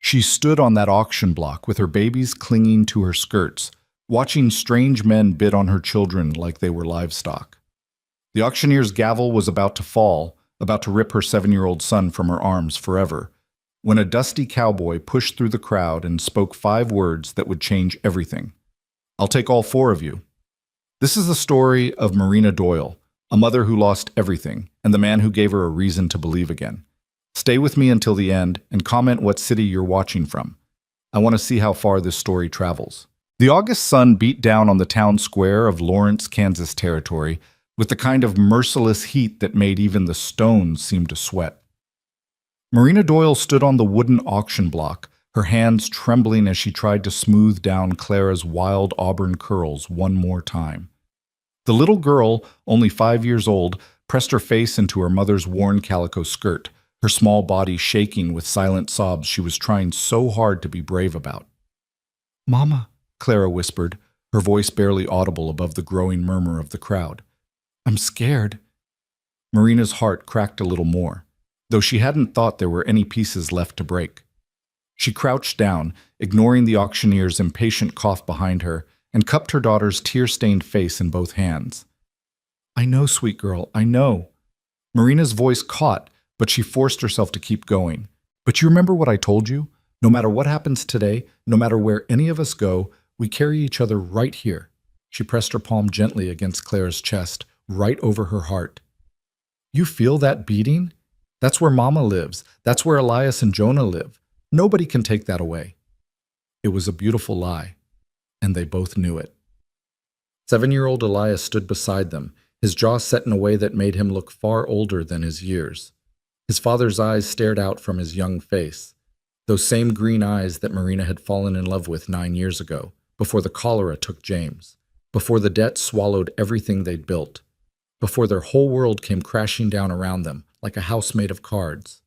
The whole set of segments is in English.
She stood on that auction block with her babies clinging to her skirts, watching strange men bid on her children like they were livestock. The auctioneer's gavel was about to fall, about to rip her 7-year-old son from her arms forever, when a dusty cowboy pushed through the crowd and spoke 5 words that would change everything. "I'll take all 4 of you." This is the story of Marina Doyle, a mother who lost everything, and the man who gave her a reason to believe again. Stay with me until the end and comment what city you're watching from. I want to see how far this story travels. The August sun beat down on the town square of Lawrence, Kansas territory with the kind of merciless heat that made even the stones seem to sweat. Marina Doyle stood on the wooden auction block, her hands trembling as she tried to smooth down Clara's wild auburn curls one more time. The little girl, only 5 years old, pressed her face into her mother's worn calico skirt, her small body shaking with silent sobs she was trying so hard to be brave about. "Mama," Clara whispered, her voice barely audible above the growing murmur of the crowd. "I'm scared." Marina's heart cracked a little more, though she hadn't thought there were any pieces left to break. She crouched down, ignoring the auctioneer's impatient cough behind her, and cupped her daughter's tear-stained face in both hands. "I know, sweet girl, I know." Marina's voice caught, but she forced herself to keep going. "But you remember what I told you? No matter what happens today, no matter where any of us go, we carry each other right here." She pressed her palm gently against Clara's chest, right over her heart. "You feel that beating? That's where Mama lives. That's where Elias and Jonah live. Nobody can take that away." It was a beautiful lie, and they both knew it. 7-year-old Elias stood beside them, his jaw set in a way that made him look far older than his years. His father's eyes stared out from his young face, those same green eyes that Marina had fallen in love with 9 years ago, before the cholera took James, before the debt swallowed everything they'd built, before their whole world came crashing down around them like a house made of cards.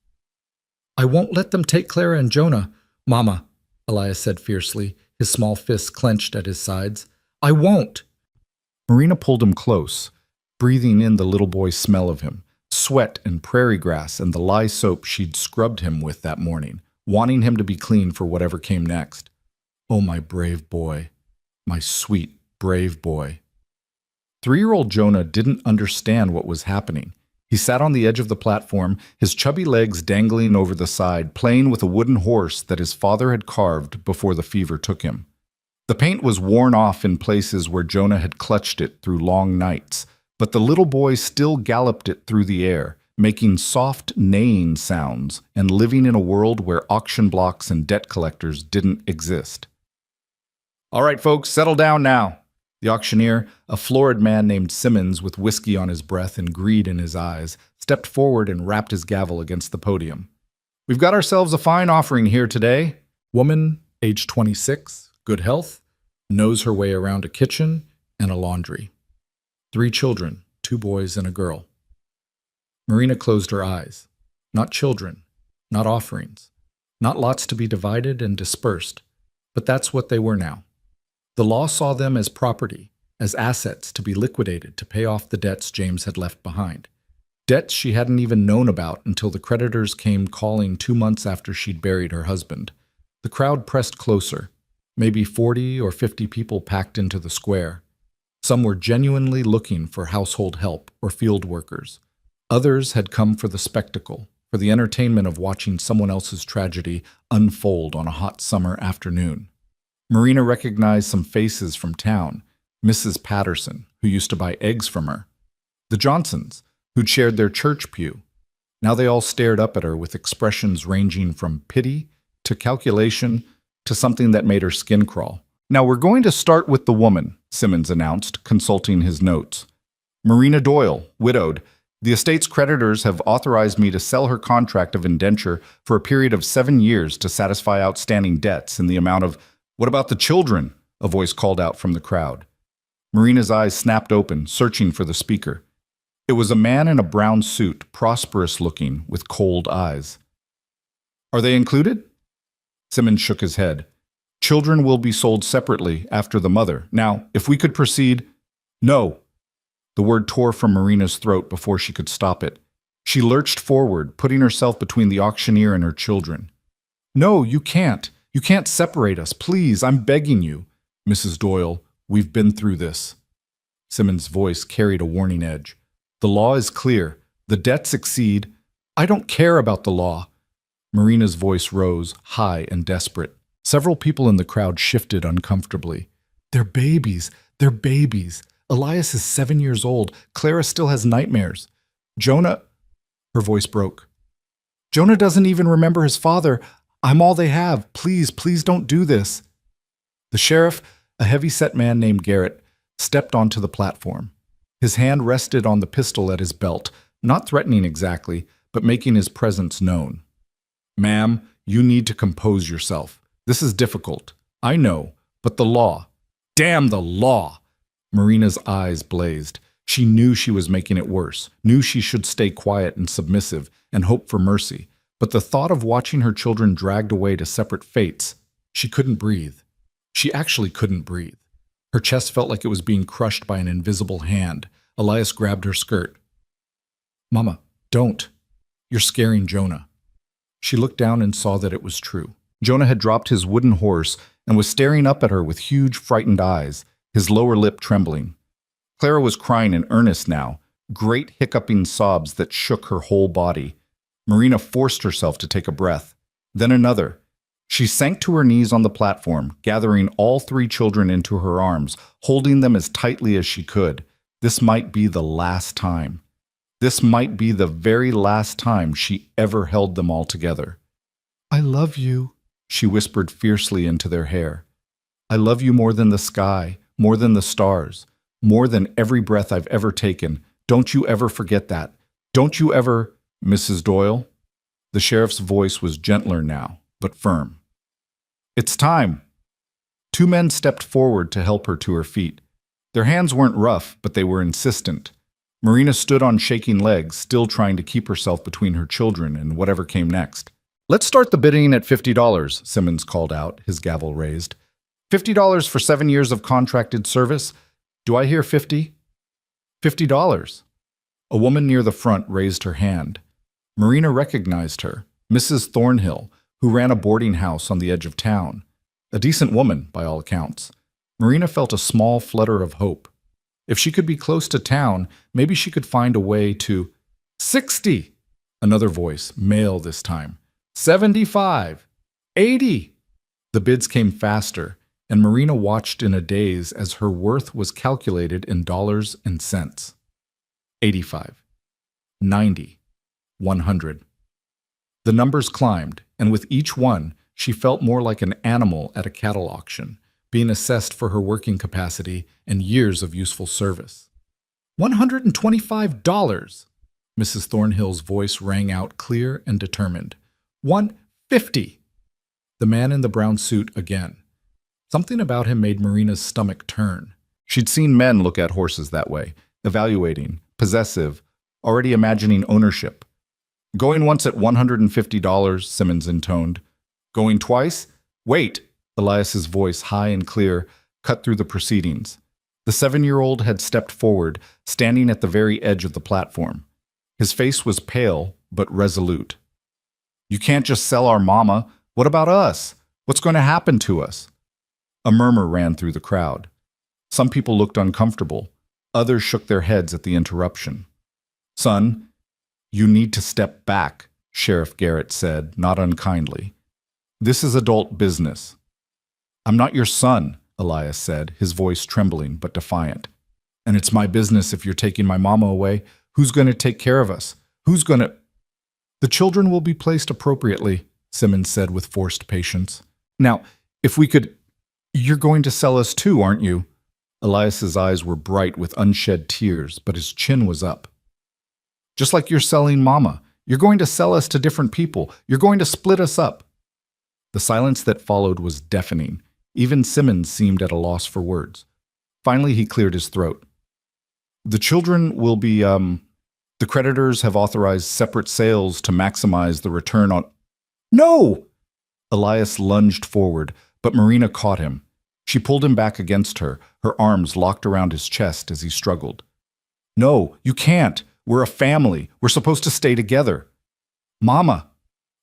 "I won't let them take Clara and Jonah, Mama," Elias said fiercely, his small fists clenched at his sides. "I won't." Marina pulled him close, breathing in the little boy's smell of him, sweat and prairie grass and the lye soap she'd scrubbed him with that morning, wanting him to be clean for whatever came next. "Oh, my brave boy, my sweet, brave boy." 3-year-old Jonah didn't understand what was happening. He sat on the edge of the platform, his chubby legs dangling over the side, playing with a wooden horse that his father had carved before the fever took him. The paint was worn off in places where Jonah had clutched it through long nights, but the little boy still galloped it through the air, making soft neighing sounds and living in a world where auction blocks and debt collectors didn't exist. "All right, folks, settle down now." The auctioneer, a florid man named Simmons with whiskey on his breath and greed in his eyes, stepped forward and rapped his gavel against the podium. "We've got ourselves a fine offering here today." Woman, age 26, good health, knows her way around a kitchen and a laundry. 3 children, 2 boys and a girl. Marina closed her eyes. Not children, not offerings, not lots to be divided and dispersed, but that's what they were now. The law saw them as property, as assets to be liquidated to pay off the debts James had left behind. Debts she hadn't even known about until the creditors came calling 2 months after she'd buried her husband. The crowd pressed closer. Maybe 40 or 50 people packed into the square. Some were genuinely looking for household help or field workers. Others had come for the spectacle, for the entertainment of watching someone else's tragedy unfold on a hot summer afternoon. Marina recognized some faces from town. Mrs. Patterson, who used to buy eggs from her. The Johnsons, who'd shared their church pew. Now they all stared up at her with expressions ranging from pity to calculation to something that made her skin crawl. "Now we're going to start with the woman," Simmons announced, consulting his notes. "Marina Doyle, widowed. The estate's creditors have authorized me to sell her contract of indenture for a period of 7 years to satisfy outstanding debts in the amount of—" "What about the children?" a voice called out from the crowd. Marina's eyes snapped open, searching for the speaker. It was a man in a brown suit, prosperous looking, with cold eyes. "Are they included?" Simmons shook his head. "Children will be sold separately after the mother. Now, if we could proceed—" "No!" The word tore from Marina's throat before she could stop it. She lurched forward, putting herself between the auctioneer and her children. No, you can't. You can't separate us. Please, I'm begging you. Mrs. Doyle, we've been through this. Simmons' voice carried a warning edge. The law is clear. The debts exceed. I don't care about the law. Marina's voice rose, high and desperate. Several people in the crowd shifted uncomfortably. They're babies. They're babies. Elias is 7 years old. Clara still has nightmares. Jonah... Her voice broke. Jonah doesn't even remember his father. I'm all they have. Please, please don't do this. The sheriff, a heavy-set man named Garrett, stepped onto the platform. His hand rested on the pistol at his belt, not threatening exactly, but making his presence known. Ma'am, you need to compose yourself. This is difficult. I know, but the law. Damn the law! Marina's eyes blazed. She knew she was making it worse, knew she should stay quiet and submissive and hope for mercy. But the thought of watching her children dragged away to separate fates, she couldn't breathe. She actually couldn't breathe. Her chest felt like it was being crushed by an invisible hand. Elias grabbed her skirt. Mama, don't. You're scaring Jonah. She looked down and saw that it was true. Jonah had dropped his wooden horse and was staring up at her with huge, frightened eyes, his lower lip trembling. Clara was crying in earnest now, great hiccuping sobs that shook her whole body. Marina forced herself to take a breath, then another. She sank to her knees on the platform, gathering all three children into her arms, holding them as tightly as she could. This might be the last time. This might be the very last time she ever held them all together. I love you, she whispered fiercely into their hair. I love you more than the sky, more than the stars, more than every breath I've ever taken. Don't you ever forget that. Don't you ever... Mrs. Doyle? The sheriff's voice was gentler now, but firm. It's time. Two men stepped forward to help her to her feet. Their hands weren't rough, but they were insistent. Marina stood on shaking legs, still trying to keep herself between her children and whatever came next. Let's start the bidding at $50, Simmons called out, his gavel raised. $50 for 7 years of contracted service? Do I hear 50? $50. A woman near the front raised her hand. Marina recognized her, Mrs. Thornhill, who ran a boarding house on the edge of town. A decent woman, by all accounts. Marina felt a small flutter of hope. If she could be close to town, maybe she could find a way to... 60! Another voice, male this time. 75! 80! The bids came faster, and Marina watched in a daze as her worth was calculated in dollars and cents. 85. 90. 100. The numbers climbed, and with each one, she felt more like an animal at a cattle auction, being assessed for her working capacity and years of useful service. $125! Mrs. Thornhill's voice rang out clear and determined. $150! The man in the brown suit again. Something about him made Marina's stomach turn. She'd seen men look at horses that way, evaluating, possessive, already imagining ownership. Going once at $150, Simmons intoned. Going twice? Wait! Elias's voice, high and clear, cut through the proceedings. The 7-year-old had stepped forward, standing at the very edge of the platform. His face was pale, but resolute. You can't just sell our mama. What about us? What's going to happen to us? A murmur ran through the crowd. Some people looked uncomfortable. Others shook their heads at the interruption. Son, you need to step back, Sheriff Garrett said, not unkindly. This is adult business. I'm not your son, Elias said, his voice trembling but defiant. And it's my business if you're taking my mama away. Who's going to take care of us? Who's going to... The children will be placed appropriately, Simmons said with forced patience. Now, if we could... You're going to sell us too, aren't you? Elias's eyes were bright with unshed tears, but his chin was up. Just like you're selling Mama. You're going to sell us to different people. You're going to split us up. The silence that followed was deafening. Even Simmons seemed at a loss for words. Finally, he cleared his throat. The children will be, The creditors have authorized separate sales to maximize the return on... No! Elias lunged forward, but Marina caught him. She pulled him back against her, her arms locked around his chest as he struggled. No, you can't. We're a family. We're supposed to stay together. Mama!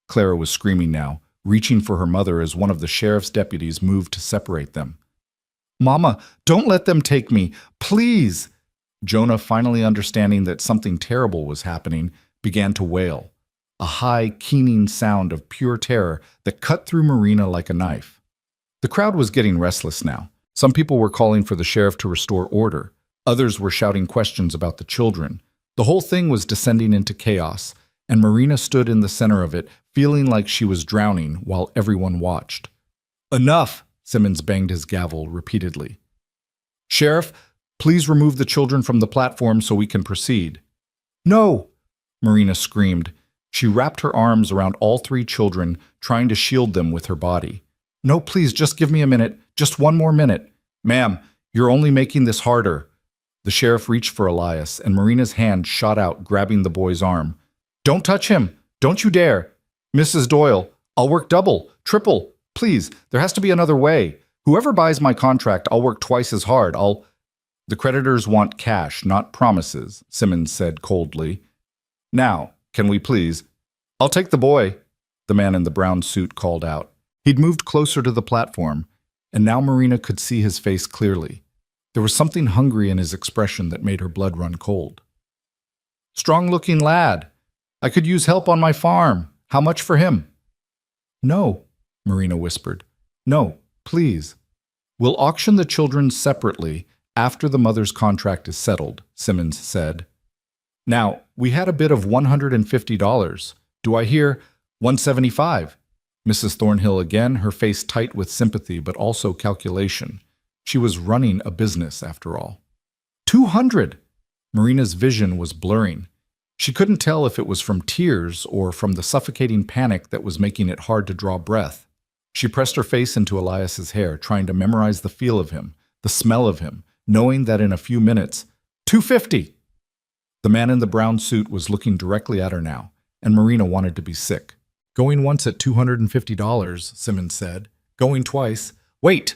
Clara was screaming now. reaching for her mother as one of the sheriff's deputies moved to separate them. "Mama, don't let them take me, please!" Jonah, finally understanding that something terrible was happening, began to wail, a high, keening sound of pure terror that cut through Marina like a knife. The crowd was getting restless now. Some people were calling for the sheriff to restore order. Others were shouting questions about the children. The whole thing was descending into chaos, and Marina stood in the center of it, feeling like she was drowning while everyone watched. "Enough!" Simmons banged his gavel repeatedly. "Sheriff, please remove the children from the platform so we can proceed." "No!" Marina screamed. She wrapped her arms around all three children, trying to shield them with her body. "No, please, just give me a minute. Just one more minute. Ma'am, you're only making this harder." The sheriff reached for Elias, and Marina's hand shot out, grabbing the boy's arm. "Don't touch him! Don't you dare! Mrs. Doyle, I'll work double, triple. Please, there has to be another way. Whoever buys my contract, I'll work twice as hard. The creditors want cash, not promises," Simmons said coldly. "Now, can we please?" "I'll take the boy," the man in the brown suit called out. He'd moved closer to the platform, and now Marina could see his face clearly. There was something hungry in his expression that made her blood run cold. "Strong-looking lad. I could use help on my farm. How much for him?" "No," Marina whispered. "No, please." "We'll auction the children separately after the mother's contract is settled," Simmons said. "Now, we had a bid of $150. Do I hear $175? Mrs. Thornhill again, her face tight with sympathy but also calculation. She was running a business, after all. $200! Marina's vision was blurring. She couldn't tell if it was from tears or from the suffocating panic that was making it hard to draw breath. She pressed her face into Elias's hair, trying to memorize the feel of him, the smell of him, knowing that in a few minutes, $250! The man in the brown suit was looking directly at her now, and Marina wanted to be sick. "Going once at $250, Simmons said. Going twice. Wait!"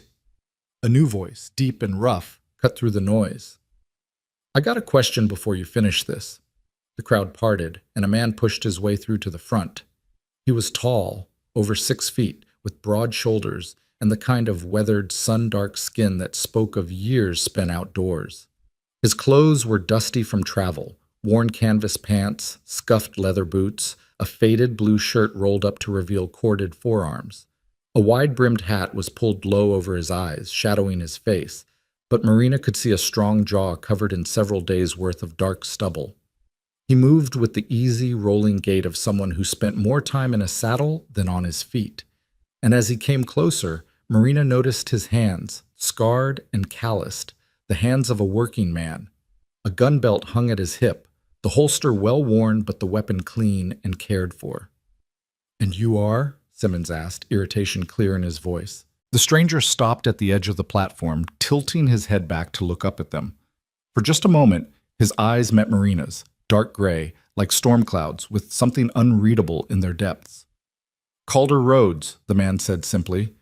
A new voice, deep and rough, cut through the noise. "I got a question before you finish this." The crowd parted, and a man pushed his way through to the front. He was tall, over 6 feet, with broad shoulders and the kind of weathered, sun-dark skin that spoke of years spent outdoors. His clothes were dusty from travel, worn canvas pants, scuffed leather boots, a faded blue shirt rolled up to reveal corded forearms. A wide-brimmed hat was pulled low over his eyes, shadowing his face, but Marina could see a strong jaw covered in several days' worth of dark stubble. He moved with the easy, rolling gait of someone who spent more time in a saddle than on his feet. And as he came closer, Marina noticed his hands, scarred and calloused, the hands of a working man. A gun belt hung at his hip, the holster well-worn but the weapon clean and cared for. "And you are?" Simmons asked, irritation clear in his voice. The stranger stopped at the edge of the platform, tilting his head back to look up at them. For just a moment, his eyes met Marina's, dark gray, like storm clouds, with something unreadable in their depths. "Calder Rhodes," the man said simply.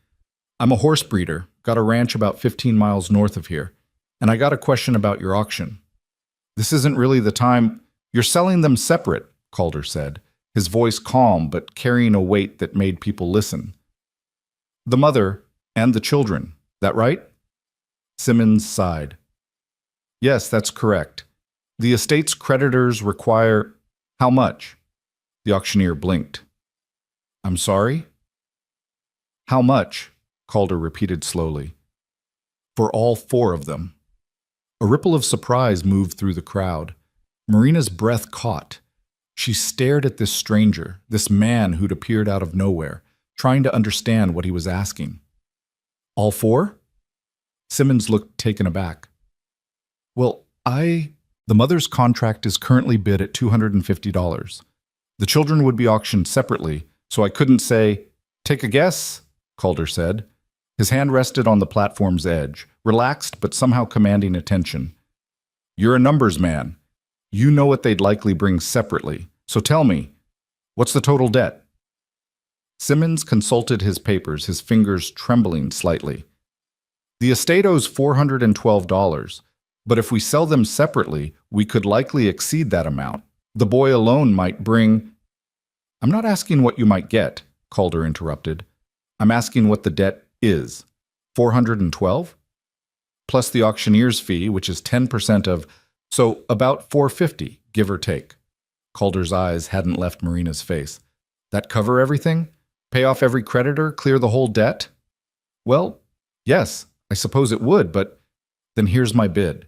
"I'm a horse breeder, got a ranch about 15 miles north of here, and I got a question about your auction." "This isn't really the time. You're selling them separate," Calder said, his voice calm but carrying a weight that made people listen. "The mother and the children, that right?" Simmons sighed. "Yes, that's correct. The estate's creditors require—" "How much?" The auctioneer blinked. "I'm sorry?" "How much?" Calder repeated slowly. "For all 4 of them." A ripple of surprise moved through the crowd. Marina's breath caught. She stared at this stranger, this man who'd appeared out of nowhere, trying to understand what he was asking. "All 4? Simmons looked taken aback. "Well, The mother's contract is currently bid at $250. The children would be auctioned separately, so I couldn't say—" "Take a guess," Calder said. His hand rested on the platform's edge, relaxed but somehow commanding attention. "You're a numbers man. You know what they'd likely bring separately. So tell me, what's the total debt?" Simmons consulted his papers, his fingers trembling slightly. "The estate owes $412, but if we sell them separately, we could likely exceed that amount. The boy alone might bring—" "I'm not asking what you might get," Calder interrupted. I'm asking what the debt is. 412? Plus the auctioneer's fee, which is 10% of, so about 450, give or take. Calder's eyes hadn't left Marina's face. That cover everything? Pay off every creditor? Clear the whole debt? Well, yes, I suppose it would, but then here's my bid.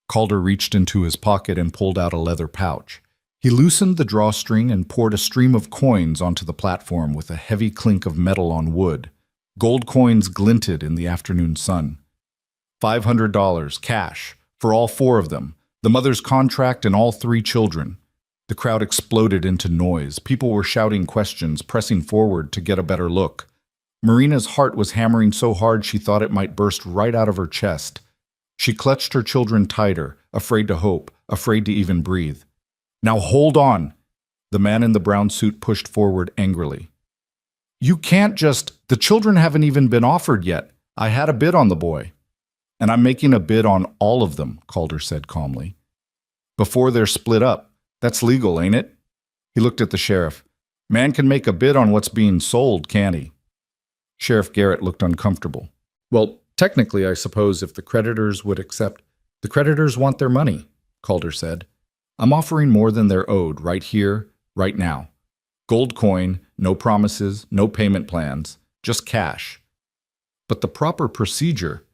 Calder reached into his pocket and pulled out a leather pouch. He loosened the drawstring and poured a stream of coins onto the platform with a heavy clink of metal on wood. Gold coins glinted in the afternoon sun. $500, cash, for all four of them, the mother's contract and all three children. The crowd exploded into noise. People were shouting questions, pressing forward to get a better look. Marina's heart was hammering so hard she thought it might burst right out of her chest. She clutched her children tighter, afraid to hope, afraid to even breathe. Now hold on! The man in the brown suit pushed forward angrily. You can't just... The children haven't even been offered yet. I had a bid on the boy. And I'm making a bid on all of them, Calder said calmly. Before they're split up. That's legal, ain't it? He looked at the sheriff. Man can make a bid on what's being sold, can't he? Sheriff Garrett looked uncomfortable. Well, technically, I suppose if the creditors would accept... The creditors want their money, Calder said. I'm offering more than they're owed right here, right now. Gold coin, no promises, no payment plans, just cash. But the proper procedure...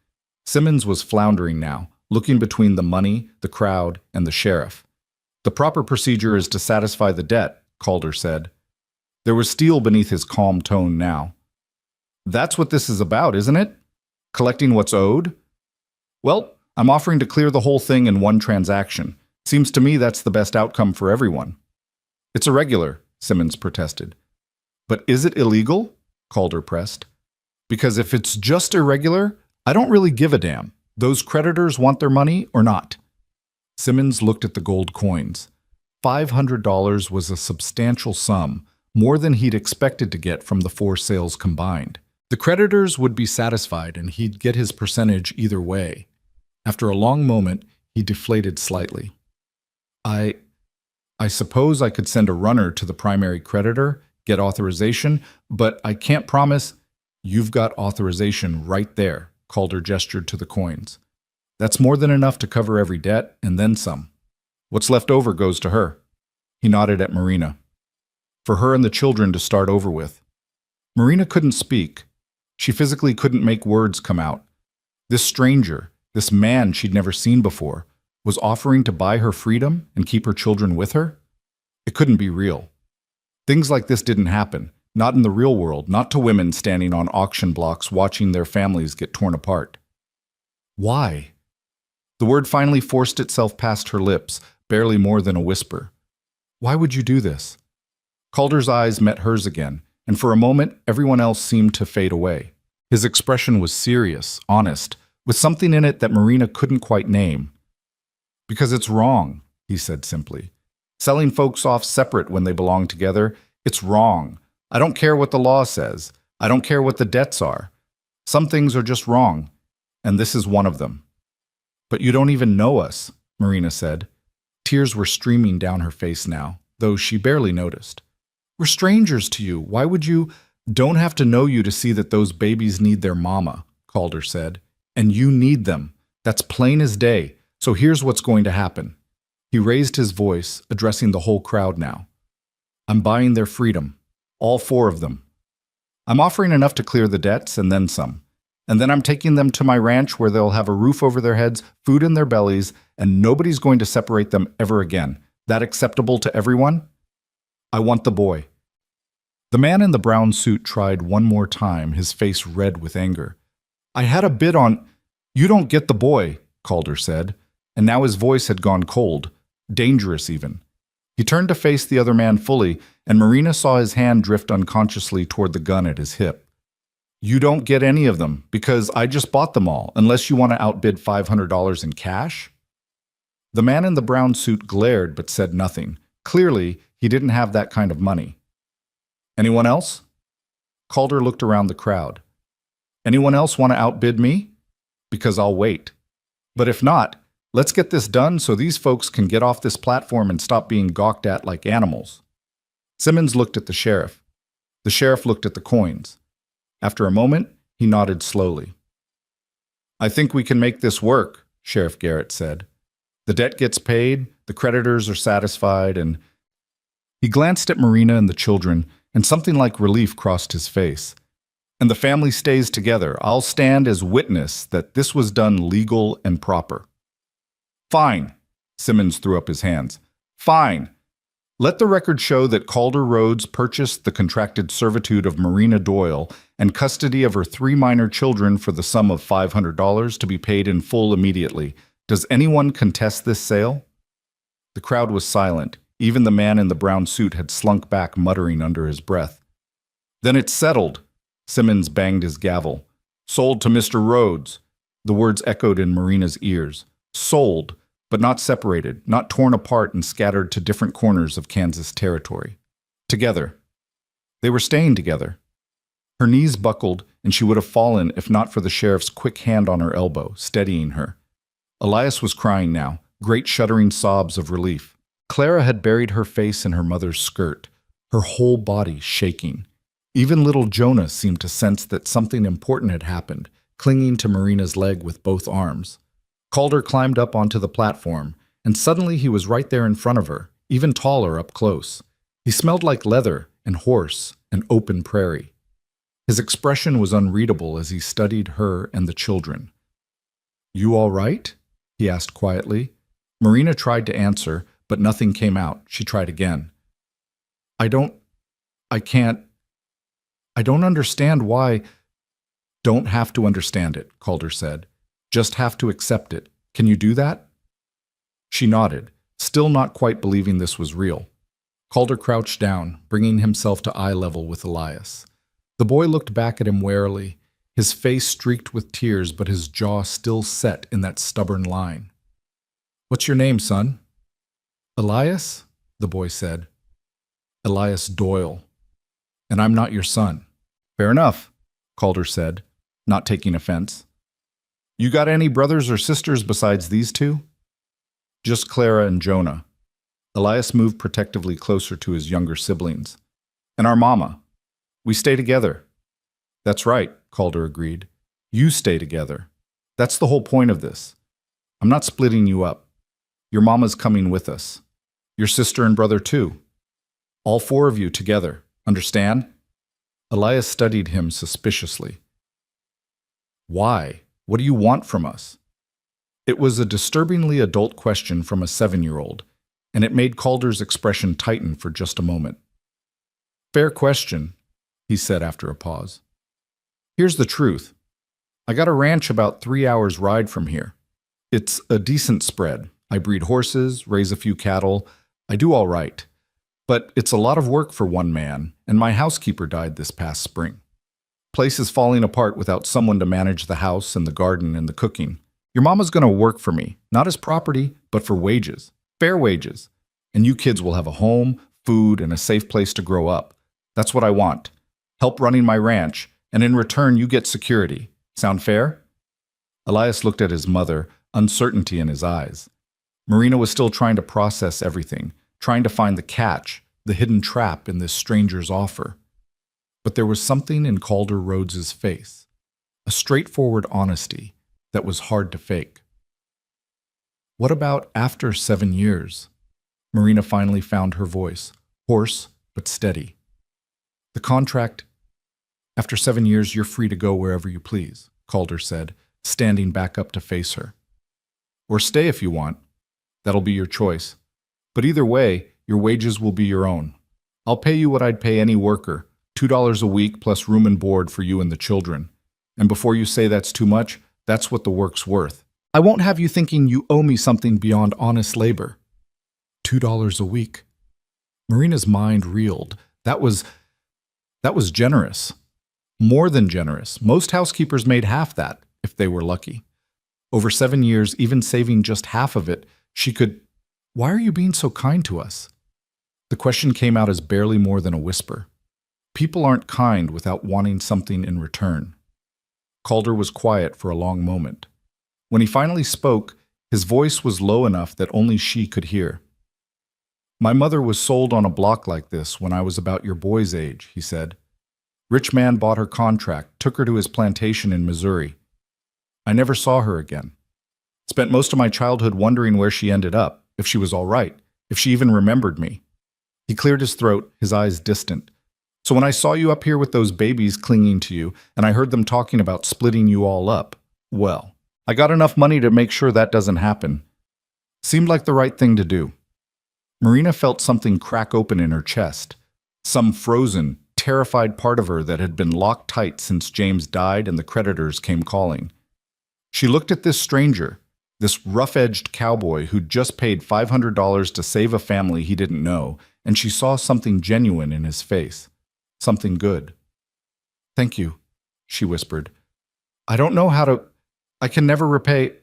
Simmons was floundering now, looking between the money, the crowd, and the sheriff. The proper procedure is to satisfy the debt, Calder said. There was steel beneath his calm tone now. That's what this is about, isn't it? Collecting what's owed? Well, I'm offering to clear the whole thing in one transaction. Seems to me that's the best outcome for everyone. It's irregular, Simmons protested. But is it illegal? Calder pressed. Because if it's just irregular, I don't really give a damn. Those creditors want their money or not. Simmons looked at the gold coins. $500 was a substantial sum, more than he'd expected to get from the four sales combined. The creditors would be satisfied and he'd get his percentage either way. After a long moment, he deflated slightly. I suppose I could send a runner to the primary creditor, get authorization, but I can't promise. You've got authorization right there, Calder gestured to the coins. That's more than enough to cover every debt and then some. What's left over goes to her. He nodded at Marina. For her and the children to start over with. Marina couldn't speak. She physically couldn't make words come out. This stranger, this man she'd never seen before, was offering to buy her freedom and keep her children with her? It couldn't be real. Things like this didn't happen, not in the real world, not to women standing on auction blocks watching their families get torn apart. Why? The word finally forced itself past her lips, barely more than a whisper. Why would you do this? Calder's eyes met hers again, and for a moment everyone else seemed to fade away. His expression was serious, honest, with something in it that Marina couldn't quite name. Because it's wrong, he said simply. Selling folks off separate when they belong together, it's wrong. I don't care what the law says. I don't care what the debts are. Some things are just wrong, and this is one of them. But you don't even know us, Marina said. Tears were streaming down her face now, though she barely noticed. We're strangers to you. Why would you... Don't have to know you to see that those babies need their mama, Calder said. And you need them. That's plain as day. So here's what's going to happen. He raised his voice, addressing the whole crowd now. I'm buying their freedom. All four of them. I'm offering enough to clear the debts and then some. And then I'm taking them to my ranch where they'll have a roof over their heads, food in their bellies, and nobody's going to separate them ever again. That acceptable to everyone? I want the boy. The man in the brown suit tried one more time, his face red with anger. I had a bid on... You don't get the boy, Calder said, and now his voice had gone cold, dangerous even. He turned to face the other man fully, and Marina saw his hand drift unconsciously toward the gun at his hip. You don't get any of them, because I just bought them all, unless you want to outbid $500 in cash? The man in the brown suit glared but said nothing. Clearly, he didn't have that kind of money. Anyone else? Calder looked around the crowd. Anyone else want to outbid me? Because I'll wait. But if not, let's get this done so these folks can get off this platform and stop being gawked at like animals. Simmons looked at the sheriff. The sheriff looked at the coins. After a moment, he nodded slowly. "I think we can make this work," Sheriff Garrett said. "The debt gets paid, the creditors are satisfied, and—" He glanced at Marina and the children, and something like relief crossed his face. "And the family stays together. I'll stand as witness that this was done legal and proper." "Fine," Simmons threw up his hands. "Fine. Let the record show that Calder Rhodes purchased the contracted servitude of Marina Doyle and custody of her 3 minor children for the sum of $500 to be paid in full immediately. Does anyone contest this sale?" The crowd was silent. Even the man in the brown suit had slunk back, muttering under his breath. "Then it's settled." Simmons banged his gavel. "Sold to Mr. Rhodes." The words echoed in Marina's ears. Sold, but not separated, not torn apart and scattered to different corners of Kansas territory. Together. They were staying together. Her knees buckled, and she would have fallen if not for the sheriff's quick hand on her elbow, steadying her. Elias was crying now, great shuddering sobs of relief. Clara had buried her face in her mother's skirt, her whole body shaking. Even little Jonah seemed to sense that something important had happened, clinging to Marina's leg with both arms. Calder climbed up onto the platform, and suddenly he was right there in front of her, even taller up close. He smelled like leather and horse and open prairie. His expression was unreadable as he studied her and the children. "You all right?" he asked quietly. Marina tried to answer, but nothing came out. She tried again. I don't understand why." "Don't have to understand it," Calder said. "Just have to accept it. Can you do that?" She nodded, still not quite believing this was real. Calder crouched down, bringing himself to eye level with Elias. The boy looked back at him warily, his face streaked with tears, but his jaw still set in that stubborn line. "What's your name, son?" "Elias," the boy said. "Elias Doyle. And I'm not your son." "Fair enough," Calder said, not taking offense. "You got any brothers or sisters besides these two?" "Just Clara and Jonah." Elias moved protectively closer to his younger siblings. "And our mama. We stay together." "That's right," Calder agreed. "You stay together. That's the whole point of this. I'm not splitting you up. Your mama's coming with us. Your sister and brother too. All 4 of you together. Understand?" Elias studied him suspiciously. "Why? What do you want from us?" It was a disturbingly adult question from a 7-year-old, and it made Calder's expression tighten for just a moment. "Fair question," he said after a pause. "Here's the truth. I got a ranch about 3 hours' ride from here. It's a decent spread. I breed horses, raise a few cattle. I do all right. But it's a lot of work for one man, and my housekeeper died this past spring. Place is falling apart without someone to manage the house and the garden and the cooking. Your mama's going to work for me, not as property, but for wages. Fair wages. And you kids will have a home, food, and a safe place to grow up. That's what I want. Help running my ranch, and in return you get security. Sound fair?" Elias looked at his mother, uncertainty in his eyes. Marina was still trying to process everything, trying to find the catch, the hidden trap in this stranger's offer. But there was something in Calder Rhodes's face, a straightforward honesty that was hard to fake. "What about after 7 years?" Marina finally found her voice, hoarse but steady. "The contract, after 7 years you're free to go wherever you please," Calder said, standing back up to face her. "Or stay if you want. That'll be your choice. But either way, your wages will be your own. I'll pay you what I'd pay any worker, $2 a week plus room and board for you and the children. And before you say that's too much, that's what the work's worth. I won't have you thinking you owe me something beyond honest labor." $2 a week. Marina's mind reeled. That was generous. More than generous. Most housekeepers made half that, if they were lucky. Over 7 years, even saving just half of it, she could... "Why are you being so kind to us?" The question came out as barely more than a whisper. People aren't kind without wanting something in return. Calder was quiet for a long moment. When he finally spoke, his voice was low enough that only she could hear. "My mother was sold on a block like this when I was about your boy's age," he said. Rich man bought her contract, took her to his plantation in Missouri. I never saw her again. Spent most of my childhood wondering where she ended up, if she was all right, if she even remembered me. He cleared his throat, his eyes distant. So when I saw you up here with those babies clinging to you, and I heard them talking about splitting you all up, well, I got enough money to make sure that doesn't happen. Seemed like the right thing to do. Marina felt something crack open in her chest. Some frozen, terrified part of her that had been locked tight since James died and the creditors came calling. She looked at this stranger, this rough-edged cowboy who'd just paid $500 to save a family he didn't know, and she saw something genuine in his face. Something good. "Thank you," she whispered. "I don't know how to... I can never repay..."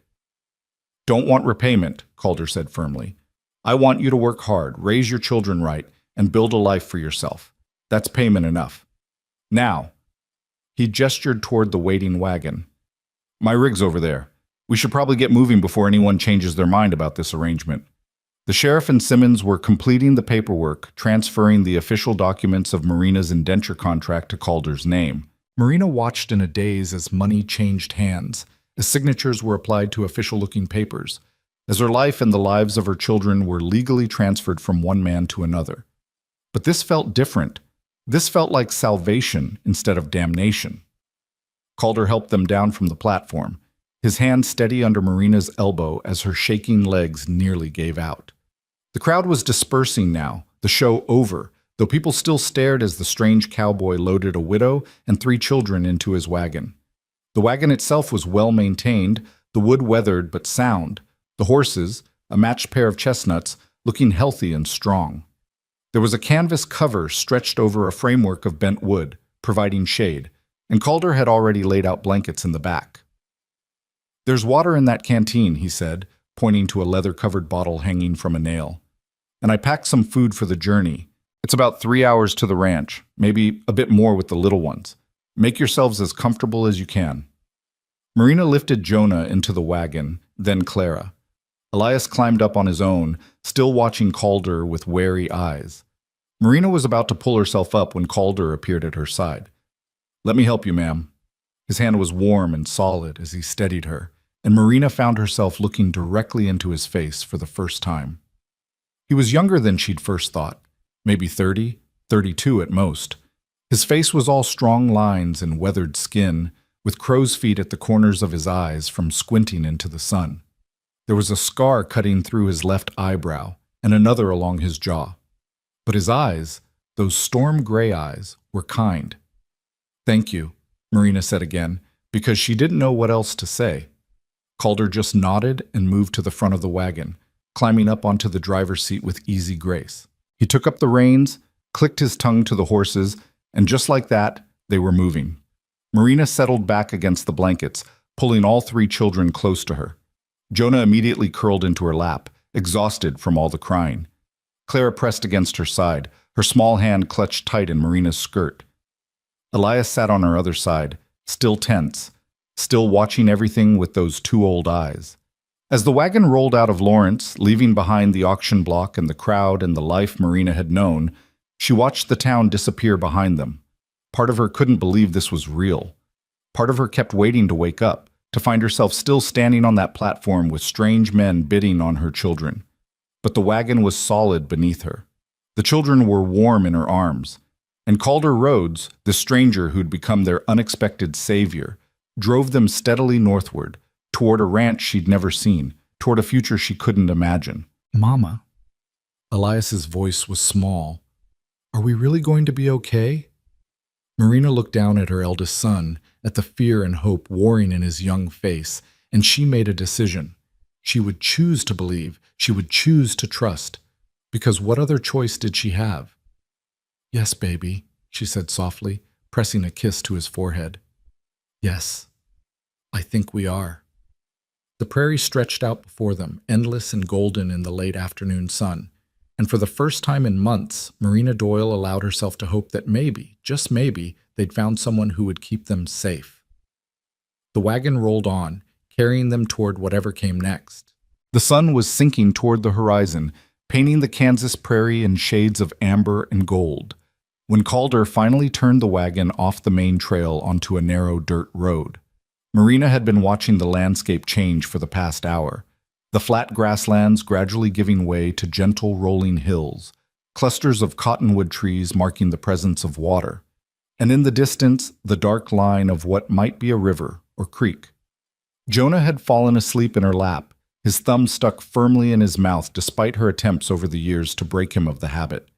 "Don't want repayment," Calder said firmly. "I want you to work hard, raise your children right, and build a life for yourself. That's payment enough. Now," he gestured toward the waiting wagon. "My rig's over there. We should probably get moving before anyone changes their mind about this arrangement." The sheriff and Simmons were completing the paperwork, transferring the official documents of Marina's indenture contract to Calder's name. Marina watched in a daze as money changed hands, as signatures were applied to official-looking papers, as her life and the lives of her children were legally transferred from one man to another. But this felt different. This felt like salvation instead of damnation. Calder helped them down from the platform, his hand steady under Marina's elbow as her shaking legs nearly gave out. The crowd was dispersing now, the show over, though people still stared as the strange cowboy loaded a widow and 3 children into his wagon. The wagon itself was well maintained, the wood weathered but sound, the horses, a matched pair of chestnuts, looking healthy and strong. There was a canvas cover stretched over a framework of bent wood, providing shade, and Calder had already laid out blankets in the back. "There's water in that canteen," he said, pointing to a leather-covered bottle hanging from a nail. "And I packed some food for the journey. It's about 3 hours to the ranch, maybe a bit more with the little ones. Make yourselves as comfortable as you can." Marina lifted Jonah into the wagon, then Clara. Elias climbed up on his own, still watching Calder with wary eyes. Marina was about to pull herself up when Calder appeared at her side. "Let me help you, ma'am." His hand was warm and solid as he steadied her, and Marina found herself looking directly into his face for the first time. He was younger than she'd first thought, maybe 30, 32 at most. His face was all strong lines and weathered skin, with crow's feet at the corners of his eyes from squinting into the sun. There was a scar cutting through his left eyebrow, and another along his jaw. But his eyes, those storm-gray eyes, were kind. "Thank you," Marina said again, because she didn't know what else to say. Calder just nodded and moved to the front of the wagon, climbing up onto the driver's seat with easy grace. He took up the reins, clicked his tongue to the horses, and just like that, they were moving. Marina settled back against the blankets, pulling all 3 children close to her. Jonah immediately curled into her lap, exhausted from all the crying. Clara pressed against her side, her small hand clutched tight in Marina's skirt. Elias sat on her other side, still tense, still watching everything with those 2 old eyes. As the wagon rolled out of Lawrence, leaving behind the auction block and the crowd and the life Marina had known, she watched the town disappear behind them. Part of her couldn't believe this was real. Part of her kept waiting to wake up, to find herself still standing on that platform with strange men bidding on her children. But the wagon was solid beneath her. The children were warm in her arms. And Calder Rhodes, the stranger who'd become their unexpected savior, drove them steadily northward, toward a ranch she'd never seen, toward a future she couldn't imagine. "Mama." Elias's voice was small. "Are we really going to be okay?" Marina looked down at her eldest son, at the fear and hope warring in his young face, and she made a decision. She would choose to believe, she would choose to trust, because what other choice did she have? "Yes, baby," she said softly, pressing a kiss to his forehead. "Yes, I think we are." The prairie stretched out before them, endless and golden in the late afternoon sun, and for the first time in months, Marina Doyle allowed herself to hope that maybe, just maybe, they'd found someone who would keep them safe. The wagon rolled on, carrying them toward whatever came next. The sun was sinking toward the horizon, painting the Kansas prairie in shades of amber and gold. When Calder finally turned the wagon off the main trail onto a narrow dirt road, Marina had been watching the landscape change for the past hour, the flat grasslands gradually giving way to gentle rolling hills, clusters of cottonwood trees marking the presence of water, and in the distance, the dark line of what might be a river or creek. Jonah had fallen asleep in her lap, his thumb stuck firmly in his mouth despite her attempts over the years to break him of the habit.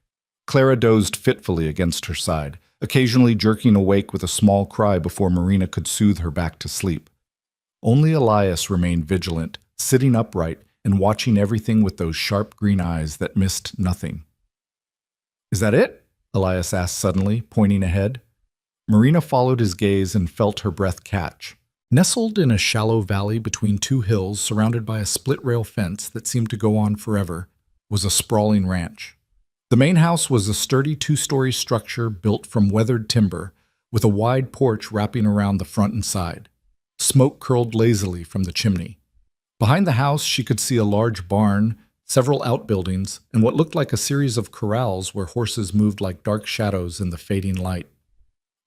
Clara dozed fitfully against her side, occasionally jerking awake with a small cry before Marina could soothe her back to sleep. Only Elias remained vigilant, sitting upright and watching everything with those sharp green eyes that missed nothing. "Is that it?" Elias asked suddenly, pointing ahead. Marina followed his gaze and felt her breath catch. Nestled in a shallow valley between two hills surrounded by a split-rail fence that seemed to go on forever, was a sprawling ranch. The main house was a sturdy two-story structure built from weathered timber, with a wide porch wrapping around the front and side. Smoke curled lazily from the chimney. Behind the house, she could see a large barn, several outbuildings, and what looked like a series of corrals where horses moved like dark shadows in the fading light.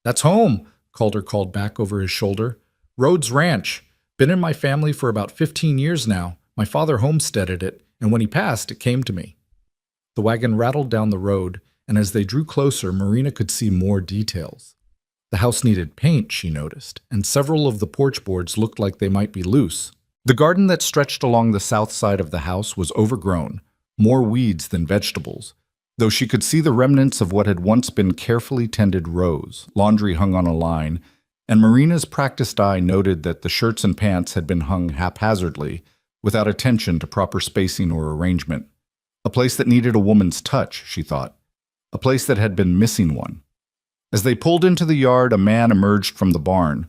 "That's home," Calder called back over his shoulder. "Rhodes Ranch. Been in my family for about 15 years now. My father homesteaded it, and when he passed, it came to me." The wagon rattled down the road, and as they drew closer, Marina could see more details. The house needed paint, she noticed, and several of the porch boards looked like they might be loose. The garden that stretched along the south side of the house was overgrown, more weeds than vegetables, though she could see the remnants of what had once been carefully tended rows, laundry hung on a line, and Marina's practiced eye noted that the shirts and pants had been hung haphazardly, without attention to proper spacing or arrangement. A place that needed a woman's touch, she thought. A place that had been missing one. As they pulled into the yard, a man emerged from the barn,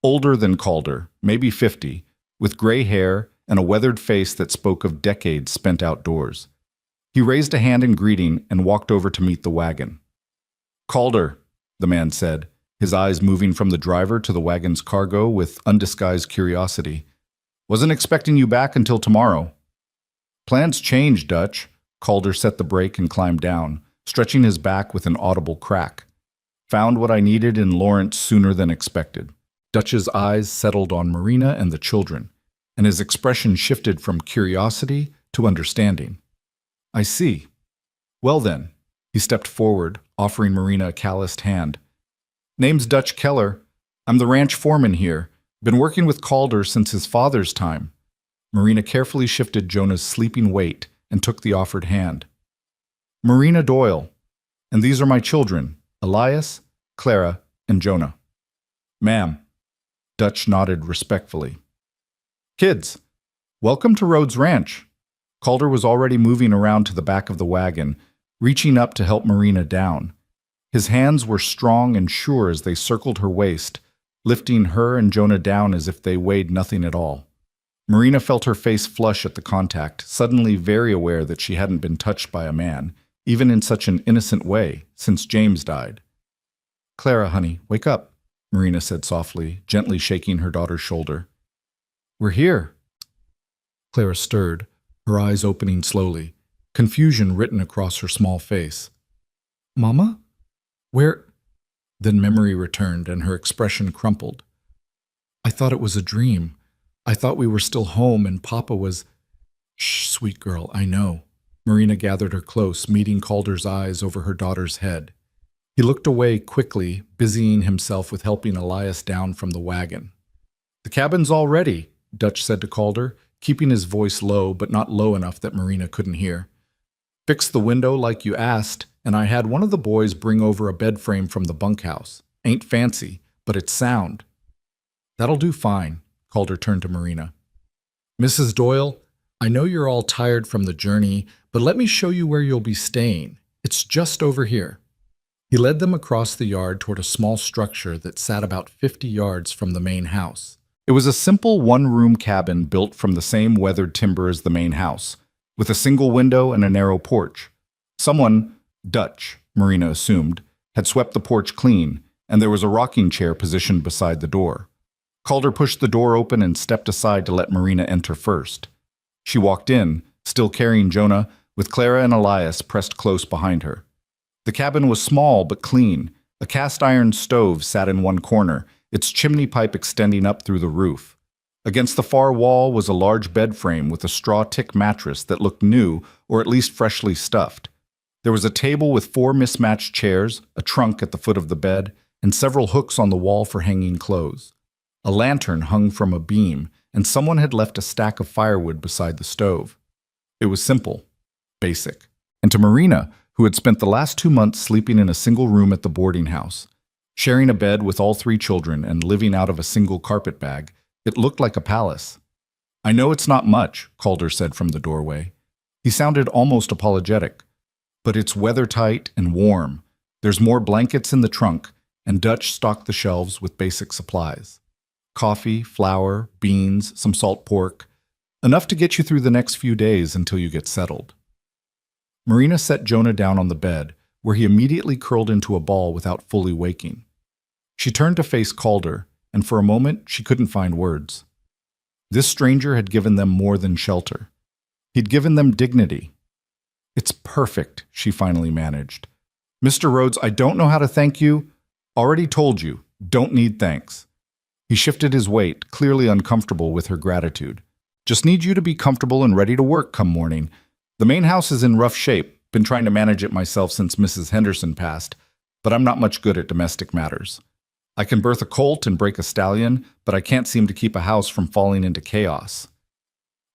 older than Calder, maybe 50, with gray hair and a weathered face that spoke of decades spent outdoors. He raised a hand in greeting and walked over to meet the wagon. "Calder," the man said, his eyes moving from the driver to the wagon's cargo with undisguised curiosity. "Wasn't expecting you back until tomorrow." "Plans changed, Dutch." Calder set the brake and climbed down, stretching his back with an audible crack. "Found what I needed in Lawrence sooner than expected." Dutch's eyes settled on Marina and the children, and his expression shifted from curiosity to understanding. "I see. Well then," he stepped forward, offering Marina a calloused hand. "Name's Dutch Keller. I'm the ranch foreman here. Been working with Calder since his father's time." Marina carefully shifted Jonah's sleeping weight and took the offered hand. "Marina Doyle, and these are my children, Elias, Clara, and Jonah." "Ma'am." Dutch nodded respectfully. "Kids, welcome to Rhodes Ranch." Calder was already moving around to the back of the wagon, reaching up to help Marina down. His hands were strong and sure as they circled her waist, lifting her and Jonah down as if they weighed nothing at all. Marina felt her face flush at the contact, suddenly very aware that she hadn't been touched by a man, even in such an innocent way, since James died. "Clara, honey, wake up," Marina said softly, gently shaking her daughter's shoulder. "We're here." Clara stirred, her eyes opening slowly, confusion written across her small face. "Mama? Where?" Then memory returned and her expression crumpled. "I thought it was a dream. I thought we were still home and Papa was—" "Shh, sweet girl, I know." Marina gathered her close, meeting Calder's eyes over her daughter's head. He looked away quickly, busying himself with helping Elias down from the wagon. "The cabin's all ready," Dutch said to Calder, keeping his voice low but not low enough that Marina couldn't hear. "Fixed the window like you asked, and I had one of the boys bring over a bed frame from the bunkhouse. Ain't fancy, but it's sound." "That'll do fine." Calder turned to Marina. "Mrs. Doyle, I know you're all tired from the journey, but let me show you where you'll be staying. It's just over here." He led them across the yard toward a small structure that sat about 50 yards from the main house. It was a simple one-room cabin built from the same weathered timber as the main house, with a single window and a narrow porch. Someone, Dutch, Marina assumed, had swept the porch clean, and there was a rocking chair positioned beside the door. Calder pushed the door open and stepped aside to let Marina enter first. She walked in, still carrying Jonah, with Clara and Elias pressed close behind her. The cabin was small but clean. A cast iron stove sat in one corner, its chimney pipe extending up through the roof. Against the far wall was a large bed frame with a straw tick mattress that looked new, or at least freshly stuffed. There was a table with 4 mismatched chairs, a trunk at the foot of the bed, and several hooks on the wall for hanging clothes. A lantern hung from a beam, and someone had left a stack of firewood beside the stove. It was simple, basic. And to Marina, who had spent the last 2 months sleeping in a single room at the boarding house, sharing a bed with all 3 children and living out of a single carpet bag, it looked like a palace. "I know it's not much," Calder said from the doorway. He sounded almost apologetic. "But it's weather-tight and warm. There's more blankets in the trunk, and Dutch stocked the shelves with basic supplies. Coffee, flour, beans, some salt pork. Enough to get you through the next few days until you get settled." Marina set Jonah down on the bed, where he immediately curled into a ball without fully waking. She turned to face Calder, and for a moment she couldn't find words. This stranger had given them more than shelter. He'd given them dignity. "It's perfect," she finally managed. "Mr. Rhodes, I don't know how to thank you. Already told you, don't need thanks." He shifted his weight, clearly uncomfortable with her gratitude. "Just need you to be comfortable and ready to work come morning. The main house is in rough shape. Been trying to manage it myself since Mrs. Henderson passed, but I'm not much good at domestic matters. I can birth a colt and break a stallion, but I can't seem to keep a house from falling into chaos."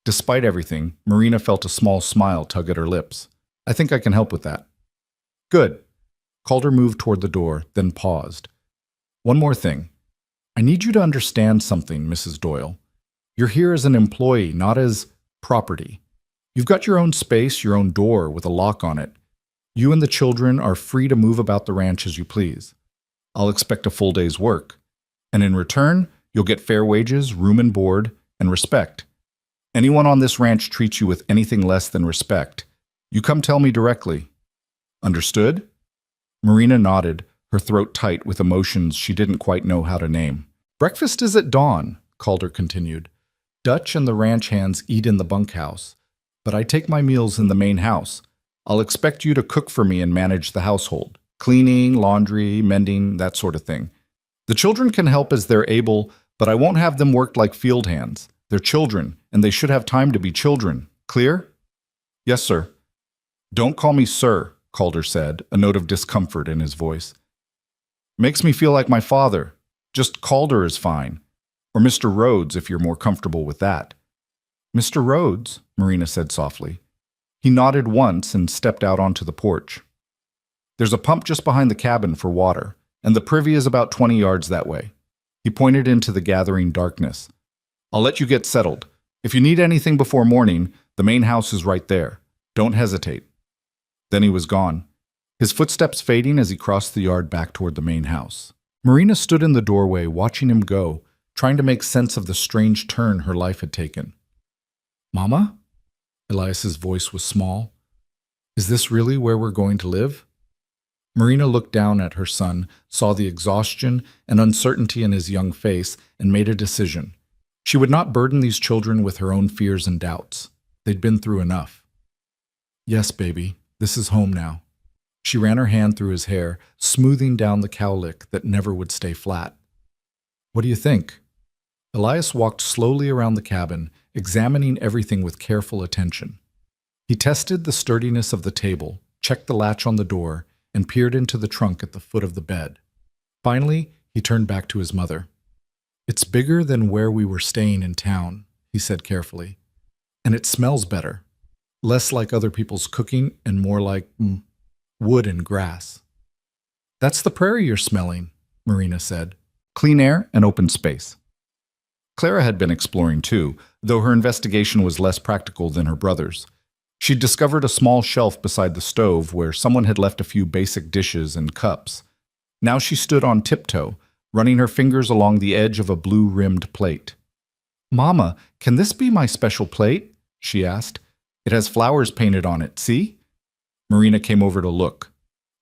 Despite everything, Marina felt a small smile tug at her lips. "I think I can help with that." "Good." Calder moved toward the door, then paused. "One more thing. I need you to understand something, Mrs. Doyle. You're here as an employee, not as property. You've got your own space, your own door with a lock on it. You and the children are free to move about the ranch as you please. I'll expect a full day's work. And in return, you'll get fair wages, room and board, and respect. Anyone on this ranch treats you with anything less than respect. You come tell me directly. Understood?" Marina nodded, her throat tight with emotions she didn't quite know how to name. "Breakfast is at dawn," Calder continued. "Dutch and the ranch hands eat in the bunkhouse, but I take my meals in the main house. I'll expect you to cook for me and manage the household. Cleaning, laundry, mending, that sort of thing. The children can help as they're able, but I won't have them worked like field hands. They're children, and they should have time to be children. Clear?" "Yes, sir." "Don't call me sir," Calder said, a note of discomfort in his voice. "Makes me feel like my father. Just Calder is fine. Or Mr. Rhodes, if you're more comfortable with that." "Mr. Rhodes," Marina said softly. He nodded once and stepped out onto the porch. "There's a pump just behind the cabin for water, and the privy is about 20 yards that way." He pointed into the gathering darkness. "I'll let you get settled. If you need anything before morning, the main house is right there. Don't hesitate." Then he was gone, his footsteps fading as he crossed the yard back toward the main house. Marina stood in the doorway watching him go, trying to make sense of the strange turn her life had taken. "Mama?" Elias's voice was small. "Is this really where we're going to live?" Marina looked down at her son, saw the exhaustion and uncertainty in his young face, and made a decision. She would not burden these children with her own fears and doubts. They'd been through enough. "Yes, baby, this is home now." She ran her hand through his hair, smoothing down the cowlick that never would stay flat. "What do you think?" Elias walked slowly around the cabin, examining everything with careful attention. He tested the sturdiness of the table, checked the latch on the door, and peered into the trunk at the foot of the bed. Finally, he turned back to his mother. "It's bigger than where we were staying in town," he said carefully. "And it smells better. Less like other people's cooking and more like wood and grass." "That's the prairie you're smelling," Marina said. "Clean air and open space." Clara had been exploring too, though her investigation was less practical than her brother's. She'd discovered a small shelf beside the stove where someone had left a few basic dishes and cups. Now she stood on tiptoe, running her fingers along the edge of a blue-rimmed plate. "Mama, can this be my special plate?" she asked. "It has flowers painted on it, see?" Marina came over to look.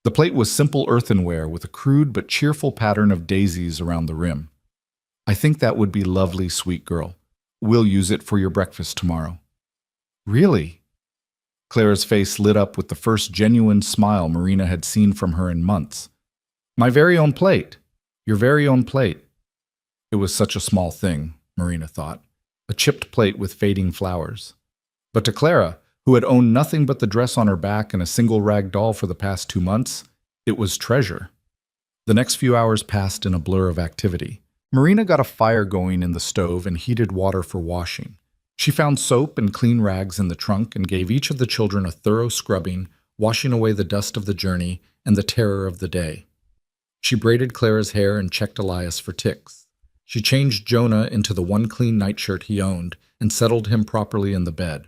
The plate was simple earthenware with a crude but cheerful pattern of daisies around the rim. "I think that would be lovely, sweet girl. We'll use it for your breakfast tomorrow." "Really?" Clara's face lit up with the first genuine smile Marina had seen from her in months. My very own plate. Your very own plate. It was such a small thing, Marina thought. A chipped plate with fading flowers. But to Clara, who had owned nothing but the dress on her back and a single rag doll for the past 2 months, it was treasure. The next few hours passed in a blur of activity. Marina got a fire going in the stove and heated water for washing. She found soap and clean rags in the trunk and gave each of the children a thorough scrubbing, washing away the dust of the journey and the terror of the day. She braided Clara's hair and checked Elias for ticks. She changed Jonah into the one clean nightshirt he owned and settled him properly in the bed.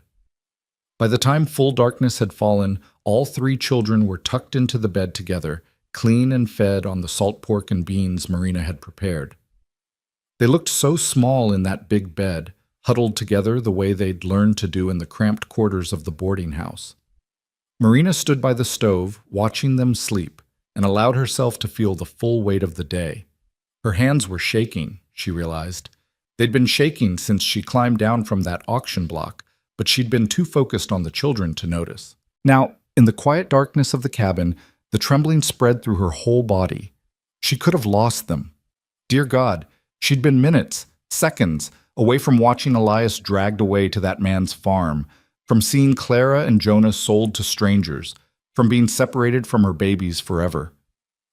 By the time full darkness had fallen, all 3 children were tucked into the bed together, clean and fed on the salt pork and beans Marina had prepared. They looked so small in that big bed, huddled together the way they'd learned to do in the cramped quarters of the boarding house. Marina stood by the stove, watching them sleep, and allowed herself to feel the full weight of the day. Her hands were shaking, she realized. They'd been shaking since she climbed down from that auction block, but she'd been too focused on the children to notice. Now, in the quiet darkness of the cabin, the trembling spread through her whole body. She could have lost them. Dear God, she'd been minutes, seconds, away from watching Elias dragged away to that man's farm, from seeing Clara and Jonah sold to strangers, from being separated from her babies forever.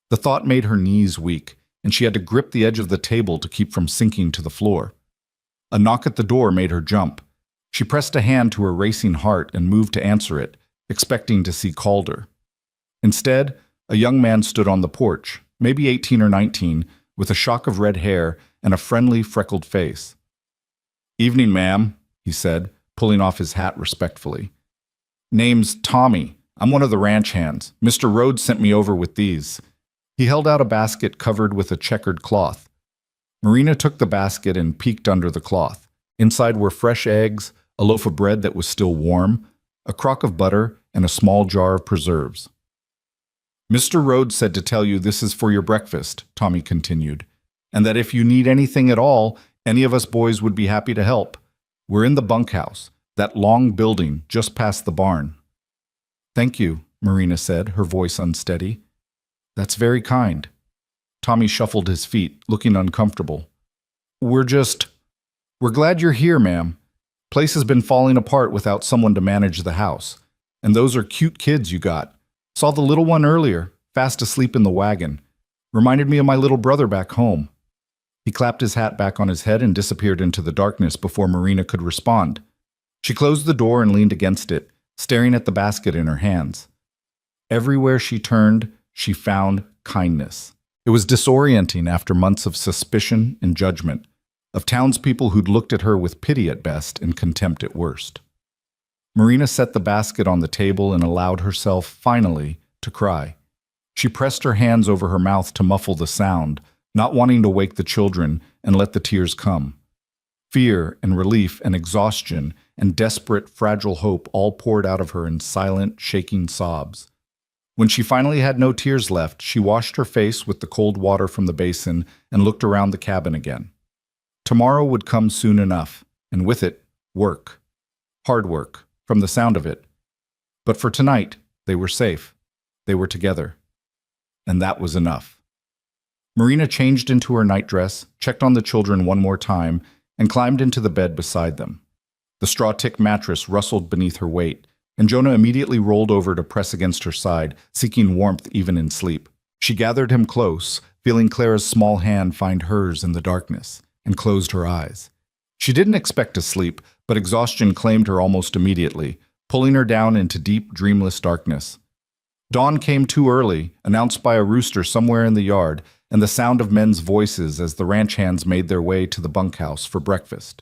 The thought made her knees weak, and she had to grip the edge of the table to keep from sinking to the floor. A knock at the door made her jump. She pressed a hand to her racing heart and moved to answer it, expecting to see Calder. Instead, a young man stood on the porch, maybe 18 or 19, with a shock of red hair and a friendly, freckled face. Evening, ma'am, he said, pulling off his hat respectfully. Name's Tommy. I'm one of the ranch hands. Mr. Rhodes sent me over with these. He held out a basket covered with a checkered cloth. Marina took the basket and peeked under the cloth. Inside were fresh eggs, a loaf of bread that was still warm, a crock of butter, and a small jar of preserves. Mr. Rhodes said to tell you this is for your breakfast, Tommy continued, and that if you need anything at all, any of us boys would be happy to help. We're in the bunkhouse, that long building just past the barn. Thank you, Marina said, her voice unsteady. That's very kind. Tommy shuffled his feet, looking uncomfortable. We're glad you're here, ma'am. Place has been falling apart without someone to manage the house. And those are cute kids you got. Saw the little one earlier, fast asleep in the wagon. Reminded me of my little brother back home. He clapped his hat back on his head and disappeared into the darkness before Marina could respond. She closed the door and leaned against it, staring at the basket in her hands. Everywhere she turned, she found kindness. It was disorienting after months of suspicion and judgment, of townspeople who'd looked at her with pity at best and contempt at worst. Marina set the basket on the table and allowed herself, finally, to cry. She pressed her hands over her mouth to muffle the sound, not wanting to wake the children and let the tears come. Fear and relief and exhaustion and desperate, fragile hope all poured out of her in silent, shaking sobs. When she finally had no tears left, she washed her face with the cold water from the basin and looked around the cabin again. Tomorrow would come soon enough, and with it, work. Hard work, from the sound of it. But for tonight, they were safe. They were together. And that was enough. Marina changed into her nightdress, checked on the children one more time, and climbed into the bed beside them. The straw-tick mattress rustled beneath her weight, and Jonah immediately rolled over to press against her side, seeking warmth even in sleep. She gathered him close, feeling Clara's small hand find hers in the darkness, and closed her eyes. She didn't expect to sleep, but exhaustion claimed her almost immediately, pulling her down into deep, dreamless darkness. Dawn came too early, announced by a rooster somewhere in the yard, and the sound of men's voices as the ranch hands made their way to the bunkhouse for breakfast.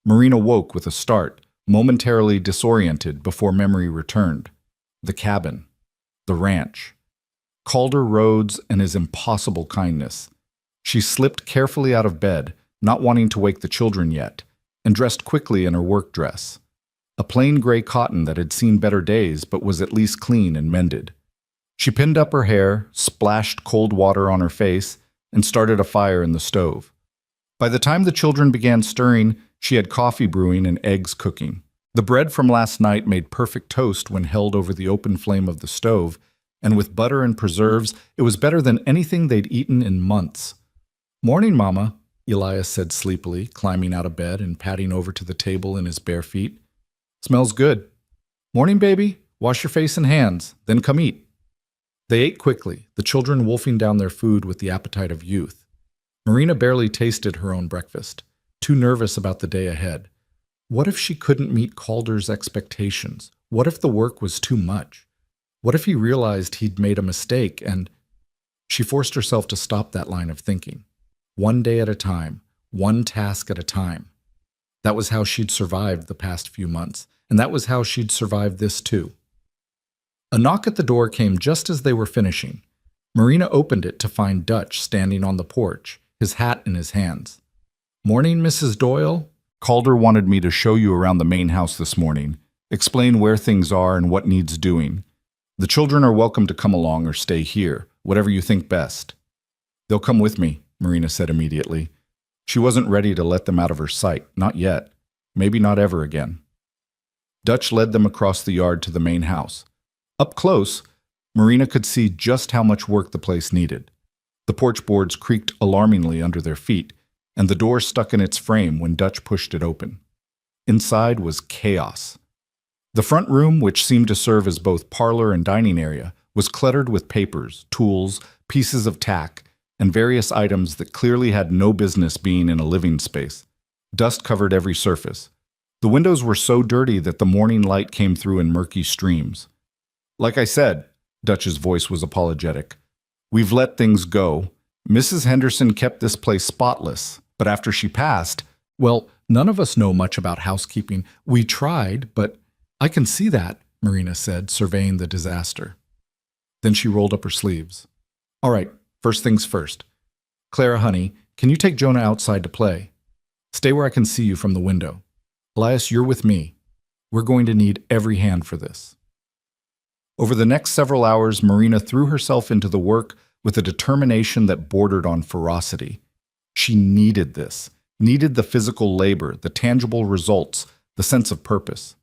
Marina woke with a start, momentarily disoriented before memory returned. The cabin. The ranch. Calder Rhodes and his impossible kindness. She slipped carefully out of bed, not wanting to wake the children yet, and dressed quickly in her work dress. A plain gray cotton that had seen better days but was at least clean and mended. She pinned up her hair, splashed cold water on her face, and started a fire in the stove. By the time the children began stirring, she had coffee brewing and eggs cooking. The bread from last night made perfect toast when held over the open flame of the stove, and with butter and preserves, it was better than anything they'd eaten in months. "Morning, Mama," Elias said sleepily, climbing out of bed and padding over to the table in his bare feet. "Smells good." "Morning, baby. Wash your face and hands, then come eat." They ate quickly, the children wolfing down their food with the appetite of youth. Marina barely tasted her own breakfast, too nervous about the day ahead. What if she couldn't meet Calder's expectations? What if the work was too much? What if he realized he'd made a mistake and... She forced herself to stop that line of thinking. One day at a time, one task at a time. That was how she'd survived the past few months, and that was how she'd survived this too. A knock at the door came just as they were finishing. Marina opened it to find Dutch standing on the porch, his hat in his hands. "Morning, Mrs. Doyle." "Calder wanted me to show you around the main house this morning, explain where things are and what needs doing. The children are welcome to come along or stay here, whatever you think best." "They'll come with me," Marina said immediately. She wasn't ready to let them out of her sight, not yet. Maybe not ever again. Dutch led them across the yard to the main house. Up close, Marina could see just how much work the place needed. The porch boards creaked alarmingly under their feet, and the door stuck in its frame when Dutch pushed it open. Inside was chaos. The front room, which seemed to serve as both parlor and dining area, was cluttered with papers, tools, pieces of tack, and various items that clearly had no business being in a living space. Dust covered every surface. The windows were so dirty that the morning light came through in murky streams. "Like I said," Dutch's voice was apologetic, "we've let things go. Mrs. Henderson kept this place spotless, but after she passed, well, none of us know much about housekeeping. We tried, but I can see that," Marina said, surveying the disaster. Then she rolled up her sleeves. "All right, first things first. Clara, honey, can you take Jonah outside to play? Stay where I can see you from the window. Elias, you're with me. We're going to need every hand for this." Over the next several hours, Marina threw herself into the work with a determination that bordered on ferocity. She needed this, needed the physical labor, the tangible results, the sense of purpose.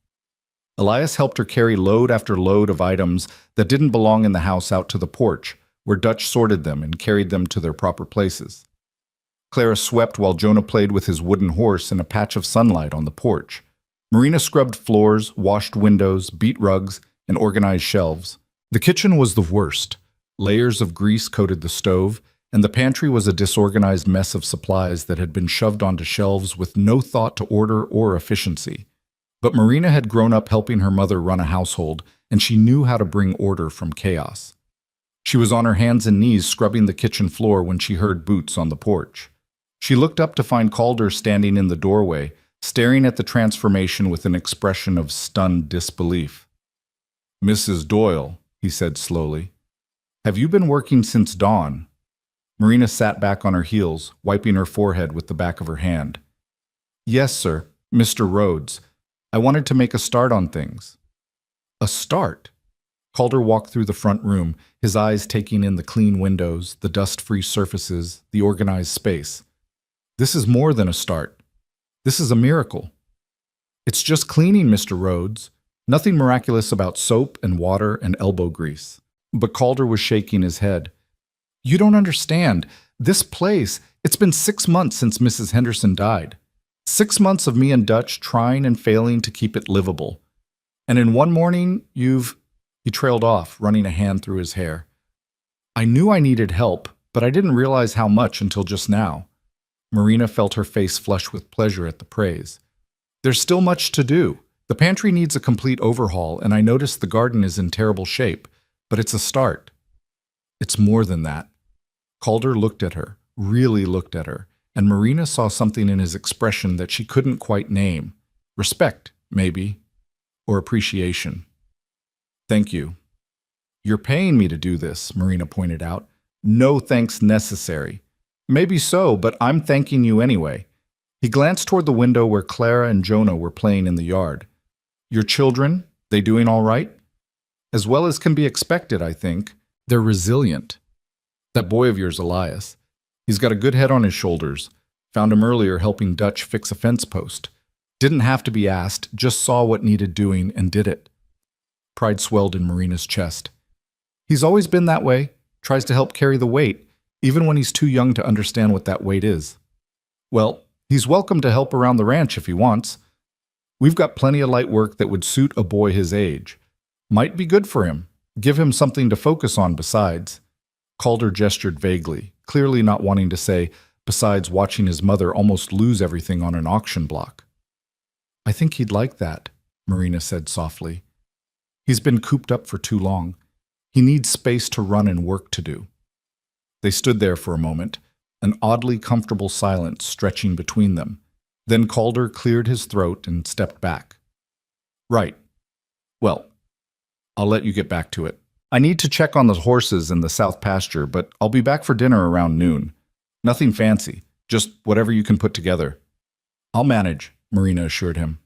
Elias helped her carry load after load of items that didn't belong in the house out to the porch, where Dutch sorted them and carried them to their proper places. Clara swept while Jonah played with his wooden horse in a patch of sunlight on the porch. Marina scrubbed floors, washed windows, beat rugs, and organized shelves. The kitchen was the worst. Layers of grease coated the stove, and the pantry was a disorganized mess of supplies that had been shoved onto shelves with no thought to order or efficiency. But Marina had grown up helping her mother run a household, and she knew how to bring order from chaos. She was on her hands and knees scrubbing the kitchen floor when she heard boots on the porch. She looked up to find Calder standing in the doorway, staring at the transformation with an expression of stunned disbelief. "Mrs. Doyle," he said slowly, "have you been working since dawn?" Marina sat back on her heels, wiping her forehead with the back of her hand. "Yes, sir, Mr. Rhodes. I wanted to make a start on things." "A start?" Calder walked through the front room, his eyes taking in the clean windows, the dust-free surfaces, the organized space. "This is more than a start. This is a miracle." "It's just cleaning, Mr. Rhodes. Nothing miraculous about soap and water and elbow grease." But Calder was shaking his head. "You don't understand. This place, it's been 6 months since Mrs. Henderson died. 6 months of me and Dutch trying and failing to keep it livable. And in one morning, you've..." He trailed off, running a hand through his hair. "I knew I needed help, but I didn't realize how much until just now." Marina felt her face flush with pleasure at the praise. "There's still much to do. The pantry needs a complete overhaul, and I noticed the garden is in terrible shape, but it's a start." "It's more than that." Calder looked at her, really looked at her, and Marina saw something in his expression that she couldn't quite name. Respect, maybe, or appreciation. "Thank you." "You're paying me to do this," Marina pointed out. "No thanks necessary." "Maybe so, but I'm thanking you anyway." He glanced toward the window where Clara and Jonah were playing in the yard. "Your children, they doing all right?" "As well as can be expected, I think. They're resilient. That boy of yours, Elias, he's got a good head on his shoulders. Found him earlier helping Dutch fix a fence post. Didn't have to be asked, just saw what needed doing and did it. Pride swelled in Marina's chest. He's always been that way, tries to help carry the weight, even when he's too young to understand what that weight is. Well, he's welcome to help around the ranch if he wants. We've got plenty of light work that would suit a boy his age. Might be good for him. Give him something to focus on besides. Calder gestured vaguely, clearly not wanting to say, besides watching his mother almost lose everything on an auction block. I think he'd like that, Marina said softly. He's been cooped up for too long. He needs space to run and work to do. They stood there for a moment, an oddly comfortable silence stretching between them. Then Calder cleared his throat and stepped back. Right. Well, I'll let you get back to it. I need to check on the horses in the south pasture, but I'll be back for dinner around noon. Nothing fancy, just whatever you can put together. I'll manage, Marina assured him.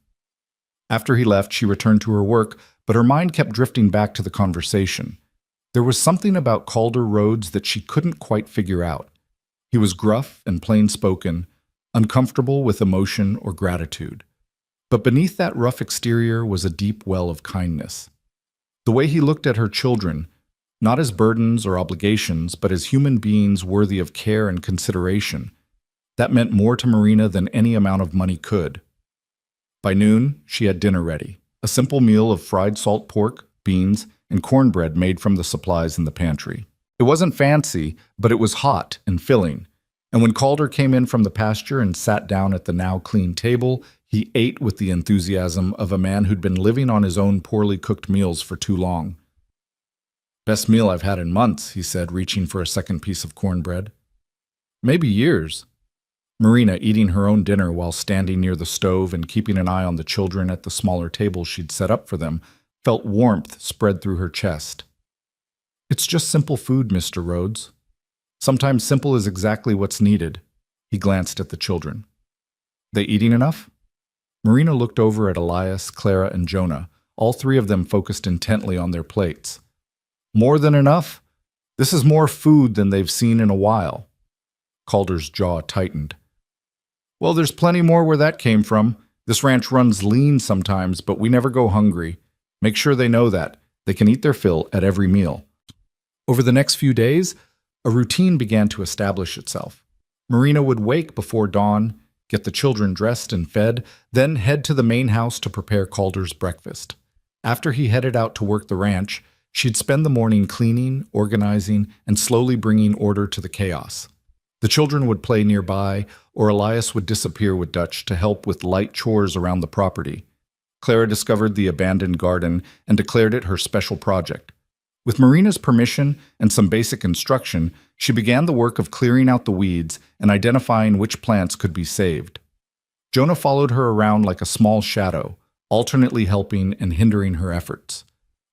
After he left, she returned to her work, but her mind kept drifting back to the conversation. There was something about Calder Rhodes that she couldn't quite figure out. He was gruff and plain-spoken, uncomfortable with emotion or gratitude. But beneath that rough exterior was a deep well of kindness. The way he looked at her children, not as burdens or obligations, but as human beings worthy of care and consideration, that meant more to Marina than any amount of money could. By noon, she had dinner ready, a simple meal of fried salt pork, beans, and cornbread made from the supplies in the pantry. It wasn't fancy, but it was hot and filling, and when Calder came in from the pasture and sat down at the now clean table, he ate with the enthusiasm of a man who'd been living on his own poorly cooked meals for too long. Best meal I've had in months, he said, reaching for a second piece of cornbread. Maybe years. Marina, eating her own dinner while standing near the stove and keeping an eye on the children at the smaller table she'd set up for them, felt warmth spread through her chest. It's just simple food, Mr. Rhodes. Sometimes simple is exactly what's needed. He glanced at the children. They eating enough? Marina looked over at Elias, Clara, and Jonah, all three of them focused intently on their plates. More than enough? This is more food than they've seen in a while. Calder's jaw tightened. Well, there's plenty more where that came from. This ranch runs lean sometimes, but we never go hungry. Make sure they know that. They can eat their fill at every meal. Over the next few days, a routine began to establish itself. Marina would wake before dawn, get the children dressed and fed, then head to the main house to prepare Calder's breakfast. After he headed out to work the ranch, she'd spend the morning cleaning, organizing, and slowly bringing order to the chaos. The children would play nearby, or Elias would disappear with Dutch to help with light chores around the property. Clara discovered the abandoned garden and declared it her special project. With Marina's permission and some basic instruction, she began the work of clearing out the weeds and identifying which plants could be saved. Jonah followed her around like a small shadow, alternately helping and hindering her efforts.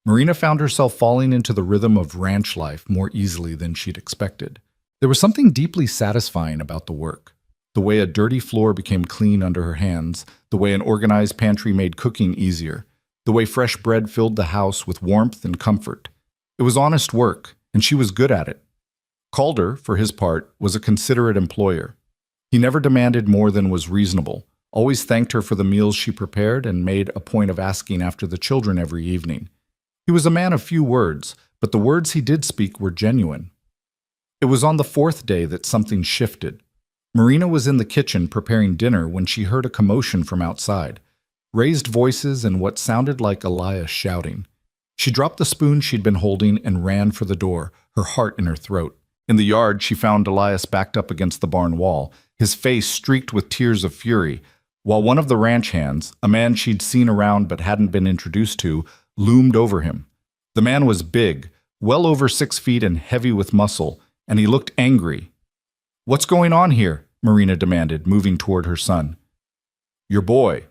Marina found herself falling into the rhythm of ranch life more easily than she'd expected. There was something deeply satisfying about the work. The way a dirty floor became clean under her hands, the way an organized pantry made cooking easier, the way fresh bread filled the house with warmth and comfort. It was honest work, and she was good at it. Calder, for his part, was a considerate employer. He never demanded more than was reasonable, always thanked her for the meals she prepared, and made a point of asking after the children every evening. He was a man of few words, but the words he did speak were genuine. It was on the fourth day that something shifted. Marina was in the kitchen preparing dinner when she heard a commotion from outside, raised voices and what sounded like Elias shouting. She dropped the spoon she'd been holding and ran for the door, her heart in her throat. In the yard, she found Elias backed up against the barn wall, his face streaked with tears of fury, while one of the ranch hands, a man she'd seen around but hadn't been introduced to, loomed over him. The man was big, well over 6 feet and heavy with muscle, and he looked angry. "What's going on here?" Marina demanded, moving toward her son. "Your boy,"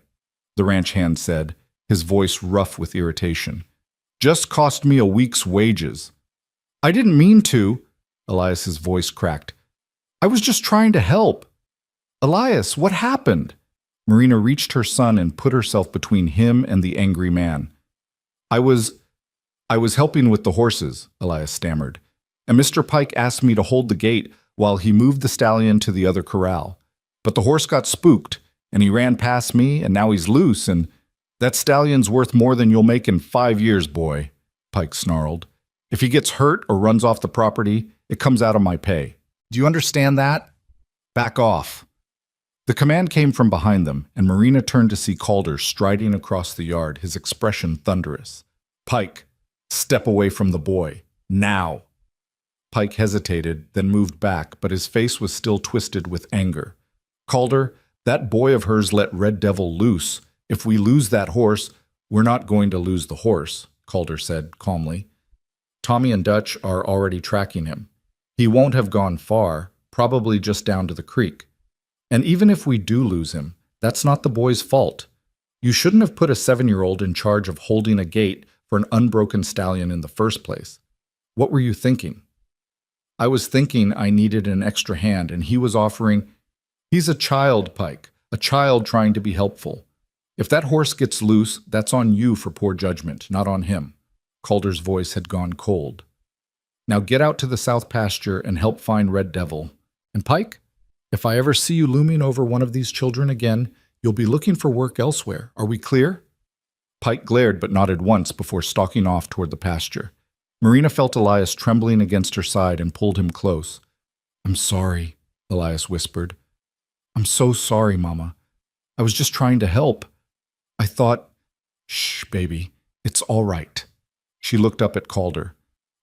the ranch hand said, his voice rough with irritation. "Just cost me a week's wages." "I didn't mean to," Elias's voice cracked. "I was just trying to help." "Elias, what happened?" Marina reached her son and put herself between him and the angry man. I was helping with the horses," Elias stammered, "and Mr. Pike asked me to hold the gate while he moved the stallion to the other corral. But the horse got spooked. and he ran past me, and now he's loose, and that stallion's worth more than you'll make in 5 years, boy, Pike snarled. If he gets hurt or runs off the property, it comes out of my pay. Do you understand that? Back off. The command came from behind them, and Marina turned to see Calder striding across the yard, his expression thunderous. Pike, step away from the boy. Now. Pike hesitated, then moved back, but his face was still twisted with anger. Calder, that boy of hers let Red Devil loose. If we lose that horse, we're not going to lose the horse, Calder said calmly. Tommy and Dutch are already tracking him. He won't have gone far, probably just down to the creek. And even if we do lose him, that's not the boy's fault. You shouldn't have put a 7-year-old in charge of holding a gate for an unbroken stallion in the first place. What were you thinking? I was thinking I needed an extra hand, and he was offering. He's a child, Pike, a child trying to be helpful. If that horse gets loose, that's on you for poor judgment, not on him. Calder's voice had gone cold. Now get out to the south pasture and help find Red Devil. And Pike, if I ever see you looming over one of these children again, you'll be looking for work elsewhere. Are we clear? Pike glared but nodded once before stalking off toward the pasture. Marina felt Elias trembling against her side and pulled him close. I'm sorry, Elias whispered. I'm so sorry, Mama. I was just trying to help. I thought, shh, baby, it's all right. She looked up at Calder.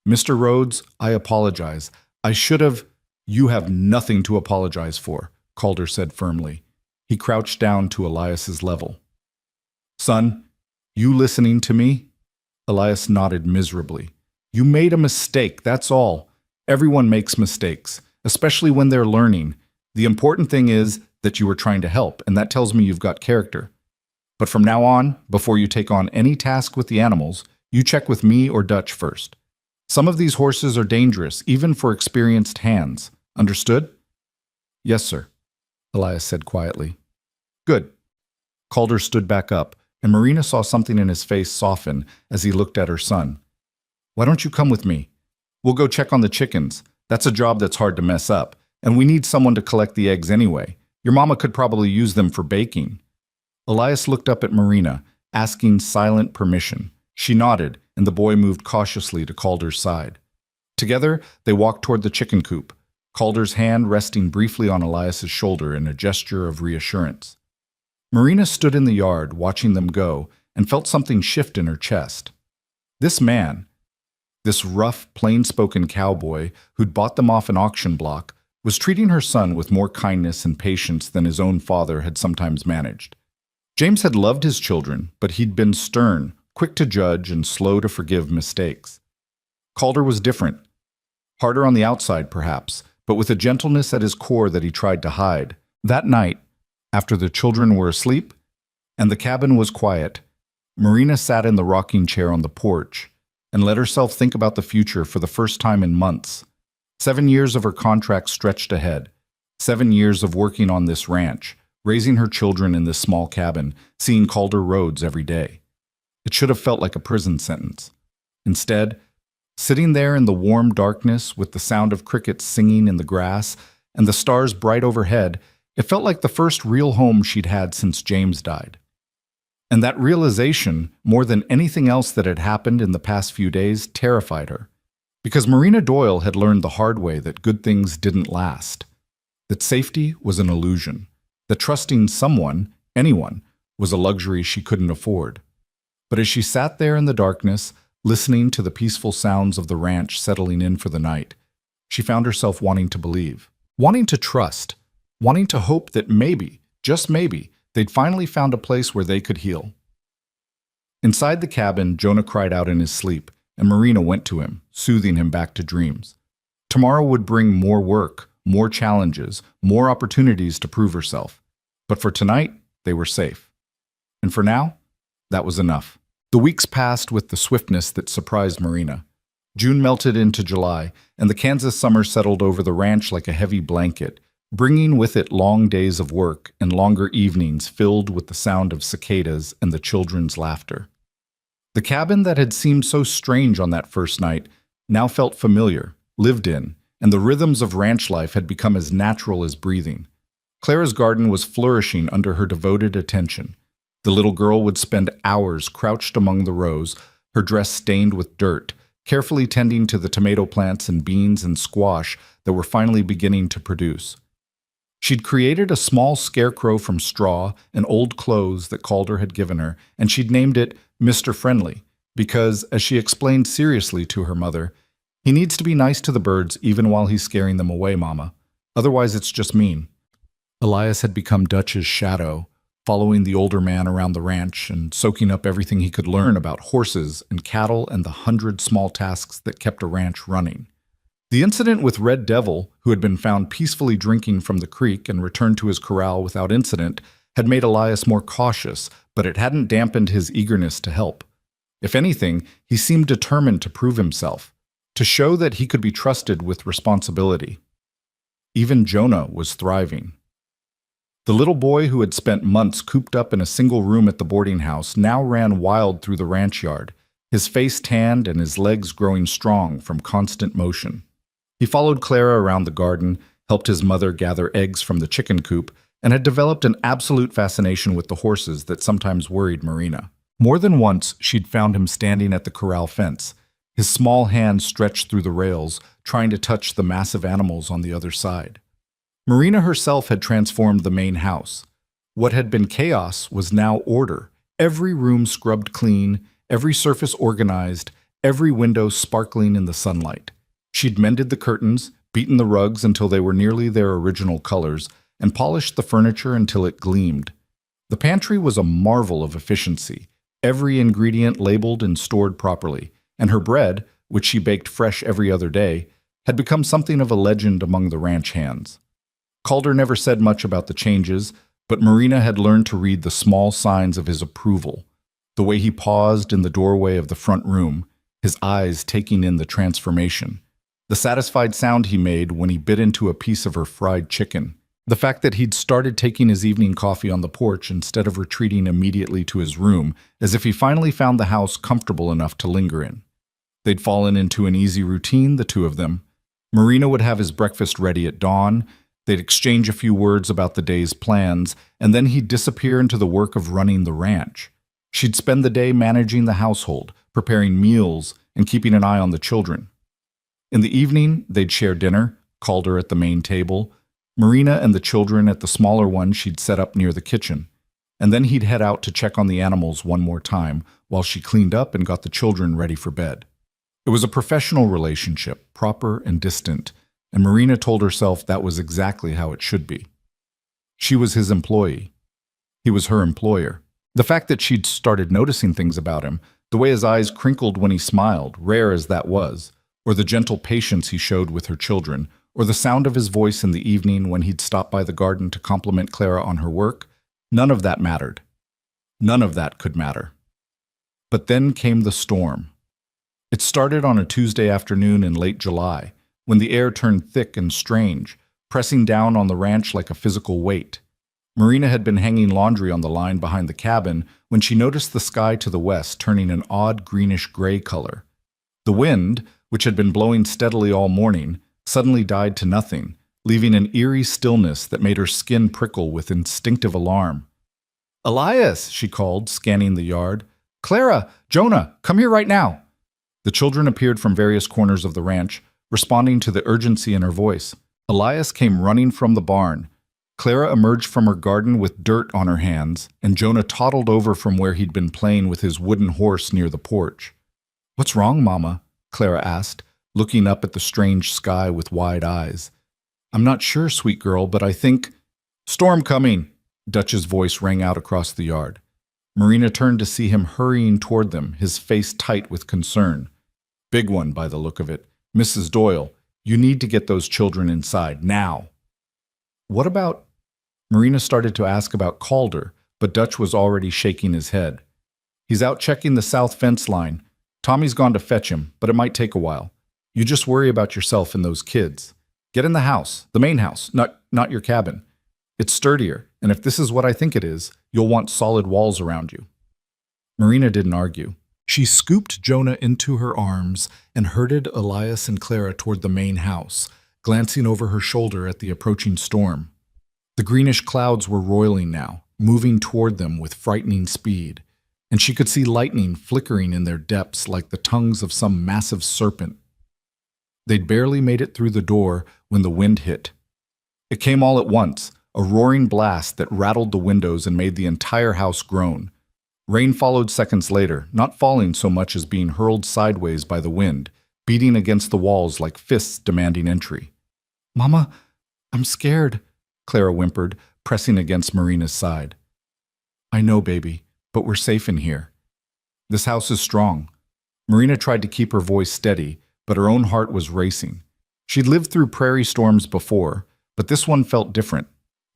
Mr. Rhodes, I apologize. I should have. You have nothing to apologize for, Calder said firmly. He crouched down to Elias's level. Son, you listening to me? Elias nodded miserably. You made a mistake, that's all. Everyone makes mistakes, especially when they're learning. The important thing is that you were trying to help, and that tells me you've got character. But from now on, before you take on any task with the animals, you check with me or Dutch first. Some of these horses are dangerous, even for experienced hands. Understood? Yes, sir, Elias said quietly. Good. Calder stood back up, and Marina saw something in his face soften as he looked at her son. Why don't you come with me? We'll go check on the chickens. That's a job that's hard to mess up, and we need someone to collect the eggs anyway. Your mama could probably use them for baking. Elias looked up at Marina, asking silent permission. She nodded, and the boy moved cautiously to Calder's side. Together, they walked toward the chicken coop, Calder's hand resting briefly on Elias's shoulder in a gesture of reassurance. Marina stood in the yard, watching them go, and felt something shift in her chest. This man, this rough, plain-spoken cowboy who'd bought them off an auction block, was treating her son with more kindness and patience than his own father had sometimes managed. James had loved his children, but he'd been stern, quick to judge, and slow to forgive mistakes. Calder was different. Harder on the outside, perhaps, but with a gentleness at his core that he tried to hide. That night, after the children were asleep and the cabin was quiet, Marina sat in the rocking chair on the porch and let herself think about the future for the first time in months. 7 years of her contract stretched ahead. 7 years of working on this ranch, raising her children in this small cabin, seeing Calder Rhodes every day. It should have felt like a prison sentence. Instead, sitting there in the warm darkness with the sound of crickets singing in the grass and the stars bright overhead, it felt like the first real home she'd had since James died. And that realization, more than anything else that had happened in the past few days, terrified her. Because Marina Doyle had learned the hard way that good things didn't last, that safety was an illusion, that trusting someone, anyone, was a luxury she couldn't afford. But as she sat there in the darkness, listening to the peaceful sounds of the ranch settling in for the night, she found herself wanting to believe, wanting to trust, wanting to hope that maybe, just maybe, they'd finally found a place where they could heal. Inside the cabin, Jonah cried out in his sleep, and Marina went to him, soothing him back to dreams. Tomorrow would bring more work, more challenges, more opportunities to prove herself. But for tonight, they were safe. And for now, that was enough. The weeks passed with the swiftness that surprised Marina. June melted into July, and the Kansas summer settled over the ranch like a heavy blanket, bringing with it long days of work and longer evenings filled with the sound of cicadas and the children's laughter. The cabin that had seemed so strange on that first night now felt familiar, lived in, and the rhythms of ranch life had become as natural as breathing. Clara's garden was flourishing under her devoted attention. The little girl would spend hours crouched among the rows, her dress stained with dirt, carefully tending to the tomato plants and beans and squash that were finally beginning to produce. She'd created a small scarecrow from straw and old clothes that Calder had given her, and she'd named it Mr. Friendly, because, as she explained seriously to her mother, he needs to be nice to the birds even while he's scaring them away, Mama. Otherwise, it's just mean. Elias had become Dutch's shadow, following the older man around the ranch and soaking up everything he could learn about horses and cattle and the 100 small tasks that kept a ranch running. The incident with Red Devil, who had been found peacefully drinking from the creek and returned to his corral without incident, had made Elias more cautious, but it hadn't dampened his eagerness to help. If anything, he seemed determined to prove himself, to show that he could be trusted with responsibility. Even Jonah was thriving. The little boy who had spent months cooped up in a single room at the boarding house now ran wild through the ranch yard, his face tanned and his legs growing strong from constant motion. He followed Clara around the garden, helped his mother gather eggs from the chicken coop, and had developed an absolute fascination with the horses that sometimes worried Marina. More than once, she'd found him standing at the corral fence, his small hands stretched through the rails, trying to touch the massive animals on the other side. Marina herself had transformed the main house. What had been chaos was now order, every room scrubbed clean, every surface organized, every window sparkling in the sunlight. She'd mended the curtains, beaten the rugs until they were nearly their original colors, and polished the furniture until it gleamed. The pantry was a marvel of efficiency, every ingredient labeled and stored properly, and her bread, which she baked fresh every other day, had become something of a legend among the ranch hands. Calder never said much about the changes, but Marina had learned to read the small signs of his approval, the way he paused in the doorway of the front room, his eyes taking in the transformation, the satisfied sound he made when he bit into a piece of her fried chicken, the fact that he'd started taking his evening coffee on the porch instead of retreating immediately to his room, as if he finally found the house comfortable enough to linger in. They'd fallen into an easy routine, the two of them. Marina would have his breakfast ready at dawn. They'd exchange a few words about the day's plans, and then he'd disappear into the work of running the ranch. She'd spend the day managing the household, preparing meals, and keeping an eye on the children. In the evening, they'd share dinner, Calder at the main table, Marina and the children at the smaller one she'd set up near the kitchen. And then he'd head out to check on the animals one more time, while she cleaned up and got the children ready for bed. It was a professional relationship, proper and distant, and Marina told herself that was exactly how it should be. She was his employee. He was her employer. The fact that she'd started noticing things about him, the way his eyes crinkled when he smiled, rare as that was, or the gentle patience he showed with her children, or the sound of his voice in the evening when he'd stop by the garden to compliment Clara on her work, none of that mattered. None of that could matter. But then came the storm. It started on a Tuesday afternoon in late July, when the air turned thick and strange, pressing down on the ranch like a physical weight. Marina had been hanging laundry on the line behind the cabin when she noticed the sky to the west turning an odd greenish-gray color. The wind, which had been blowing steadily all morning, suddenly died to nothing, leaving an eerie stillness that made her skin prickle with instinctive alarm. "Elias," she called, scanning the yard. "Clara! Jonah! Come here right now!" The children appeared from various corners of the ranch, responding to the urgency in her voice. Elias came running from the barn. Clara emerged from her garden with dirt on her hands, and Jonah toddled over from where he'd been playing with his wooden horse near the porch. "What's wrong, Mama?" Clara asked, looking up at the strange sky with wide eyes. "I'm not sure, sweet girl, but I think—" "Storm coming!" Dutch's voice rang out across the yard. Marina turned to see him hurrying toward them, his face tight with concern. "Big one, by the look of it. Mrs. Doyle, you need to get those children inside, now." "What about—" Marina started to ask about Calder, but Dutch was already shaking his head. "He's out checking the south fence line. Tommy's gone to fetch him, but it might take a while. You just worry about yourself and those kids. Get in the house, the main house, not your cabin. It's sturdier, and if this is what I think it is, you'll want solid walls around you." Marina didn't argue. She scooped Jonah into her arms and herded Elias and Clara toward the main house, glancing over her shoulder at the approaching storm. The greenish clouds were roiling now, moving toward them with frightening speed, and she could see lightning flickering in their depths like the tongues of some massive serpent. They'd barely made it through the door when the wind hit. It came all at once, a roaring blast that rattled the windows and made the entire house groan. Rain followed seconds later, not falling so much as being hurled sideways by the wind, beating against the walls like fists demanding entry. "Mama, I'm scared," Clara whimpered, pressing against Marina's side. "I know, baby, but we're safe in here. This house is strong." Marina tried to keep her voice steady, but her own heart was racing. She'd lived through prairie storms before, but this one felt different,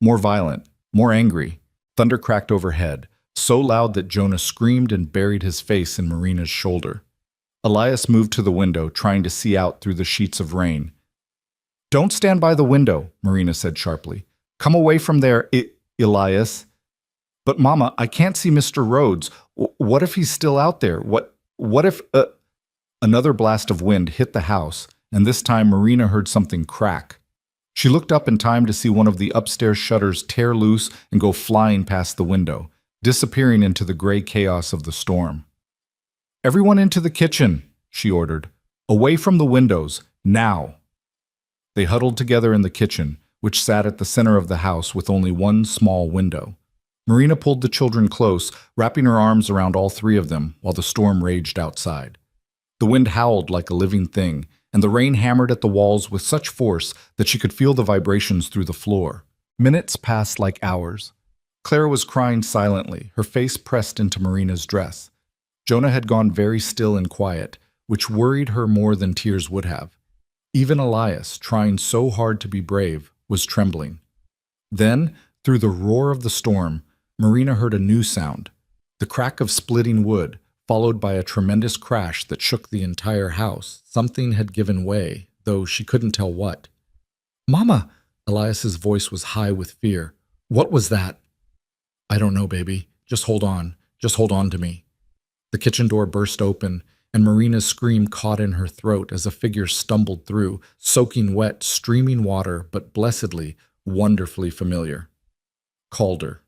more violent, more angry. Thunder cracked overhead, so loud that Jonah screamed and buried his face in Marina's shoulder. Elias moved to the window, trying to see out through the sheets of rain. "Don't stand by the window," Marina said sharply. "Come away from there, Elias." "But Mama, I can't see Mr. Rhodes. What if he's still out there? What if..." Another blast of wind hit the house, and this time Marina heard something crack. She looked up in time to see one of the upstairs shutters tear loose and go flying past the window, disappearing into the gray chaos of the storm. "Everyone into the kitchen," she ordered. "Away from the windows, now." They huddled together in the kitchen, which sat at the center of the house with only one small window. Marina pulled the children close, wrapping her arms around all three of them while the storm raged outside. The wind howled like a living thing, and the rain hammered at the walls with such force that she could feel the vibrations through the floor. Minutes passed like hours. Clara was crying silently, her face pressed into Marina's dress. Jonah had gone very still and quiet, which worried her more than tears would have. Even Elias, trying so hard to be brave, was trembling. Then, through the roar of the storm, Marina heard a new sound, the crack of splitting wood, followed by a tremendous crash that shook the entire house. Something had given way, though she couldn't tell what. "Mama!" Elias's voice was high with fear. "What was that?" "I don't know, baby. Just hold on. Just hold on to me." The kitchen door burst open, and Marina's scream caught in her throat as a figure stumbled through, soaking wet, streaming water, but blessedly, wonderfully familiar. Calder.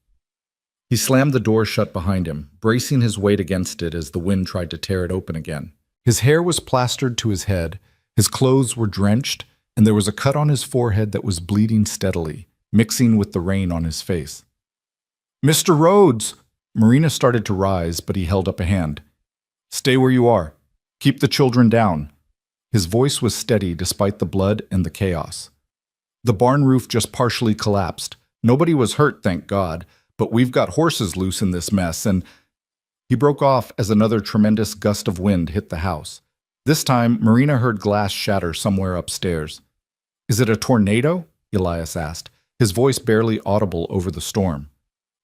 He slammed the door shut behind him, bracing his weight against it as the wind tried to tear it open again. His hair was plastered to his head, his clothes were drenched, and there was a cut on his forehead that was bleeding steadily, mixing with the rain on his face. "Mr. Rhodes!" Marina started to rise, but he held up a hand. "Stay where you are. Keep the children down." His voice was steady despite the blood and the chaos. "The barn roof just partially collapsed. Nobody was hurt, thank God, but we've got horses loose in this mess, and..." He broke off as another tremendous gust of wind hit the house. This time, Marina heard glass shatter somewhere upstairs. "Is it a tornado?" Elias asked, his voice barely audible over the storm.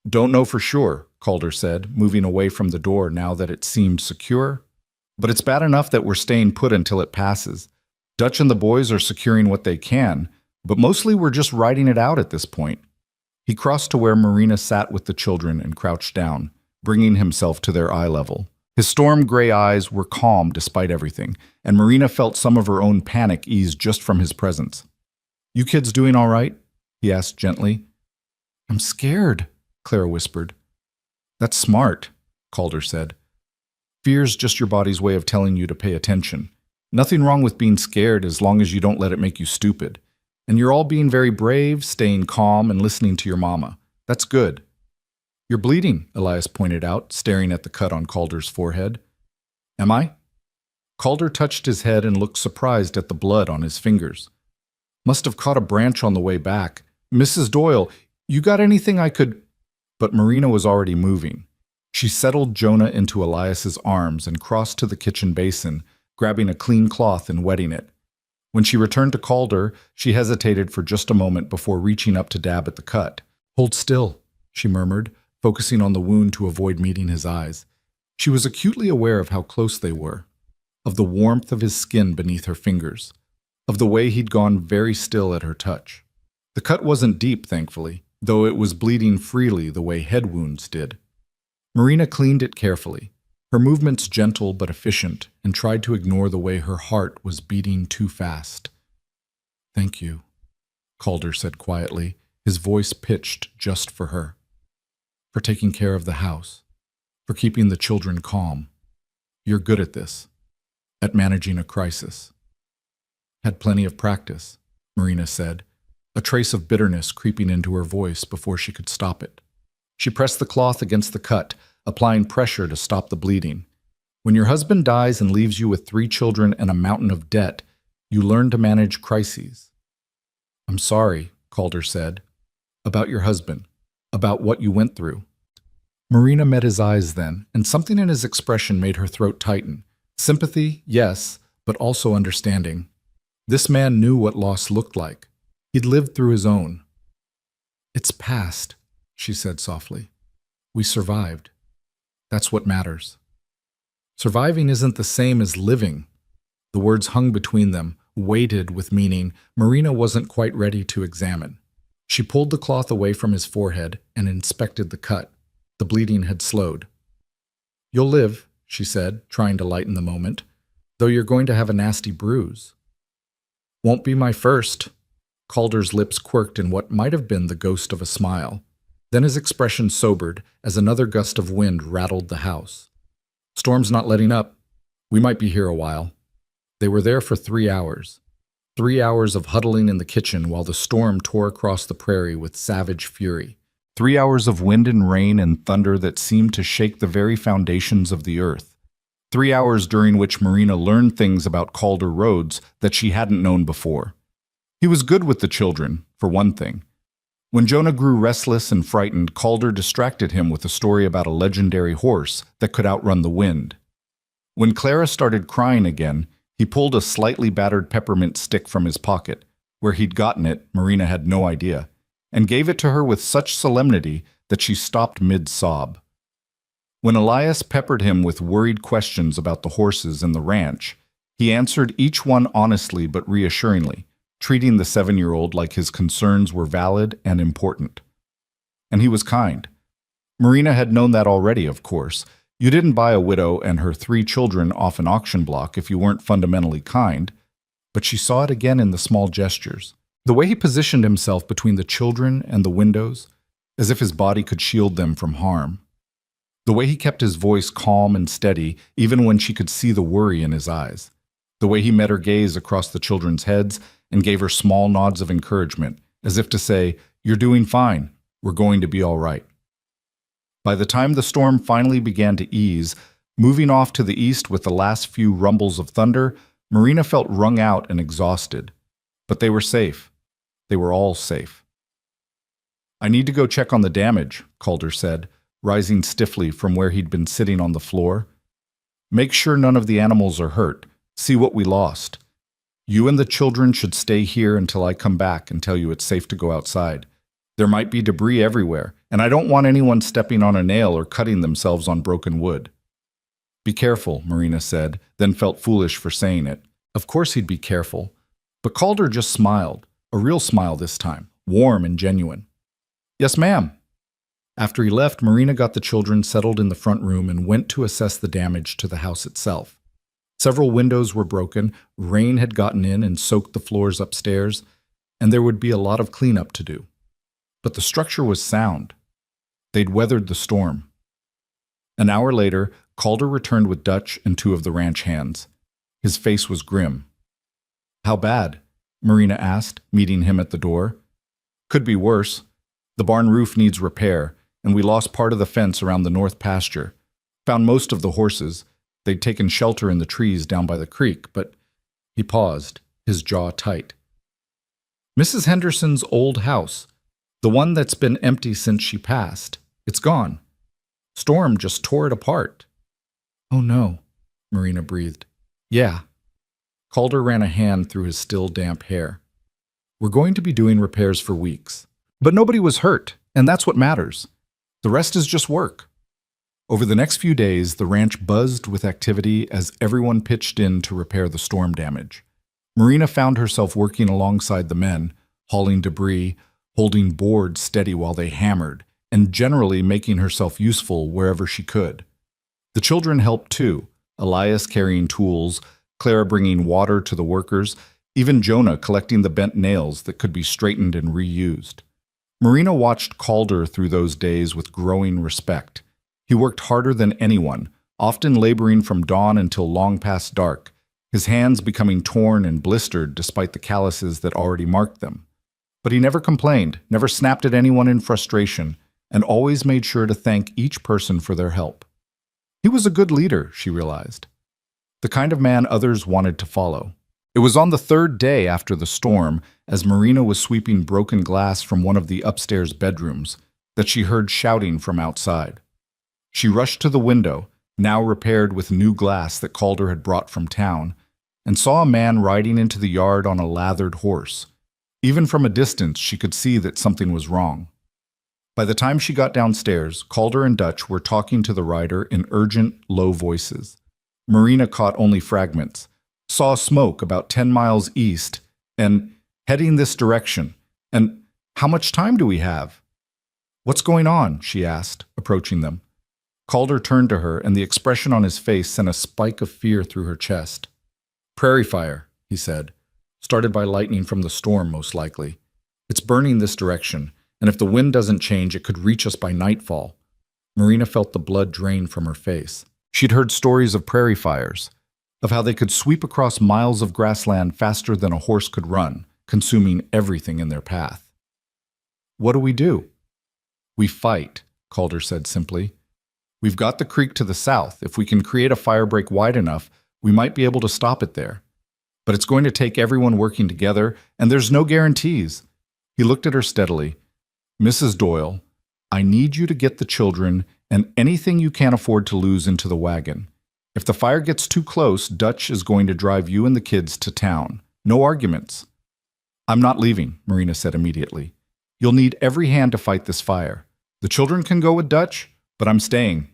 "Don't know for sure," Calder said, moving away from the door now that it seemed secure. "But it's bad enough that we're staying put until it passes. Dutch and the boys are securing what they can, but mostly we're just riding it out at this point." He crossed to where Marina sat with the children and crouched down, bringing himself to their eye level. His storm gray eyes were calm despite everything, and Marina felt some of her own panic ease just from his presence. "You kids doing all right?" he asked gently. "I'm scared," Clara whispered. "That's smart," Calder said. "Fear's just your body's way of telling you to pay attention. Nothing wrong with being scared as long as you don't let it make you stupid. And you're all being very brave, staying calm, and listening to your mama. That's good." "You're bleeding," Elias pointed out, staring at the cut on Calder's forehead. "Am I?" Calder touched his head and looked surprised at the blood on his fingers. "Must have caught a branch on the way back. Mrs. Doyle, you got anything I could..." But Marina was already moving. She settled Jonah into Elias's arms and crossed to the kitchen basin, grabbing a clean cloth and wetting it. When she returned to Calder, she hesitated for just a moment before reaching up to dab at the cut. "Hold still," she murmured, focusing on the wound to avoid meeting his eyes. She was acutely aware of how close they were, of the warmth of his skin beneath her fingers, of the way he'd gone very still at her touch. The cut wasn't deep, thankfully, though it was bleeding freely the way head wounds did. Marina cleaned it carefully, her movements gentle but efficient, and tried to ignore the way her heart was beating too fast. "Thank you," Calder said quietly, his voice pitched just for her. For taking care of the house. For keeping the children calm. You're good at this. At managing a crisis. Had plenty of practice, Marina said, a trace of bitterness creeping into her voice before she could stop it. She pressed the cloth against the cut, applying pressure to stop the bleeding. When your husband dies and leaves you with 3 children and a mountain of debt, you learn to manage crises. I'm sorry, Calder said, about your husband, about what you went through. Marina met his eyes then, and something in his expression made her throat tighten. Sympathy, yes, but also understanding. This man knew what loss looked like. He'd lived through his own. It's past, she said softly. We survived. That's what matters. Surviving isn't the same as living. The words hung between them, weighted with meaning Marina wasn't quite ready to examine. She pulled the cloth away from his forehead and inspected the cut. The bleeding had slowed. You'll live, she said, trying to lighten the moment, though you're going to have a nasty bruise. Won't be my first. Calder's lips quirked in what might have been the ghost of a smile. Then his expression sobered as another gust of wind rattled the house. Storm's not letting up. We might be here a while. They were there for 3 hours. 3 hours of huddling in the kitchen while the storm tore across the prairie with savage fury. 3 hours of wind and rain and thunder that seemed to shake the very foundations of the earth. 3 hours during which Marina learned things about Calder roads that she hadn't known before. He was good with the children, for one thing. When Jonah grew restless and frightened, Calder distracted him with a story about a legendary horse that could outrun the wind. When Clara started crying again, he pulled a slightly battered peppermint stick from his pocket. Where he'd gotten it, Marina had no idea, and gave it to her with such solemnity that she stopped mid-sob. When Elias peppered him with worried questions about the horses and the ranch, he answered each one honestly but reassuringly, treating the 7-year-old like his concerns were valid and important. And he was kind. Marina had known that already, of course. You didn't buy a widow and her 3 children off an auction block if you weren't fundamentally kind, but she saw it again in the small gestures. The way he positioned himself between the children and the windows, as if his body could shield them from harm. The way he kept his voice calm and steady, even when she could see the worry in his eyes. The way he met her gaze across the children's heads and gave her small nods of encouragement, as if to say, "You're doing fine. We're going to be all right." By the time the storm finally began to ease, moving off to the east with the last few rumbles of thunder, Marina felt wrung out and exhausted. But they were safe. They were all safe. I need to go check on the damage, Calder said, rising stiffly from where he'd been sitting on the floor. Make sure none of the animals are hurt. See what we lost. You and the children should stay here until I come back and tell you it's safe to go outside. There might be debris everywhere, and I don't want anyone stepping on a nail or cutting themselves on broken wood. Be careful, Marina said, then felt foolish for saying it. Of course he'd be careful. But Calder just smiled, a real smile this time, warm and genuine. Yes, ma'am. After he left, Marina got the children settled in the front room and went to assess the damage to the house itself. Several windows were broken, rain had gotten in and soaked the floors upstairs, and there would be a lot of cleanup to do. But the structure was sound. They'd weathered the storm. An hour later, Calder returned with Dutch and 2 of the ranch hands. His face was grim. How bad? Marina asked, meeting him at the door. Could be worse. The barn roof needs repair, and we lost part of the fence around the north pasture. Found most of the horses. They'd taken shelter in the trees down by the creek, but he paused, his jaw tight. Mrs. Henderson's old house, the one that's been empty since she passed. It's gone. Storm just tore it apart. Oh no, Marina breathed. Yeah. Calder ran a hand through his still damp hair. We're going to be doing repairs for weeks. But nobody was hurt, and that's what matters. The rest is just work. Over the next few days, the ranch buzzed with activity as everyone pitched in to repair the storm damage. Marina found herself working alongside the men, hauling debris, holding boards steady while they hammered, and generally making herself useful wherever she could. The children helped too, Elias carrying tools, Clara bringing water to the workers, even Jonah collecting the bent nails that could be straightened and reused. Marina watched Calder through those days with growing respect. He worked harder than anyone, often laboring from dawn until long past dark, his hands becoming torn and blistered despite the calluses that already marked them. But he never complained, never snapped at anyone in frustration, and always made sure to thank each person for their help. He was a good leader, she realized. The kind of man others wanted to follow. It was on the third day after the storm, as Marina was sweeping broken glass from one of the upstairs bedrooms, that she heard shouting from outside. She rushed to the window, now repaired with new glass that Calder had brought from town, and saw a man riding into the yard on a lathered horse. Even from a distance, she could see that something was wrong. By the time she got downstairs, Calder and Dutch were talking to the rider in urgent, low voices. Marina caught only fragments, saw smoke about 10 miles east, and heading this direction. And how much time do we have? What's going on? She asked, approaching them. Calder turned to her, and the expression on his face sent a spike of fear through her chest. Prairie fire, he said. Started by lightning from the storm, most likely. It's burning this direction, and if the wind doesn't change, it could reach us by nightfall. Marina felt the blood drain from her face. She'd heard stories of prairie fires, of how they could sweep across miles of grassland faster than a horse could run, consuming everything in their path. What do? We fight, Calder said simply. We've got the creek to the south. If we can create a firebreak wide enough, we might be able to stop it there. But it's going to take everyone working together, and there's no guarantees. He looked at her steadily. Mrs. Doyle, I need you to get the children and anything you can't afford to lose into the wagon. If the fire gets too close, Dutch is going to drive you and the kids to town. No arguments. I'm not leaving, Marina said immediately. You'll need every hand to fight this fire. The children can go with Dutch, but I'm staying.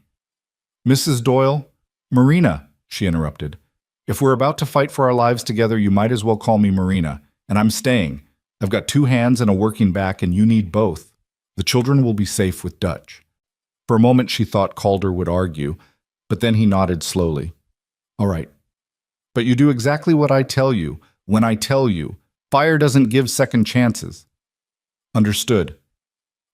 Mrs. Doyle, Marina, she interrupted. If we're about to fight for our lives together, you might as well call me Marina, and I'm staying. I've got 2 hands and a working back, and you need both. The children will be safe with Dutch. For a moment she thought Calder would argue, but then he nodded slowly. All right. But you do exactly what I tell you, when I tell you. Fire doesn't give second chances. Understood.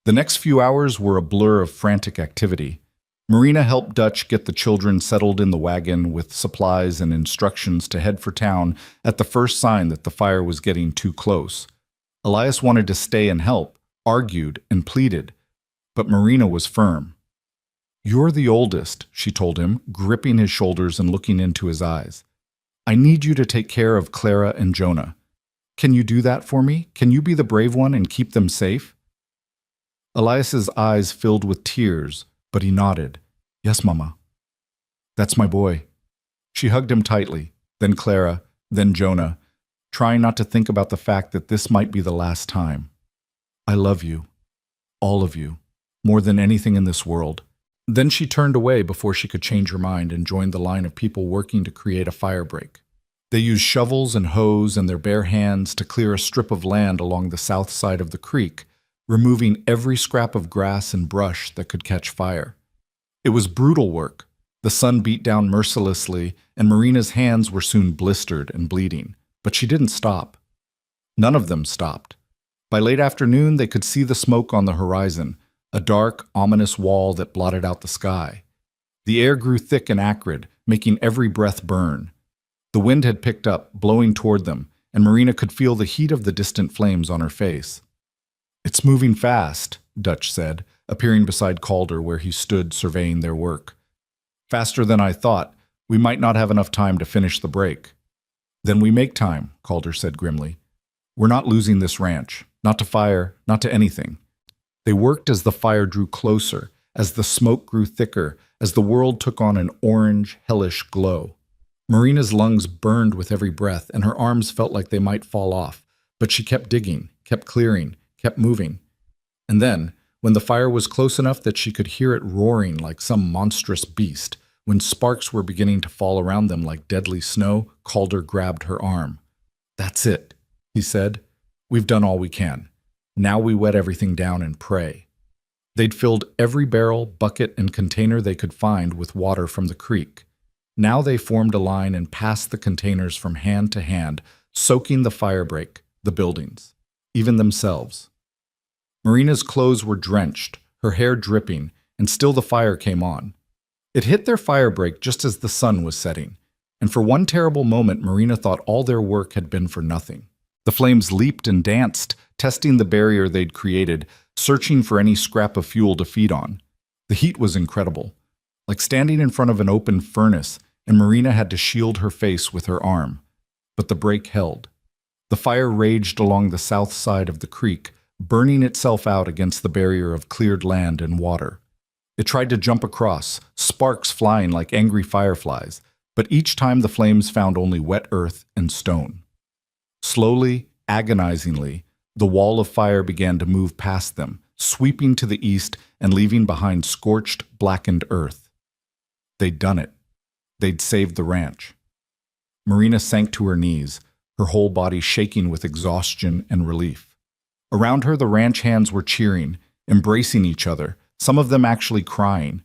The next few hours were a blur of frantic activity. Marina helped Dutch get the children settled in the wagon with supplies and instructions to head for town at the first sign that the fire was getting too close. Elias wanted to stay and help, argued and pleaded, but Marina was firm. You're the oldest, she told him, gripping his shoulders and looking into his eyes. I need you to take care of Clara and Jonah. Can you do that for me? Can you be the brave one and keep them safe? Elias's eyes filled with tears, but he nodded. Yes, Mama. That's my boy. She hugged him tightly, then Clara, then Jonah, trying not to think about the fact that this might be the last time. I love you, all of you, more than anything in this world. Then she turned away before she could change her mind and joined the line of people working to create a firebreak. They used shovels and hoes and their bare hands to clear a strip of land along the south side of the creek, removing every scrap of grass and brush that could catch fire. It was brutal work. The sun beat down mercilessly, and Marina's hands were soon blistered and bleeding. But she didn't stop. None of them stopped. By late afternoon, they could see the smoke on the horizon, a dark, ominous wall that blotted out the sky. The air grew thick and acrid, making every breath burn. The wind had picked up, blowing toward them, and Marina could feel the heat of the distant flames on her face. It's moving fast, Dutch said, appearing beside Calder where he stood surveying their work. Faster than I thought. We might not have enough time to finish the break. Then we make time, Calder said grimly. We're not losing this ranch. Not to fire, not to anything. They worked as the fire drew closer, as the smoke grew thicker, as the world took on an orange, hellish glow. Marina's lungs burned with every breath, and her arms felt like they might fall off, but she kept digging, kept clearing, kept moving. And then, when the fire was close enough that she could hear it roaring like some monstrous beast, when sparks were beginning to fall around them like deadly snow, Calder grabbed her arm. That's it, he said. We've done all we can. Now we wet everything down and pray. They'd filled every barrel, bucket, and container they could find with water from the creek. Now they formed a line and passed the containers from hand to hand, soaking the firebreak, the buildings, even themselves. Marina's clothes were drenched, her hair dripping, and still the fire came on. It hit their fire break just as the sun was setting, and for one terrible moment Marina thought all their work had been for nothing. The flames leaped and danced, testing the barrier they'd created, searching for any scrap of fuel to feed on. The heat was incredible, like standing in front of an open furnace, and Marina had to shield her face with her arm. But the break held. The fire raged along the south side of the creek, burning itself out against the barrier of cleared land and water. It tried to jump across, sparks flying like angry fireflies, but each time the flames found only wet earth and stone. Slowly, agonizingly, the wall of fire began to move past them, sweeping to the east and leaving behind scorched, blackened earth. They'd done it. They'd saved the ranch. Marina sank to her knees, her whole body shaking with exhaustion and relief. Around her, the ranch hands were cheering, embracing each other, some of them actually crying.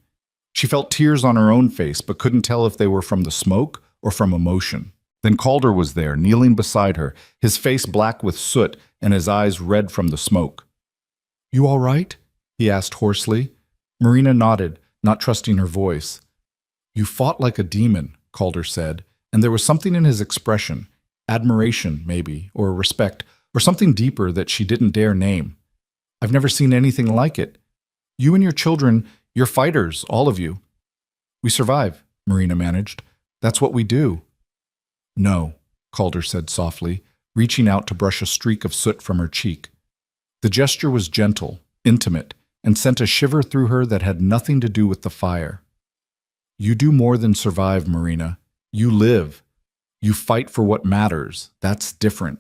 She felt tears on her own face, but couldn't tell if they were from the smoke or from emotion. Then Calder was there, kneeling beside her, his face black with soot and his eyes red from the smoke. "You all right?" he asked hoarsely. Marina nodded, not trusting her voice. "You fought like a demon," Calder said, and there was something in his expression, admiration maybe, or respect, or something deeper that she didn't dare name. "I've never seen anything like it. You and your children, you're fighters, all of you." "We survive," Marina managed. "That's what we do." "No," Calder said softly, reaching out to brush a streak of soot from her cheek. The gesture was gentle, intimate, and sent a shiver through her that had nothing to do with the fire. "You do more than survive, Marina. You live. You fight for what matters. That's different."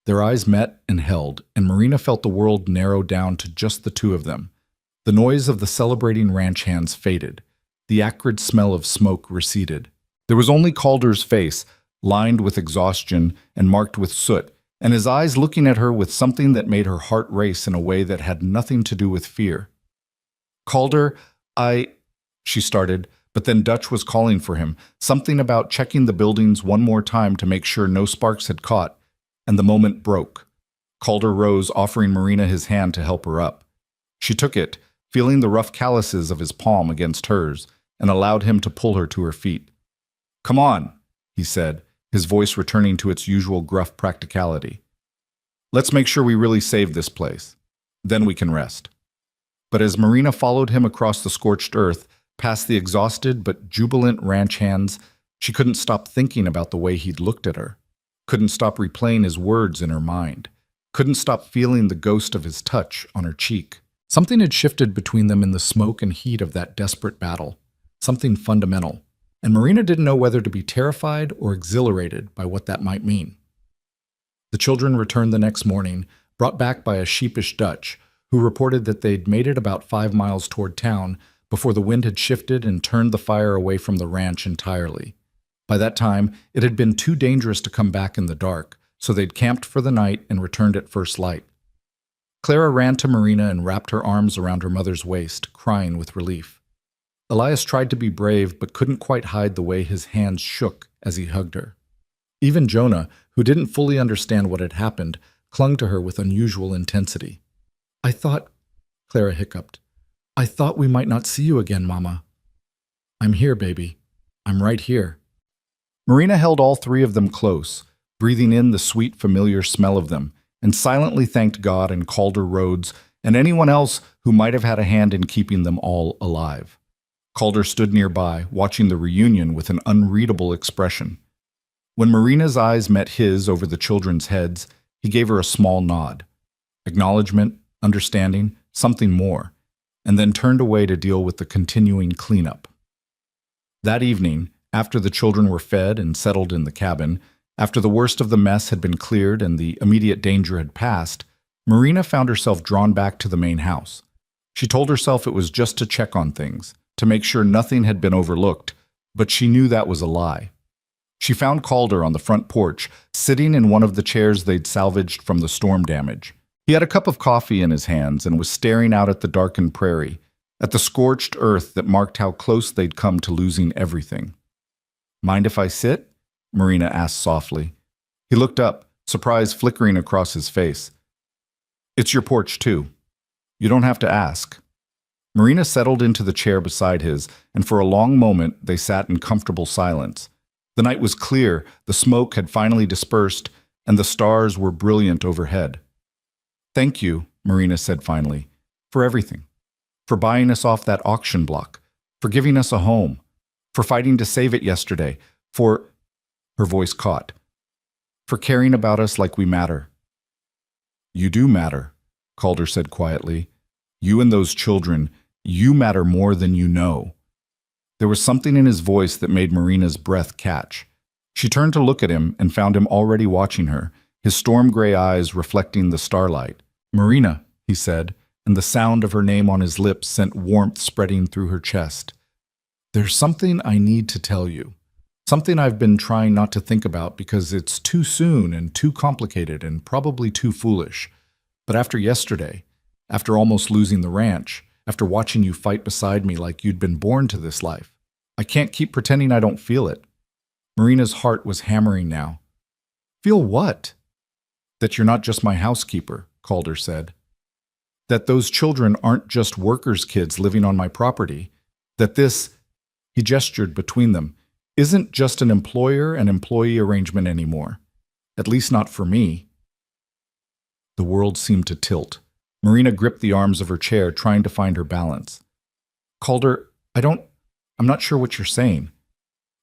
Their eyes met and held, and Marina felt the world narrow down to just the two of them. The noise of the celebrating ranch hands faded. The acrid smell of smoke receded. There was only Calder's face, lined with exhaustion and marked with soot, and his eyes looking at her with something that made her heart race in a way that had nothing to do with fear. "Calder, she started, but then Dutch was calling for him, something about checking the buildings one more time to make sure no sparks had caught, and the moment broke. Calder rose, offering Marina his hand to help her up. She took it, feeling the rough calluses of his palm against hers, and allowed him to pull her to her feet. "Come on," he said, his voice returning to its usual gruff practicality. "Let's make sure we really save this place. Then we can rest." But as Marina followed him across the scorched earth, past the exhausted but jubilant ranch hands, she couldn't stop thinking about the way he'd looked at her, couldn't stop replaying his words in her mind, couldn't stop feeling the ghost of his touch on her cheek. Something had shifted between them in the smoke and heat of that desperate battle, something fundamental, and Marina didn't know whether to be terrified or exhilarated by what that might mean. The children returned the next morning, brought back by a sheepish Dutch, who reported that they'd made it about 5 miles toward town before the wind had shifted and turned the fire away from the ranch entirely. By that time, it had been too dangerous to come back in the dark, so they'd camped for the night and returned at first light. Clara ran to Marina and wrapped her arms around her mother's waist, crying with relief. Elias tried to be brave but couldn't quite hide the way his hands shook as he hugged her. Even Jonah, who didn't fully understand what had happened, clung to her with unusual intensity. "I thought," Clara hiccuped, "I thought we might not see you again, Mama." "I'm here, baby. I'm right here." Marina held all three of them close, breathing in the sweet, familiar smell of them, and silently thanked God and Calder Rhodes and anyone else who might have had a hand in keeping them all alive. Calder stood nearby, watching the reunion with an unreadable expression. When Marina's eyes met his over the children's heads, he gave her a small nod. Acknowledgement, understanding, something more, and then turned away to deal with the continuing cleanup. That evening, after the children were fed and settled in the cabin, after the worst of the mess had been cleared and the immediate danger had passed, Marina found herself drawn back to the main house. She told herself it was just to check on things, to make sure nothing had been overlooked, but she knew that was a lie. She found Calder on the front porch, sitting in one of the chairs they'd salvaged from the storm damage. He had a cup of coffee in his hands and was staring out at the darkened prairie, at the scorched earth that marked how close they'd come to losing everything. "Mind if I sit?" Marina asked softly. He looked up, surprise flickering across his face. "It's your porch, too." You don't have to ask. Marina settled into the chair beside his, and for a long moment they sat in comfortable silence. The night was clear, the smoke had finally dispersed, and the stars were brilliant overhead. "Thank you," Marina said finally, "for everything. For buying us off that auction block, for giving us a home, for fighting to save it yesterday, for—" her voice caught, "for caring about us like we matter." "You do matter," Calder said quietly. "You and those children, you matter more than you know." There was something in his voice that made Marina's breath catch. She turned to look at him and found him already watching her, his storm-gray eyes reflecting the starlight. "Marina," he said, and the sound of her name on his lips sent warmth spreading through her chest. "There's something I need to tell you. Something I've been trying not to think about because it's too soon and too complicated and probably too foolish. But after yesterday, after almost losing the ranch, after watching you fight beside me like you'd been born to this life, I can't keep pretending I don't feel it." Marina's heart was hammering now. "Feel what?" "That you're not just my housekeeper," Calder said. "That those children aren't just workers' kids living on my property. That this," he gestured between them, "isn't just an employer and employee arrangement anymore. At least not for me." The world seemed to tilt. Marina gripped the arms of her chair, trying to find her balance. "Calder, I'm not sure what you're saying."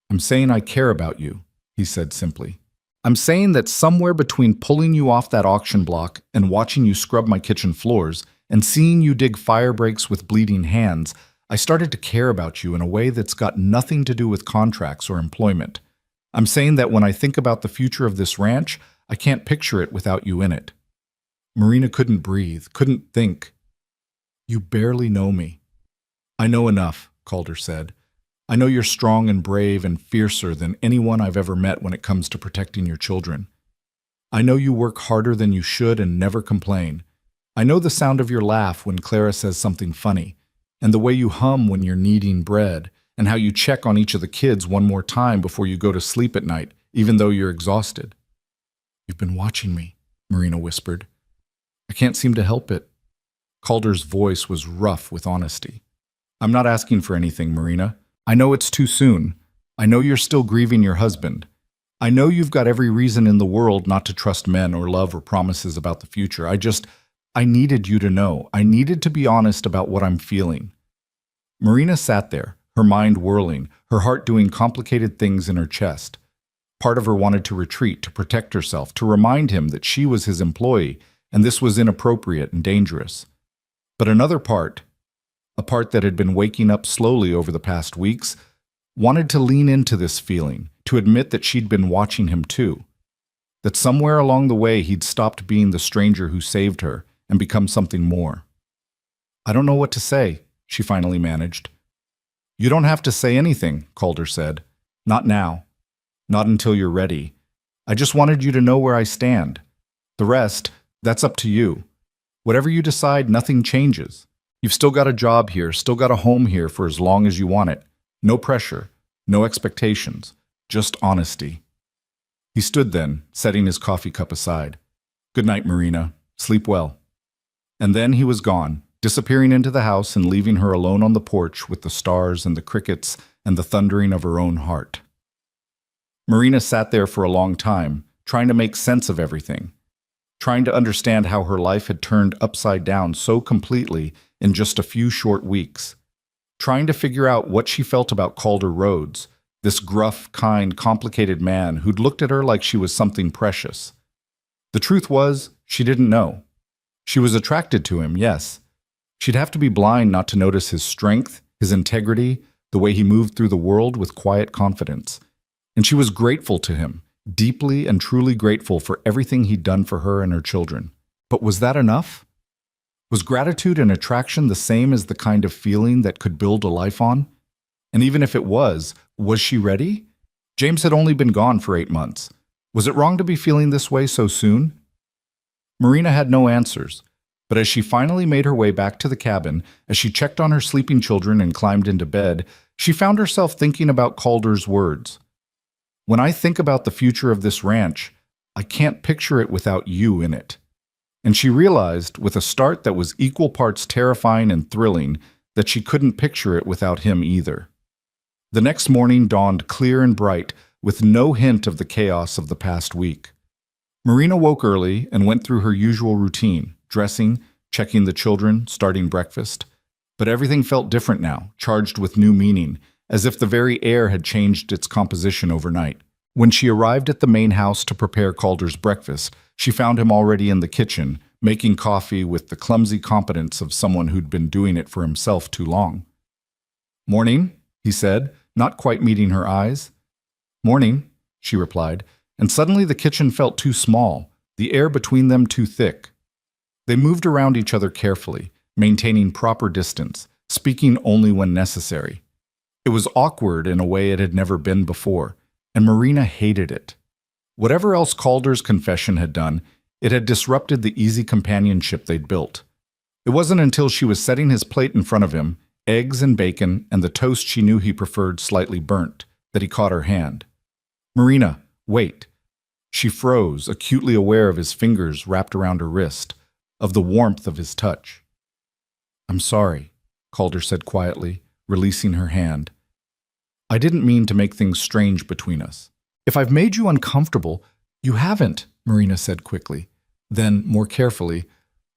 "I'm saying I care about you," he said simply. "I'm saying that somewhere between pulling you off that auction block and watching you scrub my kitchen floors and seeing you dig fire breaks with bleeding hands, I started to care about you in a way that's got nothing to do with contracts or employment. I'm saying that when I think about the future of this ranch, I can't picture it without you in it." Marina couldn't breathe, couldn't think. "You barely know me." "I know enough," Calder said. "I know you're strong and brave and fiercer than anyone I've ever met when it comes to protecting your children. I know you work harder than you should and never complain. I know the sound of your laugh when Clara says something funny, and the way you hum when you're kneading bread, and how you check on each of the kids one more time before you go to sleep at night, even though you're exhausted." "You've been watching me," Marina whispered. "I can't seem to help it." Calder's voice was rough with honesty. "I'm not asking for anything, Marina. I know it's too soon. I know you're still grieving your husband. I know you've got every reason in the world not to trust men or love or promises about the future. I needed you to know. I needed to be honest about what I'm feeling." Marina sat there, her mind whirling, her heart doing complicated things in her chest. Part of her wanted to retreat, to protect herself, to remind him that she was his employee, and this was inappropriate and dangerous. But another part, a part that had been waking up slowly over the past weeks, wanted to lean into this feeling, to admit that she'd been watching him too. That somewhere along the way he'd stopped being the stranger who saved her and become something more. "I don't know what to say," she finally managed. "You don't have to say anything," Calder said. "Not now. Not until you're ready. I just wanted you to know where I stand. The rest, that's up to you. Whatever you decide, nothing changes. You've still got a job here, still got a home here for as long as you want it. No pressure, no expectations, just honesty." He stood then, setting his coffee cup aside. "Good night, Marina. Sleep well." And then he was gone, disappearing into the house and leaving her alone on the porch with the stars and the crickets and the thundering of her own heart. Marina sat there for a long time, trying to make sense of everything, trying to understand how her life had turned upside down so completely in just a few short weeks, trying to figure out what she felt about Calder Rhodes, this gruff, kind, complicated man who'd looked at her like she was something precious. The truth was, she didn't know. She was attracted to him, yes. She'd have to be blind not to notice his strength, his integrity, the way he moved through the world with quiet confidence. And she was grateful to him, deeply and truly grateful for everything he'd done for her and her children. But was that enough? Was gratitude and attraction the same as the kind of feeling that could build a life on? And even if it was she ready? James had only been gone for 8 months. Was it wrong to be feeling this way so soon? Marina had no answers, but as she finally made her way back to the cabin, as she checked on her sleeping children and climbed into bed, she found herself thinking about Calder's words. "When I think about the future of this ranch, I can't picture it without you in it." and she realized, with a start that was equal parts terrifying and thrilling, that she couldn't picture it without him either. The next morning dawned clear and bright, with no hint of the chaos of the past week. Marina woke early and went through her usual routine, dressing, checking the children, starting breakfast. But everything felt different now, charged with new meaning, as if the very air had changed its composition overnight. When she arrived at the main house to prepare Calder's breakfast, she found him already in the kitchen, making coffee with the clumsy competence of someone who'd been doing it for himself too long. "Morning," he said, not quite meeting her eyes. "Morning," she replied, and suddenly the kitchen felt too small, the air between them too thick. They moved around each other carefully, maintaining proper distance, speaking only when necessary. It was awkward in a way it had never been before, and Marina hated it. Whatever else Calder's confession had done, it had disrupted the easy companionship they'd built. It wasn't until she was setting his plate in front of him, eggs and bacon and the toast she knew he preferred slightly burnt, that he caught her hand. "Marina, wait." She froze, acutely aware of his fingers wrapped around her wrist, of the warmth of his touch. "I'm sorry," Calder said quietly, releasing her hand. "I didn't mean to make things strange between us. If I've made you uncomfortable—" "You haven't," Marina said quickly. Then, more carefully,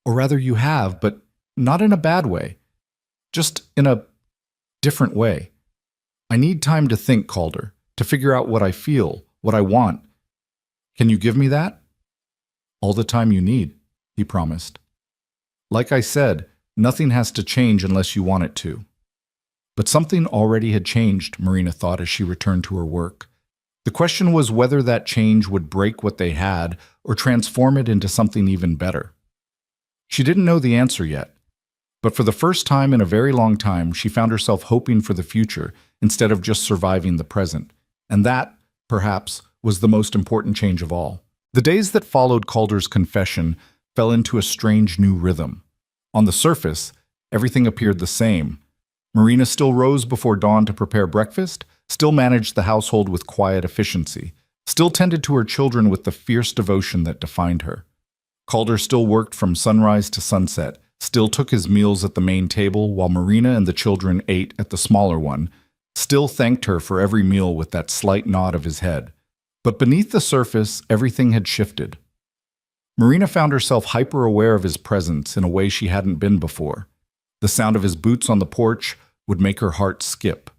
"Or rather you have, but not in a bad way. Just in a different way. I need time to think, Calder, to figure out what I feel, what I want. Can you give me that?" "All the time you need," he promised. "Like I said, nothing has to change unless you want it to." But something already had changed, Marina thought as she returned to her work. The question was whether that change would break what they had or transform it into something even better. She didn't know the answer yet, but for the first time in a very long time, she found herself hoping for the future instead of just surviving the present. And that, perhaps, was the most important change of all. The days that followed Calder's confession fell into a strange new rhythm. On the surface, everything appeared the same. Marina still rose before dawn to prepare breakfast, still managed the household with quiet efficiency, still tended to her children with the fierce devotion that defined her. Calder still worked from sunrise to sunset, still took his meals at the main table while Marina and the children ate at the smaller one, still thanked her for every meal with that slight nod of his head. But beneath the surface, everything had shifted. Marina found herself hyper-aware of his presence in a way she hadn't been before. The sound of his boots on the porch would make her heart skip.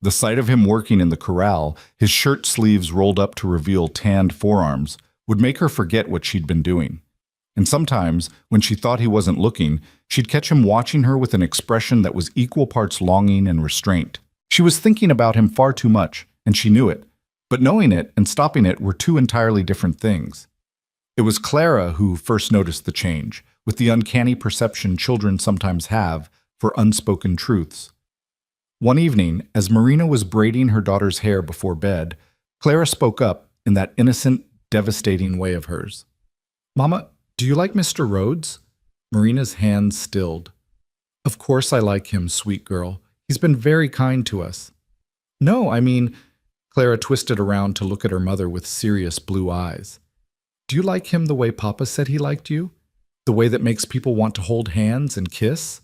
The sight of him working in the corral, his shirt sleeves rolled up to reveal tanned forearms, would make her forget what she'd been doing. And sometimes, when she thought he wasn't looking, she'd catch him watching her with an expression that was equal parts longing and restraint. She was thinking about him far too much, and she knew it. But knowing it and stopping it were two entirely different things. It was Clara who first noticed the change, with the uncanny perception children sometimes have for unspoken truths. One evening, as Marina was braiding her daughter's hair before bed, Clara spoke up in that innocent, devastating way of hers. "Mama, do you like Mr. Rhodes?" Marina's hands stilled. "Of course I like him, sweet girl. He's been very kind to us." "No, I mean—" Clara twisted around to look at her mother with serious blue eyes. "Do you like him the way Papa said he liked you? The way that makes people want to hold hands and kiss?"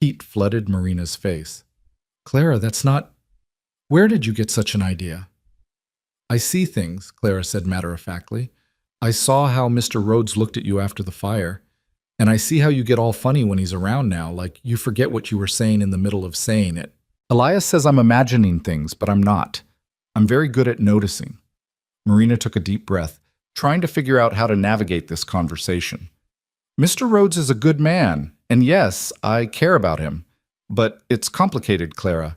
Heat flooded Marina's face. "Clara, that's not— Where did you get such an idea?" "I see things," Clara said matter-of-factly. "I saw how Mr. Rhodes looked at you after the fire, and I see how you get all funny when he's around now, like you forget what you were saying in the middle of saying it. Elias says I'm imagining things, but I'm not. I'm very good at noticing." Marina took a deep breath, trying to figure out how to navigate this conversation. "Mr. Rhodes is a good man, and yes, I care about him. But it's complicated, Clara.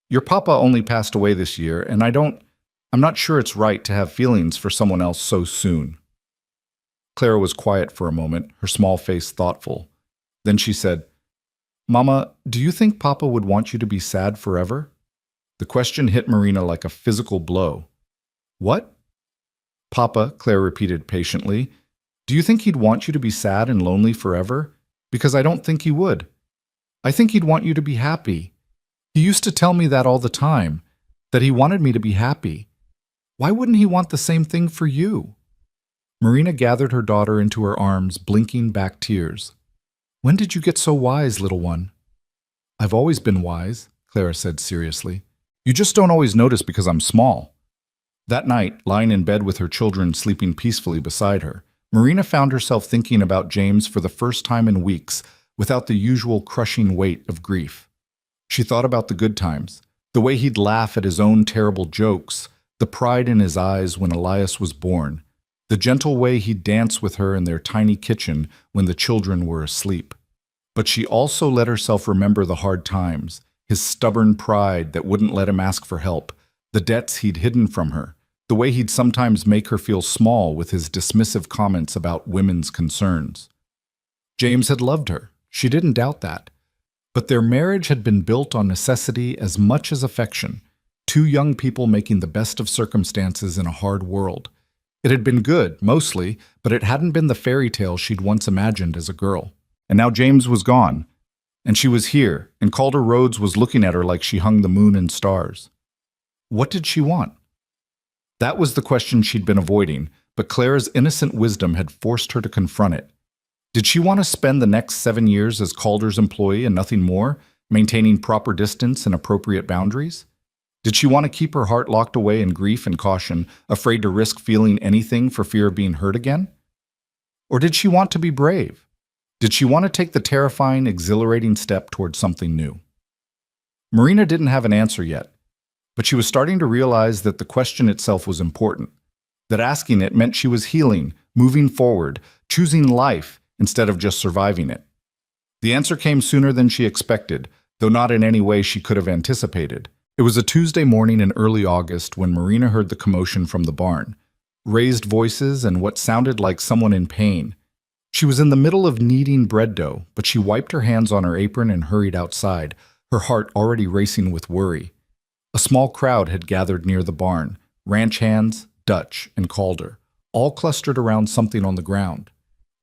Your papa only passed away this year, and I'm not sure it's right to have feelings for someone else so soon." Clara was quiet for a moment, her small face thoughtful. Then she said, "Mama, do you think Papa would want you to be sad forever?" The question hit Marina like a physical blow. "What?" "Papa," Claire repeated patiently, "do you think he'd want you to be sad and lonely forever? Because I don't think he would. I think he'd want you to be happy. He used to tell me that all the time, that he wanted me to be happy. Why wouldn't he want the same thing for you?" Marina gathered her daughter into her arms, blinking back tears. "When did you get so wise, little one?" "I've always been wise," Clara said seriously. "You just don't always notice because I'm small." That night, lying in bed with her children sleeping peacefully beside her, Marina found herself thinking about James for the first time in weeks, without the usual crushing weight of grief. She thought about the good times, the way he'd laugh at his own terrible jokes, the pride in his eyes when Elias was born, the gentle way he'd dance with her in their tiny kitchen when the children were asleep. But she also let herself remember the hard times, his stubborn pride that wouldn't let him ask for help, the debts he'd hidden from her, the way he'd sometimes make her feel small with his dismissive comments about women's concerns. James had loved her. She didn't doubt that. But their marriage had been built on necessity as much as affection, two young people making the best of circumstances in a hard world. It had been good, mostly, but it hadn't been the fairy tale she'd once imagined as a girl. And now James was gone, and she was here, and Calder Rhodes was looking at her like she hung the moon and stars. What did she want? That was the question she'd been avoiding, but Clara's innocent wisdom had forced her to confront it. Did she want to spend the next 7 years as Calder's employee and nothing more, maintaining proper distance and appropriate boundaries? Did she want to keep her heart locked away in grief and caution, afraid to risk feeling anything for fear of being hurt again? Or did she want to be brave? Did she want to take the terrifying, exhilarating step towards something new? Marina didn't have an answer yet, but she was starting to realize that the question itself was important, that asking it meant she was healing, moving forward, choosing life instead of just surviving it. The answer came sooner than she expected, though not in any way she could have anticipated. It was a Tuesday morning in early August when Marina heard the commotion from the barn, raised voices and what sounded like someone in pain. She was in the middle of kneading bread dough, but she wiped her hands on her apron and hurried outside, her heart already racing with worry. A small crowd had gathered near the barn, ranch hands, Dutch, and Calder, all clustered around something on the ground.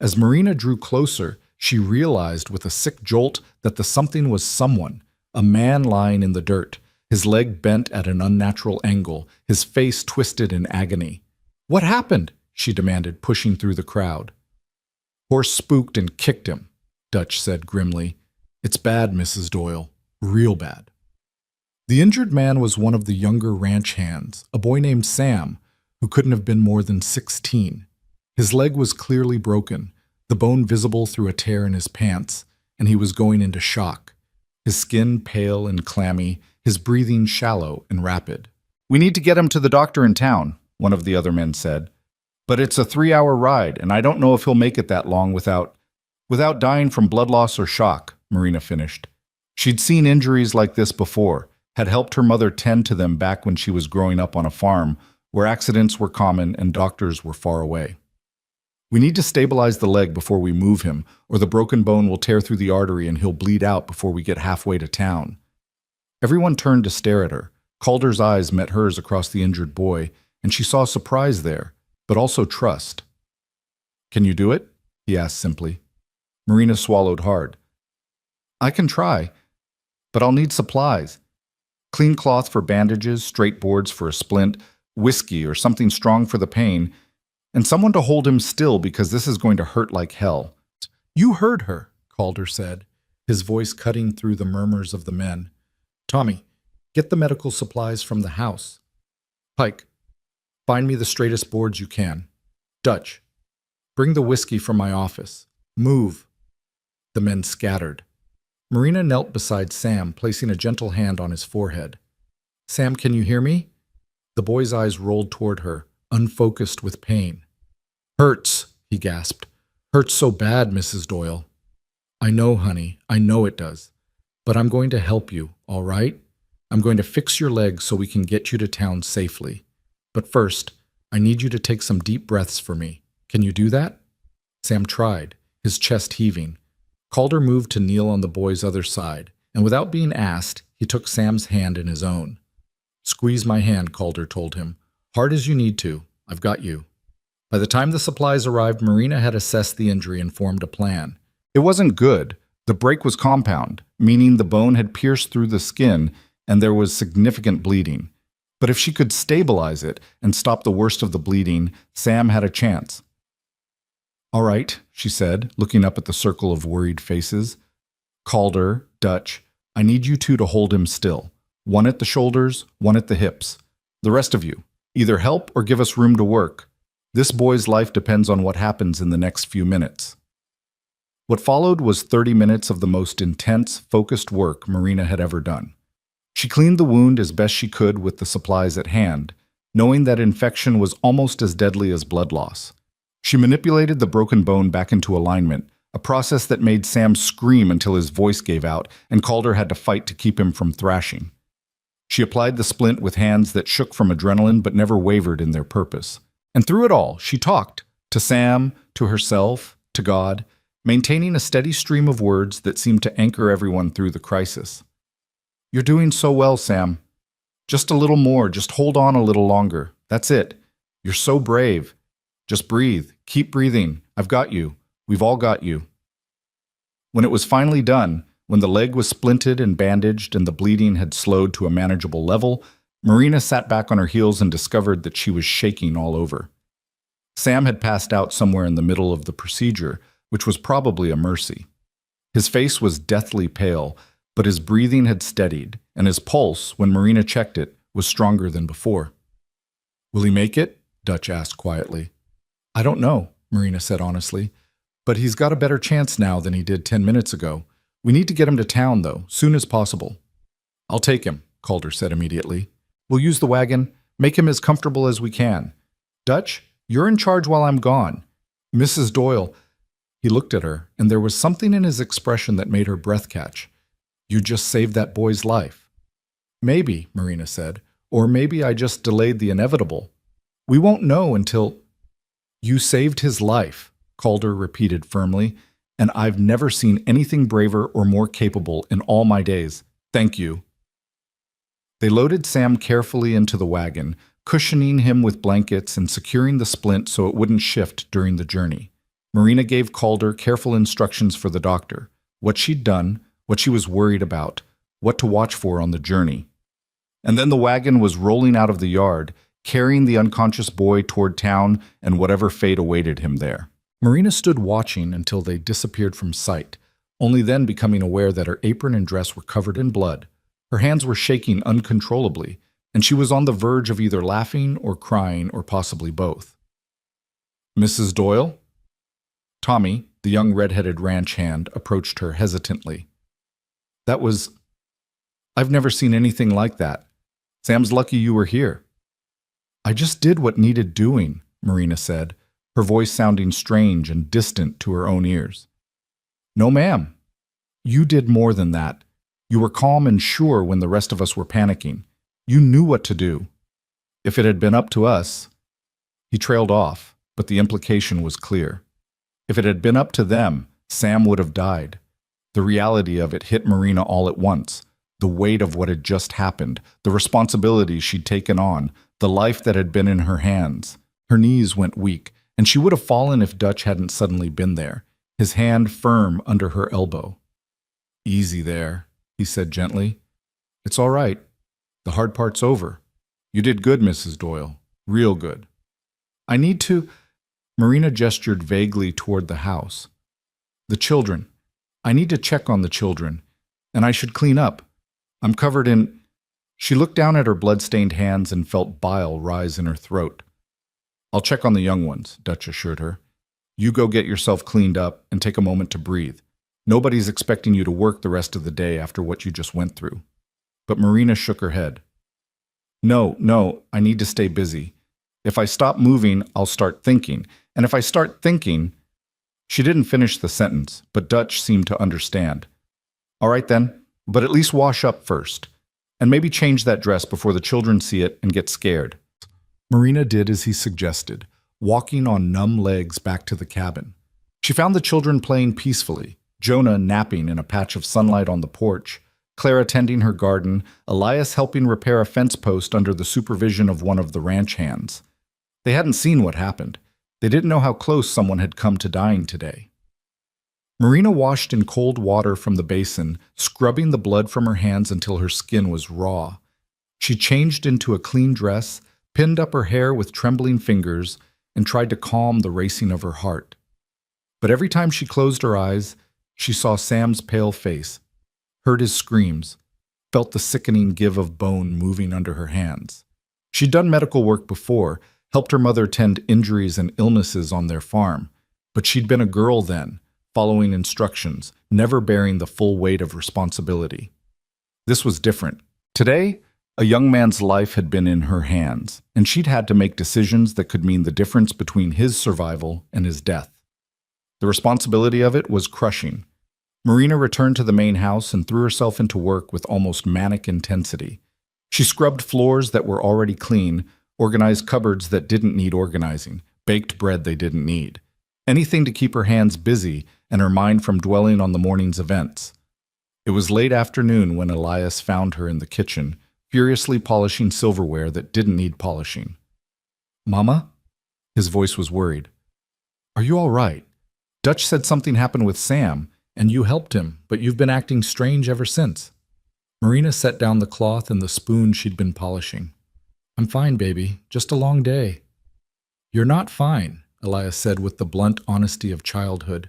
As Marina drew closer, she realized with a sick jolt that the something was someone, a man lying in the dirt, his leg bent at an unnatural angle, his face twisted in agony. "What happened?" she demanded, pushing through the crowd. "Horse spooked and kicked him," Dutch said grimly. "It's bad, Mrs. Doyle. Real bad." The injured man was one of the younger ranch hands, a boy named Sam, who couldn't have been more than 16. His leg was clearly broken, the bone visible through a tear in his pants, and he was going into shock. His skin pale and clammy, his breathing shallow and rapid. "We need to get him to the doctor in town," one of the other men said. "But it's a 3-hour ride, and I don't know if he'll make it that long without dying from blood loss or shock," Marina finished. She'd seen injuries like this before, had helped her mother tend to them back when she was growing up on a farm, where accidents were common and doctors were far away. "We need to stabilize the leg before we move him, or the broken bone will tear through the artery and he'll bleed out before we get halfway to town." Everyone turned to stare at her. Calder's eyes met hers across the injured boy, and she saw surprise there, but also trust. "Can you do it?" he asked simply. Marina swallowed hard. "I can try, but I'll need supplies. Clean cloth for bandages, straight boards for a splint, whiskey or something strong for the pain, and someone to hold him still because this is going to hurt like hell." "You heard her," Calder said, his voice cutting through the murmurs of the men. "Tommy, get the medical supplies from the house. Pike, find me the straightest boards you can. Dutch, bring the whiskey from my office. Move." The men scattered. Marina knelt beside Sam, placing a gentle hand on his forehead. "Sam, can you hear me?" The boy's eyes rolled toward her, unfocused with pain. "Hurts," he gasped. "Hurts so bad, Mrs. Doyle." "I know, honey, I know it does. But I'm going to help you, all right? I'm going to fix your leg so we can get you to town safely. But first, I need you to take some deep breaths for me. Can you do that?" Sam tried, his chest heaving. Calder moved to kneel on the boy's other side, and without being asked, he took Sam's hand in his own. "Squeeze my hand," Calder told him. "Hard as you need to. I've got you." By the time the supplies arrived, Marina had assessed the injury and formed a plan. It wasn't good. The break was compound, meaning the bone had pierced through the skin and there was significant bleeding. But if she could stabilize it and stop the worst of the bleeding, Sam had a chance. All right, she said, looking up at the circle of worried faces. Calder, Dutch, I need you two to hold him still. One at the shoulders, one at the hips. The rest of you, either help or give us room to work. This boy's life depends on what happens in the next few minutes. What followed was 30 minutes of the most intense, focused work Marina had ever done. She cleaned the wound as best she could with the supplies at hand, knowing that infection was almost as deadly as blood loss. She manipulated the broken bone back into alignment, a process that made Sam scream until his voice gave out and Calder had to fight to keep him from thrashing. She applied the splint with hands that shook from adrenaline but never wavered in their purpose. And through it all, she talked, to Sam, to herself, to God, maintaining a steady stream of words that seemed to anchor everyone through the crisis. You're doing so well, Sam. Just a little more, just hold on a little longer. That's it. You're so brave. Just breathe. Keep breathing. I've got you. We've all got you. When it was finally done, when the leg was splinted and bandaged and the bleeding had slowed to a manageable level, Marina sat back on her heels and discovered that she was shaking all over. Sam had passed out somewhere in the middle of the procedure, which was probably a mercy. His face was deathly pale, but his breathing had steadied, and his pulse, when Marina checked it, was stronger than before. Will he make it? Dutch asked quietly. I don't know, Marina said honestly, but he's got a better chance now than he did 10 minutes ago. We need to get him to town, though, soon as possible. I'll take him, Calder said immediately. We'll use the wagon, make him as comfortable as we can. Dutch, you're in charge while I'm gone. Mrs. Doyle. He looked at her, and there was something in his expression that made her breath catch. You just saved that boy's life. Maybe, Marina said, or maybe I just delayed the inevitable. We won't know until... You saved his life, Calder repeated firmly, and I've never seen anything braver or more capable in all my days. Thank you. They loaded Sam carefully into the wagon, cushioning him with blankets and securing the splint so it wouldn't shift during the journey. Marina gave Calder careful instructions for the doctor, what she'd done, what she was worried about, what to watch for on the journey. And then the wagon was rolling out of the yard, carrying the unconscious boy toward town and whatever fate awaited him there. Marina stood watching until they disappeared from sight, only then becoming aware that her apron and dress were covered in blood. Her hands were shaking uncontrollably, and she was on the verge of either laughing or crying or possibly both. Mrs. Doyle? Tommy, the young red-headed ranch hand, approached her hesitantly. I've never seen anything like that. Sam's lucky you were here. I just did what needed doing, Marina said, her voice sounding strange and distant to her own ears. No, ma'am. You did more than that. You were calm and sure when the rest of us were panicking. You knew what to do. If it had been up to us... He trailed off, but the implication was clear. If it had been up to them, Sam would have died. The reality of it hit Marina all at once. The weight of what had just happened, the responsibility she'd taken on, the life that had been in her hands. Her knees went weak, and she would have fallen if Dutch hadn't suddenly been there, his hand firm under her elbow. Easy there, he said gently. It's all right. The hard part's over. You did good, Mrs. Doyle. Real good. I need to... Marina gestured vaguely toward the house. The children. I need to check on the children. And I should clean up. I'm covered in... She looked down at her blood-stained hands and felt bile rise in her throat. I'll check on the young ones, Dutch assured her. You go get yourself cleaned up and take a moment to breathe. Nobody's expecting you to work the rest of the day after what you just went through. But Marina shook her head. No, I need to stay busy. If I stop moving, I'll start thinking. And if I start thinking... She didn't finish the sentence, but Dutch seemed to understand. All right then, but at least wash up first. And maybe change that dress before the children see it and get scared. Marina did as he suggested, walking on numb legs back to the cabin. She found the children playing peacefully, Jonah napping in a patch of sunlight on the porch, Clara tending her garden, Elias helping repair a fence post under the supervision of one of the ranch hands. They hadn't seen what happened. They didn't know how close someone had come to dying today. Marina washed in cold water from the basin, scrubbing the blood from her hands until her skin was raw. She changed into a clean dress, pinned up her hair with trembling fingers, and tried to calm the racing of her heart. But every time she closed her eyes, she saw Sam's pale face, heard his screams, felt the sickening give of bone moving under her hands. She'd done medical work before, helped her mother tend injuries and illnesses on their farm, but she'd been a girl then, following instructions, never bearing the full weight of responsibility. This was different. Today, a young man's life had been in her hands, and she'd had to make decisions that could mean the difference between his survival and his death. The responsibility of it was crushing. Marina returned to the main house and threw herself into work with almost manic intensity. She scrubbed floors that were already clean, organized cupboards that didn't need organizing, baked bread they didn't need. Anything to keep her hands busy and her mind from dwelling on the morning's events. It was late afternoon when Elias found her in the kitchen, furiously polishing silverware that didn't need polishing. "Mama?" His voice was worried. "Are you all right? Dutch said something happened with Sam, and you helped him, but you've been acting strange ever since." Marina set down the cloth and the spoon she'd been polishing. "I'm fine, baby. Just a long day." "You're not fine," Elias said with the blunt honesty of childhood.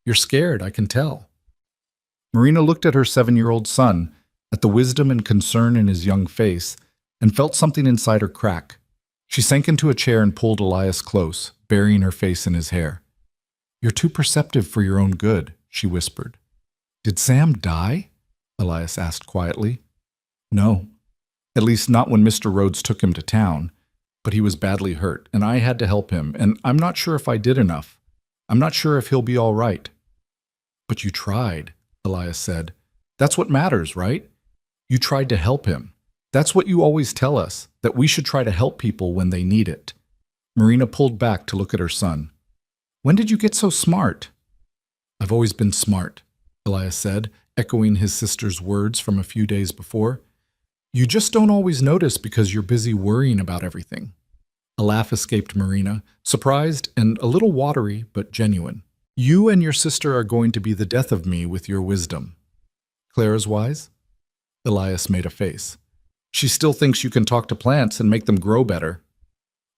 "You're scared, I can tell." Marina looked at her 7-year-old son, at the wisdom and concern in his young face, and felt something inside her crack. She sank into a chair and pulled Elias close, burying her face in his hair. "You're too perceptive for your own good," she whispered. "Did Sam die?" Elias asked quietly. "No. At least not when Mr. Rhodes took him to town. But he was badly hurt, and I had to help him, and I'm not sure if I did enough. I'm not sure if he'll be all right." "But you tried," Elias said. "That's what matters, right? You tried to help him. That's what you always tell us, that we should try to help people when they need it." Marina pulled back to look at her son. "When did you get so smart?" "I've always been smart," Elias said, echoing his sister's words from a few days before. "You just don't always notice because you're busy worrying about everything." A laugh escaped Marina, surprised and a little watery, but genuine. "You and your sister are going to be the death of me with your wisdom." "Clara's wise?" Elias made a face. "She still thinks you can talk to plants and make them grow better."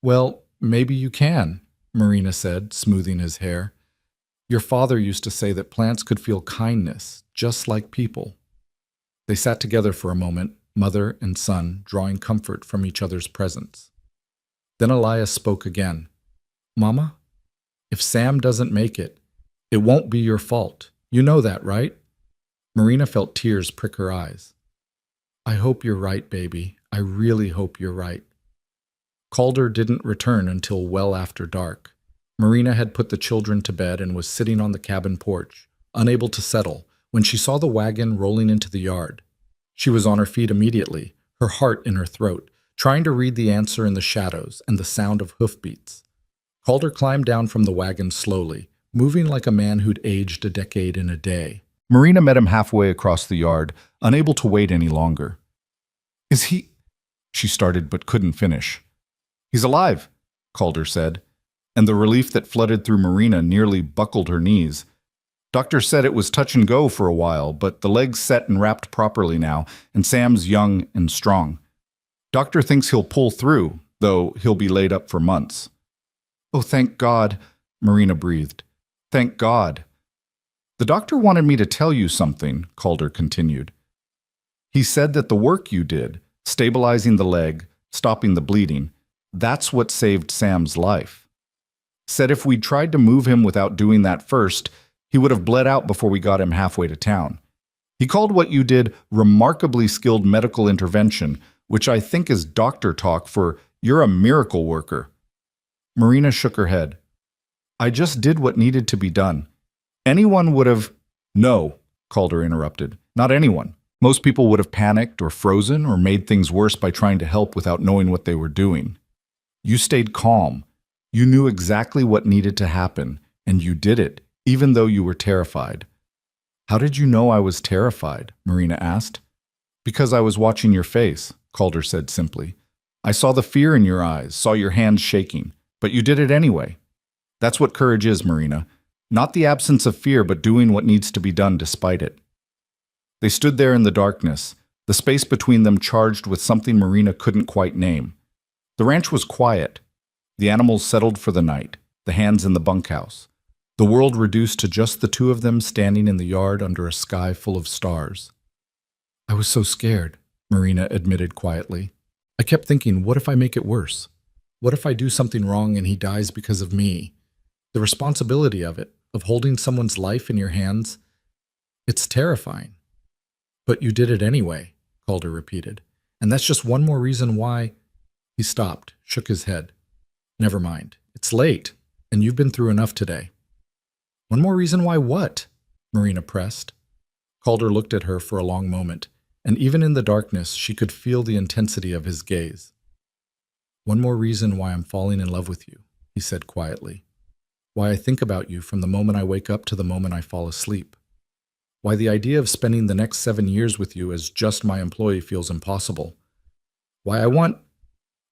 "Well, maybe you can," Marina said, smoothing his hair. "Your father used to say that plants could feel kindness, just like people." They sat together for a moment, mother and son, drawing comfort from each other's presence. Then Elias spoke again. "Mama, if Sam doesn't make it, it won't be your fault. You know that, right?" Marina felt tears prick her eyes. "I hope you're right, baby. I really hope you're right." Calder didn't return until well after dark. Marina had put the children to bed and was sitting on the cabin porch, unable to settle, when she saw the wagon rolling into the yard. She was on her feet immediately, her heart in her throat, trying to read the answer in the shadows and the sound of hoofbeats. Calder climbed down from the wagon slowly, moving like a man who'd aged a decade in a day. Marina met him halfway across the yard, unable to wait any longer. "Is he—" she started but couldn't finish. "He's alive," Calder said, and the relief that flooded through Marina nearly buckled her knees. "Doctor said it was touch and go for a while, but the leg's set and wrapped properly now, and Sam's young and strong. Doctor thinks he'll pull through, though he'll be laid up for months." "Oh, thank God," Marina breathed. "Thank God." "The doctor wanted me to tell you something," Calder continued. "He said that the work you did, stabilizing the leg, stopping the bleeding, that's what saved Sam's life. Said if we'd tried to move him without doing that first, he would have bled out before we got him halfway to town. He called what you did remarkably skilled medical intervention, which I think is doctor talk for you're a miracle worker." Marina shook her head. "I just did what needed to be done. Anyone would have—" "No," Calder interrupted. "Not anyone. Most people would have panicked or frozen or made things worse by trying to help without knowing what they were doing. You stayed calm. You knew exactly what needed to happen, and you did it, even though you were terrified." "How did you know I was terrified?" Marina asked. "Because I was watching your face," Calder said simply. "I saw the fear in your eyes, saw your hands shaking, but you did it anyway. That's what courage is, Marina. Not the absence of fear, but doing what needs to be done despite it." They stood there in the darkness, the space between them charged with something Marina couldn't quite name. The ranch was quiet. The animals settled for the night, the hands in the bunkhouse. The world reduced to just the two of them standing in the yard under a sky full of stars. I was so scared, Marina admitted quietly. I kept thinking, what if I make it worse? What if I do something wrong and he dies because of me? The responsibility of it, of holding someone's life in your hands, it's terrifying. But you did it anyway, Calder repeated. And that's just one more reason why. He stopped, shook his head. Never mind. It's late, and you've been through enough today. One more reason why what? Marina pressed. Calder looked at her for a long moment, and even in the darkness she could feel the intensity of his gaze. One more reason why I'm falling in love with you, he said quietly. Why I think about you from the moment I wake up to the moment I fall asleep. Why the idea of spending the next 7 years with you as just my employee feels impossible. Why I want...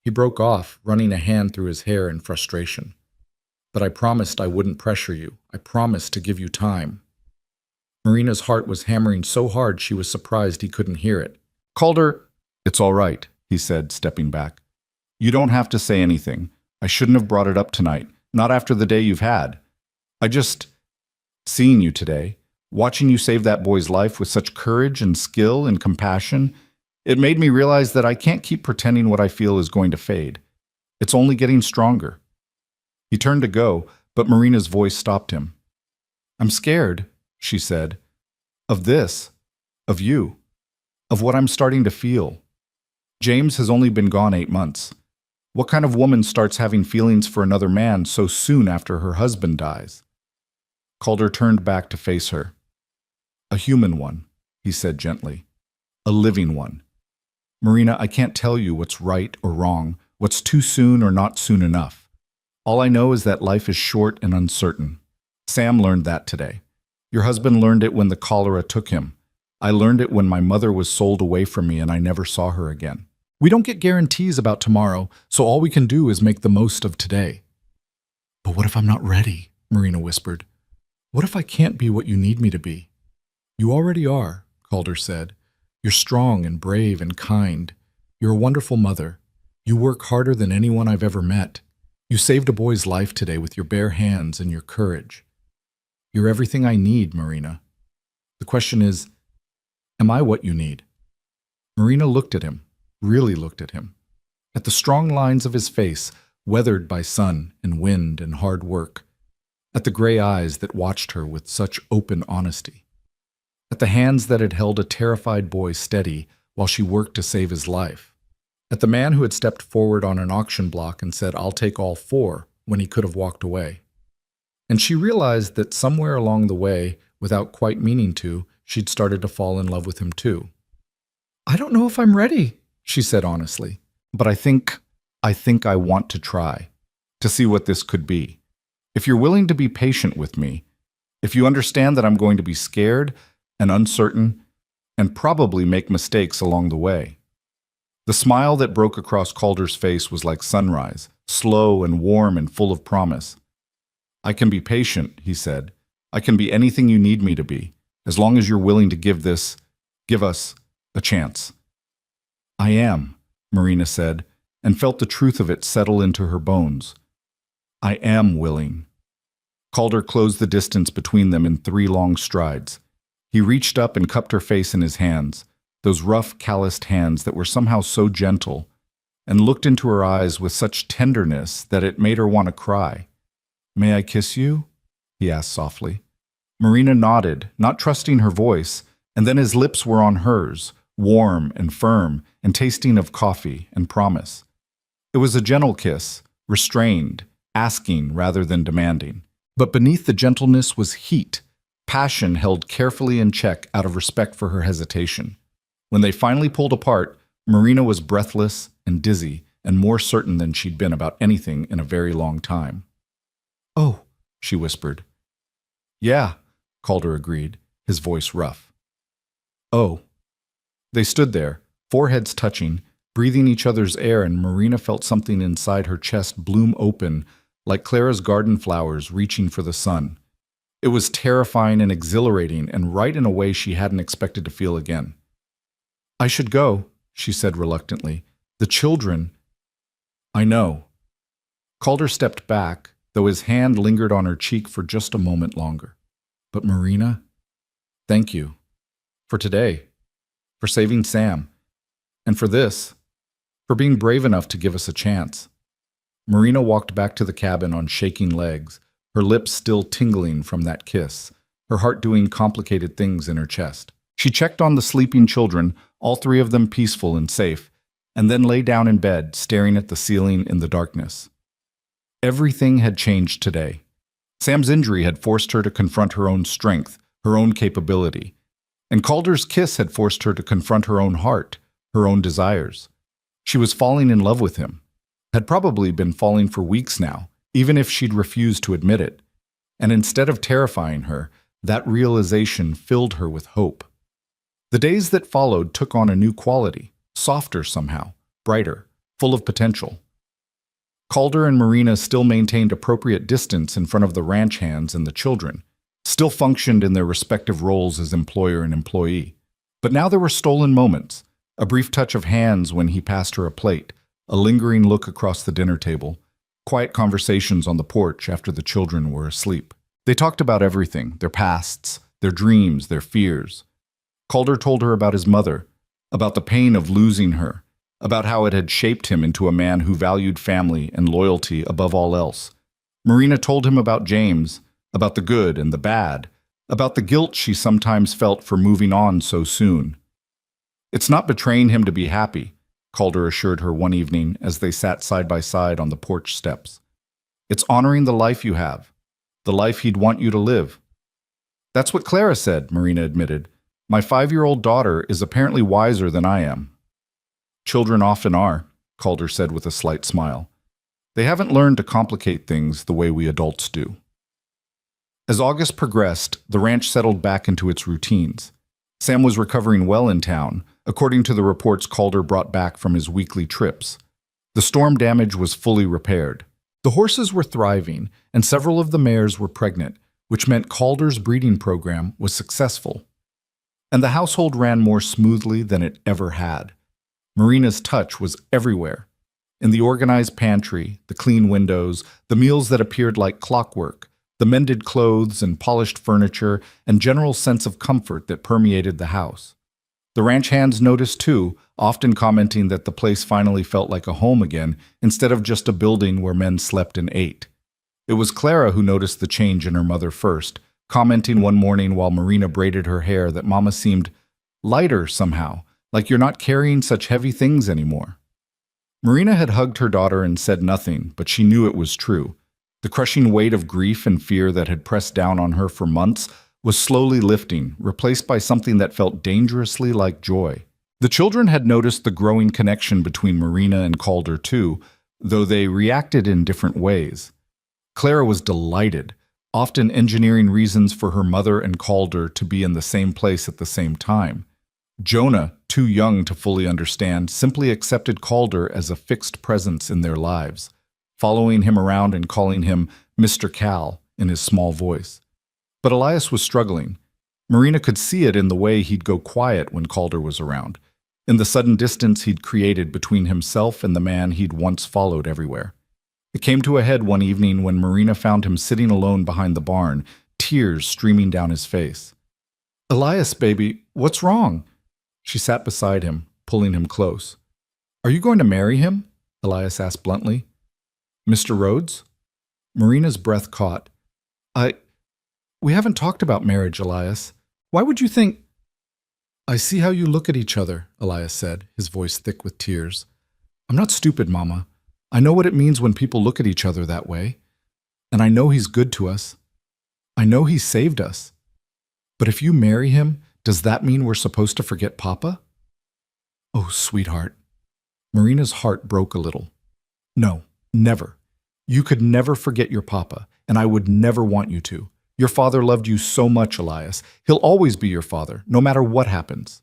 He broke off, running a hand through his hair in frustration. But I promised I wouldn't pressure you. I promised to give you time. Marina's heart was hammering so hard she was surprised he couldn't hear it. Calder, it's all right, he said, stepping back. You don't have to say anything. I shouldn't have brought it up tonight, not after the day you've had. Seeing you today, watching you save that boy's life with such courage and skill and compassion, it made me realize that I can't keep pretending what I feel is going to fade. It's only getting stronger. He turned to go, but Marina's voice stopped him. I'm scared, she said, of this, of you, of what I'm starting to feel. James has only been gone 8 months. What kind of woman starts having feelings for another man so soon after her husband dies? Calder turned back to face her. A human one, he said gently. A living one. Marina, I can't tell you what's right or wrong, what's too soon or not soon enough. All I know is that life is short and uncertain. Sam learned that today. Your husband learned it when the cholera took him. I learned it when my mother was sold away from me and I never saw her again. We don't get guarantees about tomorrow, so all we can do is make the most of today. But what if I'm not ready? Marina whispered. What if I can't be what you need me to be? You already are, Calder said. You're strong and brave and kind. You're a wonderful mother. You work harder than anyone I've ever met. You saved a boy's life today with your bare hands and your courage. You're everything I need, Marina. The question is, am I what you need? Marina looked at him, really looked at him, at the strong lines of his face, weathered by sun and wind and hard work, at the gray eyes that watched her with such open honesty, at the hands that had held a terrified boy steady while she worked to save his life, at the man who had stepped forward on an auction block and said, I'll take all 4, when he could have walked away. And she realized that somewhere along the way, without quite meaning to, she'd started to fall in love with him too. I don't know if I'm ready, she said honestly, but I think I want to try, to see what this could be. If you're willing to be patient with me, if you understand that I'm going to be scared and uncertain and probably make mistakes along the way. The smile that broke across Calder's face was like sunrise, slow and warm and full of promise. I can be patient, he said. I can be anything you need me to be, as long as you're willing to give us a chance. I am, Marina said, and felt the truth of it settle into her bones. I am willing. Calder closed the distance between them in 3 long strides. He reached up and cupped her face in his hands, those rough, calloused hands that were somehow so gentle, and looked into her eyes with such tenderness that it made her want to cry. May I kiss you? He asked softly. Marina nodded, not trusting her voice, and then his lips were on hers, warm and firm and tasting of coffee and promise. It was a gentle kiss, restrained, asking rather than demanding. But beneath the gentleness was heat, passion held carefully in check out of respect for her hesitation. When they finally pulled apart, Marina was breathless and dizzy and more certain than she'd been about anything in a very long time. Oh, she whispered. Yeah, Calder agreed, his voice rough. Oh. They stood there, foreheads touching, breathing each other's air, and Marina felt something inside her chest bloom open, like Clara's garden flowers reaching for the sun. It was terrifying and exhilarating, and right in a way she hadn't expected to feel again. I should go, she said reluctantly. The children. I know. Calder stepped back, though his hand lingered on her cheek for just a moment longer. But Marina, thank you. For today. For saving Sam. And for this. For being brave enough to give us a chance. Marina walked back to the cabin on shaking legs, her lips still tingling from that kiss, her heart doing complicated things in her chest. She checked on the sleeping children, all three of them peaceful and safe, and then lay down in bed, staring at the ceiling in the darkness. Everything had changed today. Sam's injury had forced her to confront her own strength, her own capability. And Calder's kiss had forced her to confront her own heart, her own desires. She was falling in love with him. Had probably been falling for weeks now, even if she'd refused to admit it. And instead of terrifying her, that realization filled her with hope. The days that followed took on a new quality, softer somehow, brighter, full of potential. Calder and Marina still maintained appropriate distance in front of the ranch hands and the children, still functioned in their respective roles as employer and employee. But now there were stolen moments, a brief touch of hands when he passed her a plate, a lingering look across the dinner table, quiet conversations on the porch after the children were asleep. They talked about everything, their pasts, their dreams, their fears. Calder told her about his mother, about the pain of losing her, about how it had shaped him into a man who valued family and loyalty above all else. Marina told him about James, about the good and the bad, about the guilt she sometimes felt for moving on so soon. "It's not betraying him to be happy," Calder assured her one evening as they sat side by side on the porch steps. "It's honoring the life you have, the life he'd want you to live." "That's what Clara said," Marina admitted. "My 5-year-old daughter is apparently wiser than I am." "Children often are," Calder said with a slight smile. "They haven't learned to complicate things the way we adults do." As August progressed, the ranch settled back into its routines. Sam was recovering well in town, according to the reports Calder brought back from his weekly trips. The storm damage was fully repaired. The horses were thriving, and several of the mares were pregnant, which meant Calder's breeding program was successful. And the household ran more smoothly than it ever had. Marina's touch was everywhere. In the organized pantry, the clean windows, the meals that appeared like clockwork, the mended clothes and polished furniture, and general sense of comfort that permeated the house. The ranch hands noticed too, often commenting that the place finally felt like a home again, instead of just a building where men slept and ate. It was Clara who noticed the change in her mother first, commenting one morning while Marina braided her hair that Mama seemed lighter somehow, like you're not carrying such heavy things anymore. Marina had hugged her daughter and said nothing, but she knew it was true. The crushing weight of grief and fear that had pressed down on her for months was slowly lifting, replaced by something that felt dangerously like joy. The children had noticed the growing connection between Marina and Calder too, though they reacted in different ways. Clara was delighted, often engineering reasons for her mother and Calder to be in the same place at the same time. Jonah, too young to fully understand, simply accepted Calder as a fixed presence in their lives, following him around and calling him Mr. Cal in his small voice. But Elias was struggling. Marina could see it in the way he'd go quiet when Calder was around, in the sudden distance he'd created between himself and the man he'd once followed everywhere. It came to a head one evening when Marina found him sitting alone behind the barn, tears streaming down his face. "Elias, baby, what's wrong?" She sat beside him, pulling him close. "Are you going to marry him?" Elias asked bluntly. "Mr. Rhodes?" Marina's breath caught. We haven't talked about marriage, Elias. Why would you think—" "I see how you look at each other," Elias said, his voice thick with tears. "I'm not stupid, Mama. I know what it means when people look at each other that way. And I know he's good to us. I know he saved us. But if you marry him, does that mean we're supposed to forget Papa?" "Oh, sweetheart." Marina's heart broke a little. "No, never. You could never forget your Papa, and I would never want you to. Your father loved you so much, Elias. He'll always be your father, no matter what happens."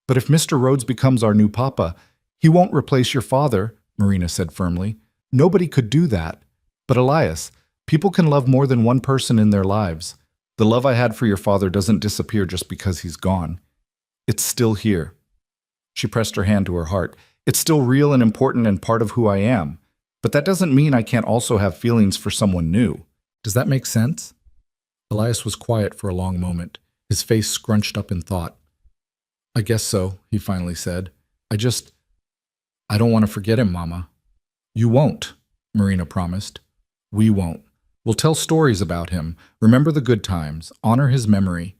"But if Mr. Rhodes becomes our new Papa, he won't replace your father," Marina said firmly. "Nobody could do that. But Elias, people can love more than one person in their lives. The love I had for your father doesn't disappear just because he's gone. It's still here." She pressed her hand to her heart. "It's still real and important and part of who I am. But that doesn't mean I can't also have feelings for someone new. Does that make sense? Elias was quiet for a long moment, his face scrunched up in thought. I guess so, he finally said. I don't want to forget him, Mama. You won't, Marina promised. We won't. We'll tell stories about him, remember the good times, honor his memory.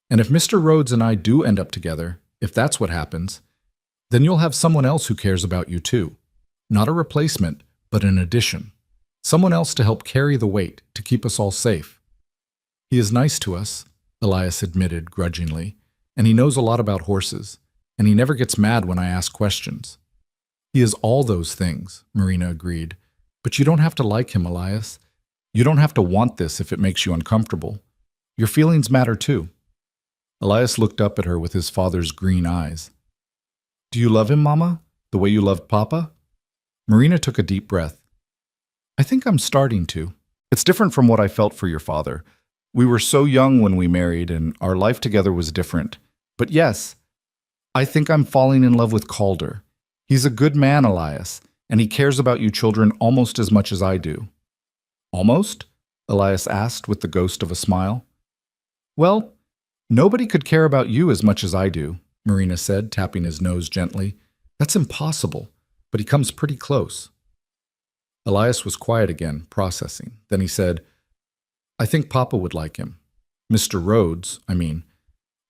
And if Mr. Rhodes and I do end up together, if that's what happens, then you'll have someone else who cares about you too. Not a replacement, but an addition. Someone else to help carry the weight, to keep us all safe. He is nice to us, Elias admitted grudgingly, and he knows a lot about horses, and he never gets mad when I ask questions. He is all those things, Marina agreed, but you don't have to like him, Elias. You don't have to want this if it makes you uncomfortable. Your feelings matter too. Elias looked up at her with his father's green eyes. Do you love him, Mama, the way you loved Papa? Marina took a deep breath. I think I'm starting to. It's different from what I felt for your father. We were so young when we married, and our life together was different. But yes, I think I'm falling in love with Calder. He's a good man, Elias, and he cares about you children almost as much as I do. Almost? Elias asked with the ghost of a smile. Well, nobody could care about you as much as I do, Marina said, tapping his nose gently. That's impossible, but he comes pretty close. Elias was quiet again, processing. Then he said, I think Papa would like him. Mr. Rhodes, I mean.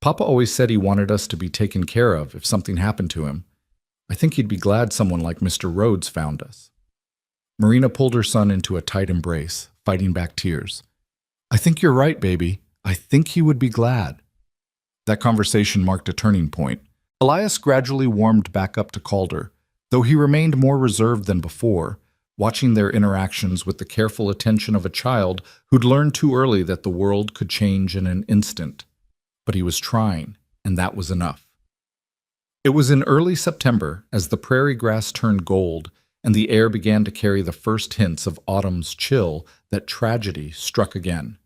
Papa always said he wanted us to be taken care of if something happened to him. I think he'd be glad someone like Mr. Rhodes found us. Marina pulled her son into a tight embrace, fighting back tears. I think you're right, baby. I think he would be glad. That conversation marked a turning point. Elias gradually warmed back up to Calder, though he remained more reserved than before, watching their interactions with the careful attention of a child who'd learned too early that the world could change in an instant. But he was trying, and that was enough. It was in early September, as the prairie grass turned gold, and the air began to carry the first hints of autumn's chill, that tragedy struck again.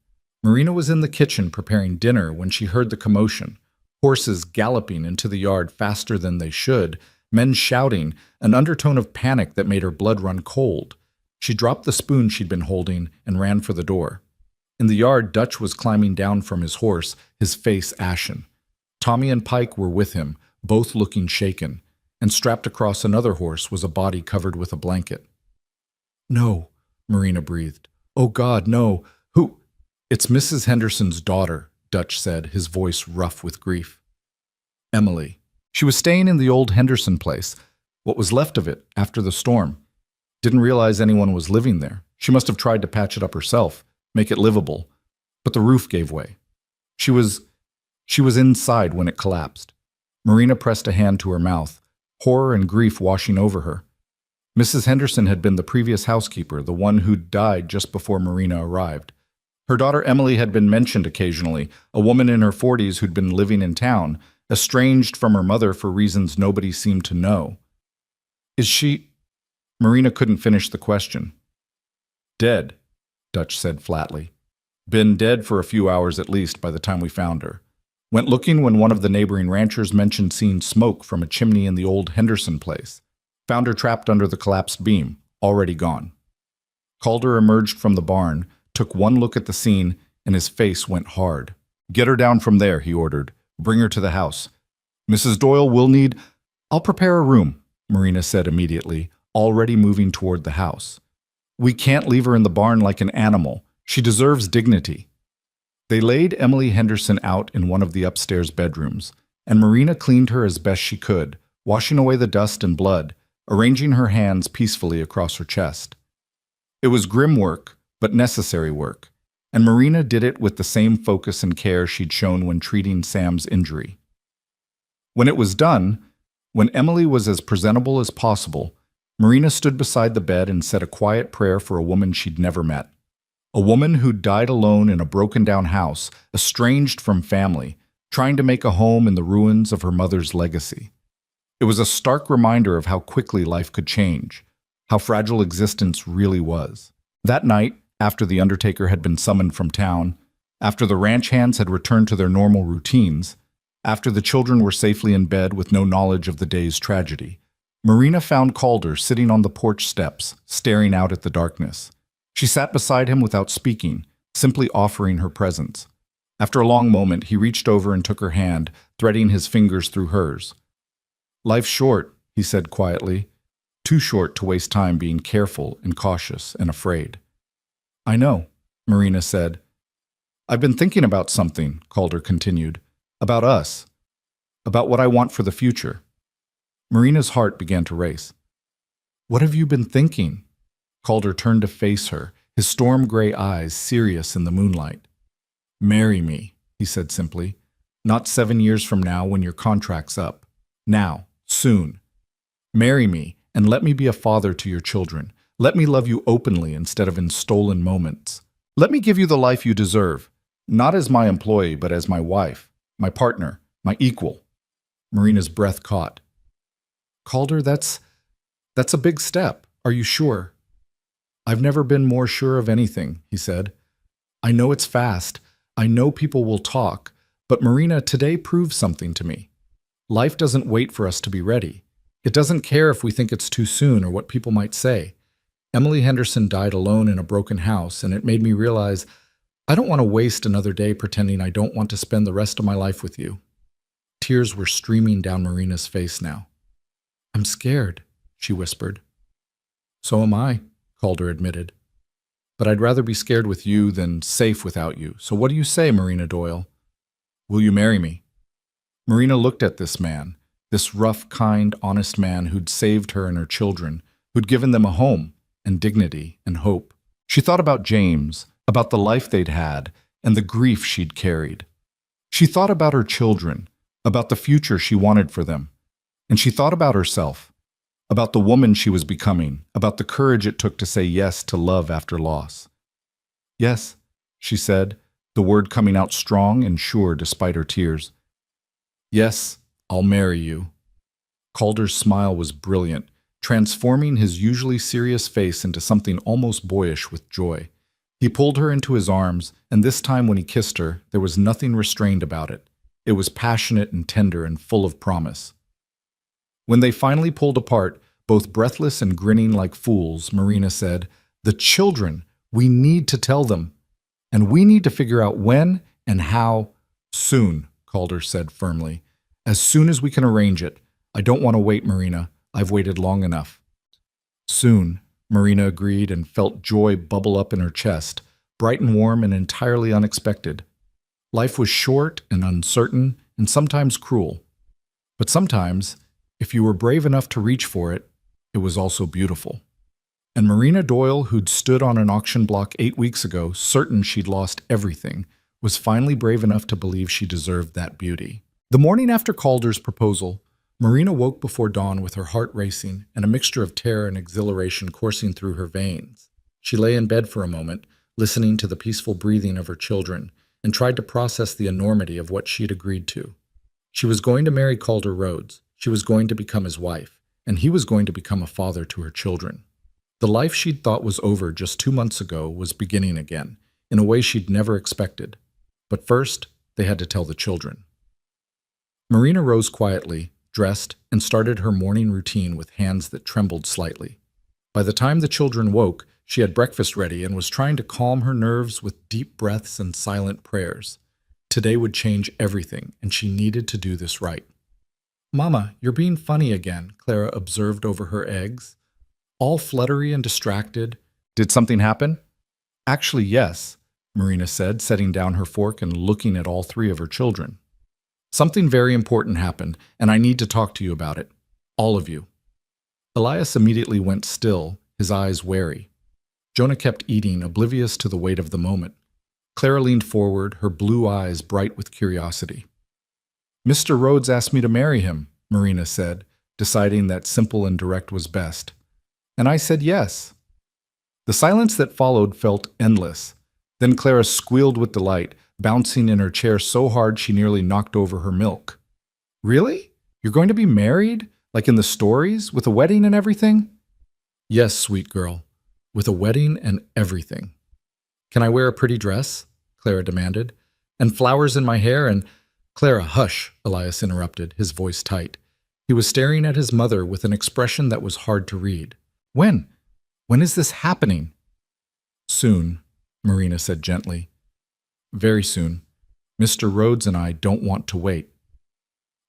Marina was in the kitchen preparing dinner when she heard the commotion, horses galloping into the yard faster than they should, men shouting, an undertone of panic that made her blood run cold. She dropped the spoon she'd been holding and ran for the door. In the yard, Dutch was climbing down from his horse, his face ashen. Tommy and Pike were with him, both looking shaken, and strapped across another horse was a body covered with a blanket. No, Marina breathed. Oh God, no. Who? It's Mrs. Henderson's daughter, Dutch said, his voice rough with grief. Emily. She was staying in the old Henderson place, what was left of it after the storm. Didn't realize anyone was living there. She must have tried to patch it up herself, make it livable, but the roof gave way. She was inside when it collapsed. Marina pressed a hand to her mouth, horror and grief washing over her. Mrs. Henderson had been the previous housekeeper, the one who'd died just before Marina arrived. Her daughter Emily had been mentioned occasionally, a woman in her 40s who'd been living in town, estranged from her mother for reasons nobody seemed to know. Is she? Marina couldn't finish the question. Dead, Dutch said flatly. Been dead for a few hours at least by the time we found her. Went looking when one of the neighboring ranchers mentioned seeing smoke from a chimney in the old Henderson place. Found her trapped under the collapsed beam, already gone. Calder emerged from the barn, took one look at the scene, and his face went hard. Get her down from there, he ordered. Bring her to the house. Mrs. Doyle will need... I'll prepare a room, Marina said immediately, already moving toward the house. We can't leave her in the barn like an animal. She deserves dignity. They laid Emily Henderson out in one of the upstairs bedrooms, and Marina cleaned her as best she could, washing away the dust and blood, arranging her hands peacefully across her chest. It was grim work, but necessary work, and Marina did it with the same focus and care she'd shown when treating Sam's injury. When it was done, when Emily was as presentable as possible, Marina stood beside the bed and said a quiet prayer for a woman she'd never met. A woman who'd died alone in a broken-down house, estranged from family, trying to make a home in the ruins of her mother's legacy. It was a stark reminder of how quickly life could change, how fragile existence really was. That night, after the undertaker had been summoned from town, after the ranch hands had returned to their normal routines, after the children were safely in bed with no knowledge of the day's tragedy, Marina found Calder sitting on the porch steps, staring out at the darkness. She sat beside him without speaking, simply offering her presence. After a long moment, he reached over and took her hand, threading his fingers through hers. "Life's short," he said quietly. "Too short to waste time being careful and cautious and afraid." "I know," Marina said. "I've been thinking about something," Calder continued. "About us. About what I want for the future." Marina's heart began to race. "What have you been thinking?" Calder turned to face her, his storm gray eyes serious in the moonlight. "Marry me," he said simply. "Not 7 years from now when your contract's up. Now, soon. Marry me and let me be a father to your children. Let me love you openly instead of in stolen moments. Let me give you the life you deserve, not as my employee but as my wife, my partner, my equal." Marina's breath caught. "Calder, that's a big step. Are you sure?" "I've never been more sure of anything," he said. "I know it's fast. I know people will talk. But Marina, today proves something to me. Life doesn't wait for us to be ready. It doesn't care if we think it's too soon or what people might say. Emily Henderson died alone in a broken house, and it made me realize I don't want to waste another day pretending I don't want to spend the rest of my life with you." Tears were streaming down Marina's face now. "I'm scared," she whispered. "So am I," Calder admitted. "But I'd rather be scared with you than safe without you. So what do you say, Marina Doyle? Will you marry me?" Marina looked at this man, this rough, kind, honest man who'd saved her and her children, who'd given them a home and dignity and hope. She thought about James, about the life they'd had, and the grief she'd carried. She thought about her children, about the future she wanted for them. And she thought about herself, about the woman she was becoming, about the courage it took to say yes to love after loss. "Yes," she said, the word coming out strong and sure despite her tears. "Yes, I'll marry you." Calder's smile was brilliant, transforming his usually serious face into something almost boyish with joy. He pulled her into his arms, and this time when he kissed her, there was nothing restrained about it. It was passionate and tender and full of promise. When they finally pulled apart, both breathless and grinning like fools, Marina said, "The children, we need to tell them. And we need to figure out when and how soon," Calder said firmly. "As soon as we can arrange it. I don't want to wait, Marina. I've waited long enough." "Soon," Marina agreed and felt joy bubble up in her chest, bright and warm and entirely unexpected. Life was short and uncertain and sometimes cruel. But sometimes, if you were brave enough to reach for it, it was also beautiful. And Marina Doyle, who'd stood on an auction block 8 weeks ago, certain she'd lost everything, was finally brave enough to believe she deserved that beauty. The morning after Calder's proposal, Marina woke before dawn with her heart racing and a mixture of terror and exhilaration coursing through her veins. She lay in bed for a moment, listening to the peaceful breathing of her children, and tried to process the enormity of what she'd agreed to. She was going to marry Calder Rhodes. She was going to become his wife, and he was going to become a father to her children. The life she'd thought was over just 2 months ago was beginning again, in a way she'd never expected. But first, they had to tell the children. Marina rose quietly, dressed, and started her morning routine with hands that trembled slightly. By the time the children woke, she had breakfast ready and was trying to calm her nerves with deep breaths and silent prayers. Today would change everything, and she needed to do this right. "Mama, you're being funny again," Clara observed over her eggs. "All fluttery and distracted." "Did something happen?" "Actually, yes," Marina said, setting down her fork and looking at all 3 of her children. "Something very important happened, and I need to talk to you about it. All of you." Elias immediately went still, his eyes wary. Jonah kept eating, oblivious to the weight of the moment. Clara leaned forward, her blue eyes bright with curiosity. "Mr. Rhodes asked me to marry him," Marina said, deciding that simple and direct was best. "And I said yes." The silence that followed felt endless. Then Clara squealed with delight, bouncing in her chair so hard she nearly knocked over her milk. "Really? You're going to be married? Like in the stories, with a wedding and everything?" "Yes, sweet girl, with a wedding and everything." "Can I wear a pretty dress?" Clara demanded. "And flowers in my hair and—" "Clara, hush," Elias interrupted, his voice tight. He was staring at his mother with an expression that was hard to read. When? When is this happening? Soon, Marina said gently. Very soon. Mr. Rhodes and I don't want to wait.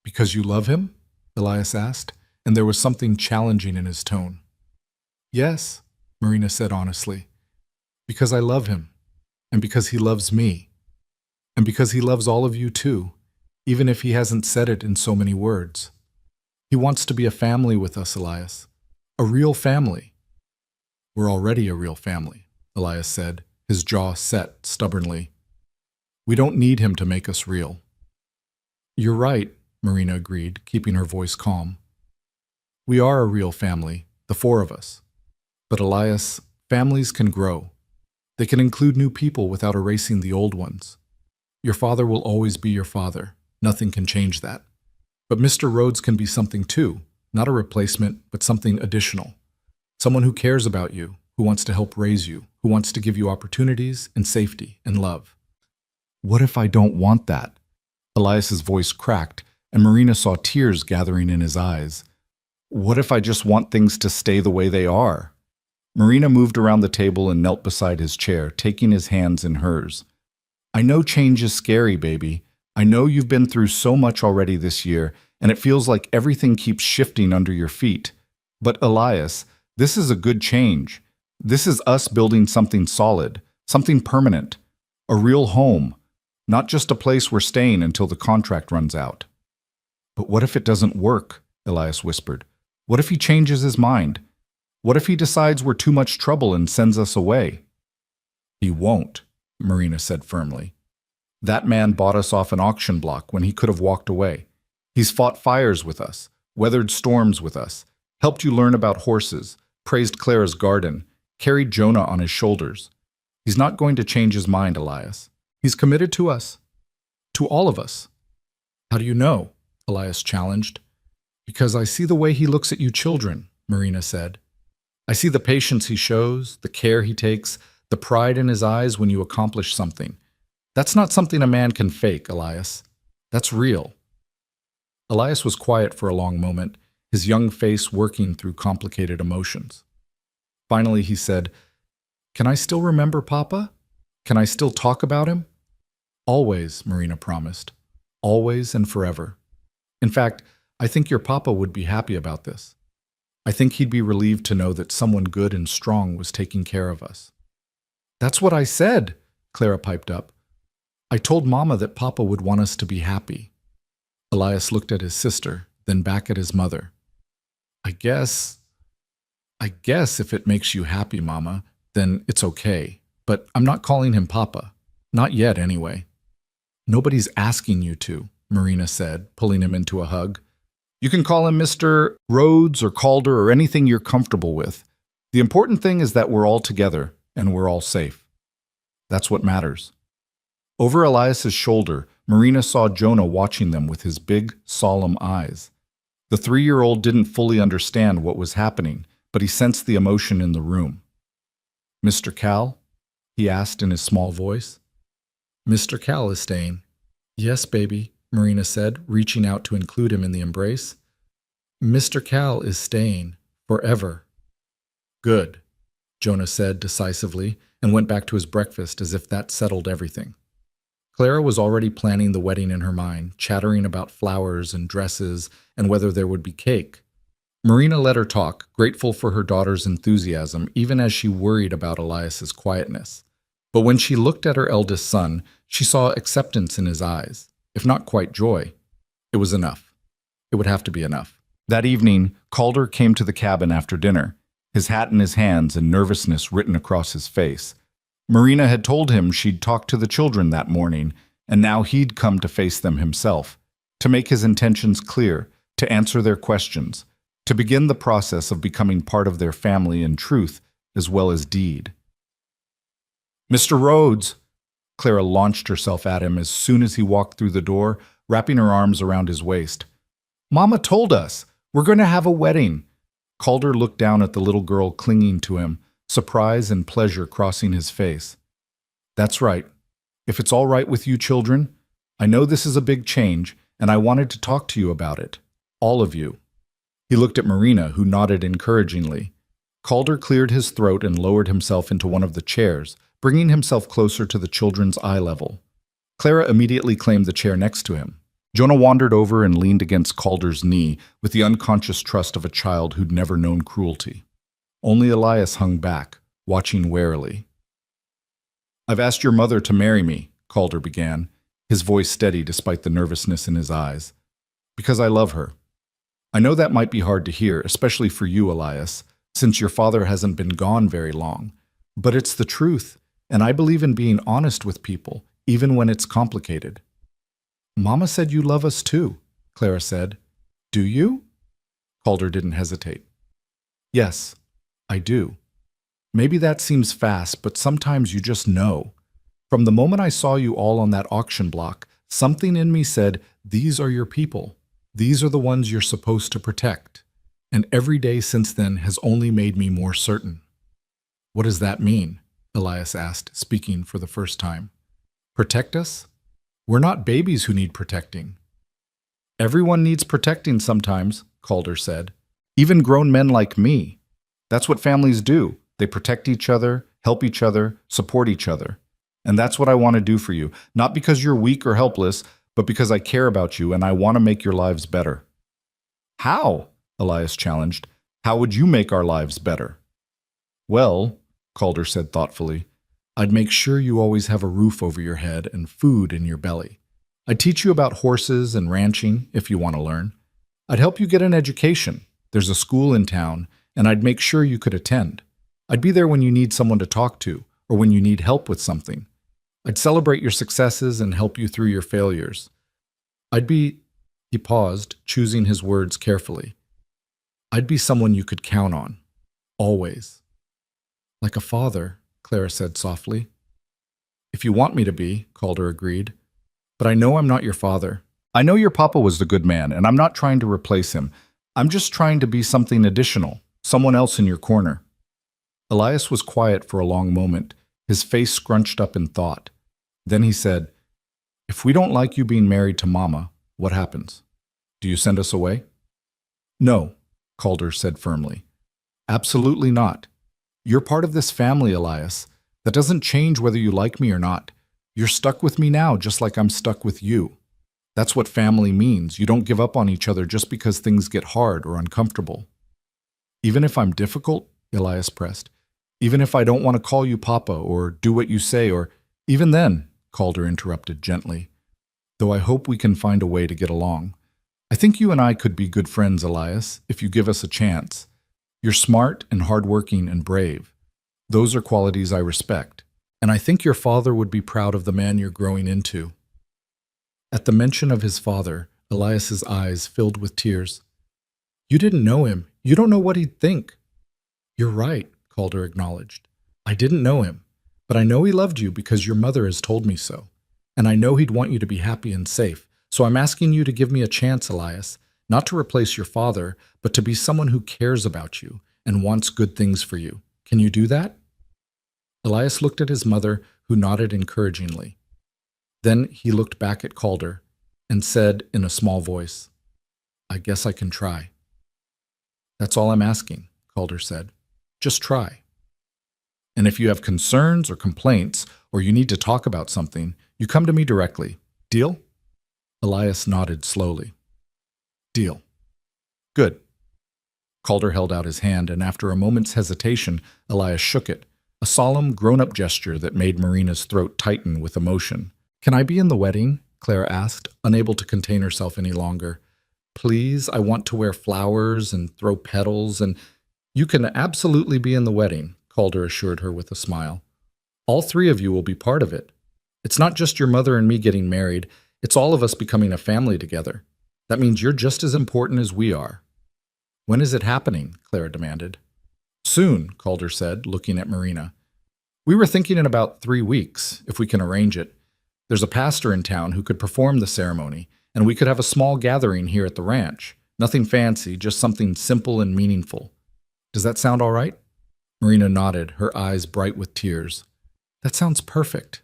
Because you love him? Elias asked, and there was something challenging in his tone. Yes, Marina said honestly. Because I love him, and because he loves me, and because he loves all of you too, even if he hasn't said it in so many words. He wants to be a family with us, Elias. A real family. We're already a real family, Elias said, his jaw set stubbornly. We don't need him to make us real. You're right, Marina agreed, keeping her voice calm. We are a real family, the four of us. But Elias, families can grow. They can include new people without erasing the old ones. Your father will always be your father. Nothing can change that. But Mr. Rhodes can be something too, not a replacement, but something additional. Someone who cares about you, who wants to help raise you, who wants to give you opportunities and safety and love. What if I don't want that? Elias's voice cracked, and Marina saw tears gathering in his eyes. What if I just want things to stay the way they are? Marina moved around the table and knelt beside his chair, taking his hands in hers. I know change is scary, baby. I know you've been through so much already this year, and it feels like everything keeps shifting under your feet. But Elias, this is a good change. This is us building something solid, something permanent, a real home, not just a place we're staying until the contract runs out. But what if it doesn't work? Elias whispered. What if he changes his mind? What if he decides we're too much trouble and sends us away? He won't, Marina said firmly. That man bought us off an auction block when he could have walked away. He's fought fires with us, weathered storms with us, helped you learn about horses, praised Clara's garden, carried Jonah on his shoulders. He's not going to change his mind, Elias. He's committed to us. To all of us. How do you know? Elias challenged. Because I see the way he looks at you children, Marina said. I see the patience he shows, the care he takes, the pride in his eyes when you accomplish something. That's not something a man can fake, Elias. That's real. Elias was quiet for a long moment, his young face working through complicated emotions. Finally, he said, Can I still remember Papa? Can I still talk about him? Always, Marina promised. Always and forever. In fact, I think your Papa would be happy about this. I think he'd be relieved to know that someone good and strong was taking care of us. That's what I said, Clara piped up. I told Mama that Papa would want us to be happy. Elias looked at his sister, then back at his mother. I guess if it makes you happy, Mama, then it's okay. But I'm not calling him Papa. Not yet, anyway. Nobody's asking you to, Marina said, pulling him into a hug. You can call him Mr. Rhodes or Calder or anything you're comfortable with. The important thing is that we're all together and we're all safe. That's what matters. Over Elias's shoulder, Marina saw Jonah watching them with his big, solemn eyes. The 3-year-old didn't fully understand what was happening, but he sensed the emotion in the room. Mr. Cal? He asked in his small voice. Mr. Cal is staying. Yes, baby, Marina said, reaching out to include him in the embrace. Mr. Cal is staying. Forever. Good, Jonah said decisively, and went back to his breakfast as if that settled everything. Clara was already planning the wedding in her mind, chattering about flowers and dresses and whether there would be cake. Marina let her talk, grateful for her daughter's enthusiasm, even as she worried about Elias's quietness. But when she looked at her eldest son, she saw acceptance in his eyes, if not quite joy. It was enough. It would have to be enough. That evening, Calder came to the cabin after dinner, his hat in his hands and nervousness written across his face. Marina had told him she'd talk to the children that morning, and now he'd come to face them himself, to make his intentions clear, to answer their questions, to begin the process of becoming part of their family in truth as well as deed. Mr. Rhodes! Clara launched herself at him as soon as he walked through the door, wrapping her arms around his waist. Mama told us! We're going to have a wedding! Calder looked down at the little girl clinging to him, surprise and pleasure crossing his face. That's right. If it's all right with you children, I know this is a big change, and I wanted to talk to you about it. All of you. He looked at Marina, who nodded encouragingly. Calder cleared his throat and lowered himself into one of the chairs, bringing himself closer to the children's eye level. Clara immediately claimed the chair next to him. Jonah wandered over and leaned against Calder's knee with the unconscious trust of a child who'd never known cruelty. Only Elias hung back, watching warily. "I've asked your mother to marry me," Calder began, his voice steady despite the nervousness in his eyes. "Because I love her. I know that might be hard to hear, especially for you, Elias, since your father hasn't been gone very long. But it's the truth, and I believe in being honest with people, even when it's complicated." "Mama said you love us too," Clara said. "Do you?" Calder didn't hesitate. "Yes, I do. Maybe that seems fast, but sometimes you just know. From the moment I saw you all on that auction block, something in me said, these are your people. These are the ones you're supposed to protect. And every day since then has only made me more certain." "What does that mean?" Elias asked, speaking for the first time. "Protect us? We're not babies who need protecting." "Everyone needs protecting sometimes," Calder said. "Even grown men like me. That's what families do. They protect each other, help each other, support each other. And that's what I want to do for you, not because you're weak or helpless, but because I care about you and I want to make your lives better." "How?" Elias challenged. "How would you make our lives better?" "Well," Calder said thoughtfully, "I'd make sure you always have a roof over your head and food in your belly. I'd teach you about horses and ranching, if you want to learn. I'd help you get an education. There's a school in town, and I'd make sure you could attend. I'd be there when you need someone to talk to, or when you need help with something. I'd celebrate your successes and help you through your failures. I'd be—" He paused, choosing his words carefully. "I'd be someone you could count on. Always." "Like a father," Clara said softly. "If you want me to be," Calder agreed. "But I know I'm not your father. I know your papa was the good man, and I'm not trying to replace him. I'm just trying to be something additional, someone else in your corner." Elias was quiet for a long moment, his face scrunched up in thought. Then he said, "If we don't like you being married to Mama, what happens? Do you send us away?" "No," Calder said firmly. "Absolutely not. You're part of this family, Elias. That doesn't change whether you like me or not. You're stuck with me now just like I'm stuck with you. That's what family means. You don't give up on each other just because things get hard or uncomfortable." "Even if I'm difficult?" Elias pressed. "Even if I don't want to call you Papa or do what you say, or—" "Even then," Calder interrupted gently, "though I hope we can find a way to get along. I think you and I could be good friends, Elias, if you give us a chance. You're smart and hardworking and brave. Those are qualities I respect. And I think your father would be proud of the man you're growing into." At the mention of his father, Elias's eyes filled with tears. "You didn't know him. You don't know what he'd think." "You're right," Calder acknowledged. "I didn't know him, but I know he loved you because your mother has told me so. And I know he'd want you to be happy and safe. So I'm asking you to give me a chance, Elias, not to replace your father, but to be someone who cares about you and wants good things for you. Can you do that?" Elias looked at his mother, who nodded encouragingly. Then he looked back at Calder and said in a small voice, "I guess I can try." "That's all I'm asking," Calder said. "Just try. And if you have concerns or complaints, or you need to talk about something, you come to me directly. Deal?" Elias nodded slowly. "Deal." "Good." Calder held out his hand, and after a moment's hesitation, Elias shook it, a solemn, grown-up gesture that made Marina's throat tighten with emotion. "Can I be in the wedding?" Clara asked, unable to contain herself any longer. "Please, I want to wear flowers and throw petals, and—" "You can absolutely be in the wedding," Calder assured her with a smile. "All three of you will be part of it. It's not just your mother and me getting married, it's all of us becoming a family together. That means you're just as important as we are." "When is it happening?" Clara demanded. "Soon," Calder said, looking at Marina. "We were thinking in about 3 weeks, if we can arrange it. There's a pastor in town who could perform the ceremony, and we could have a small gathering here at the ranch. Nothing fancy, just something simple and meaningful. Does that sound all right?" Marina nodded, her eyes bright with tears. "That sounds perfect."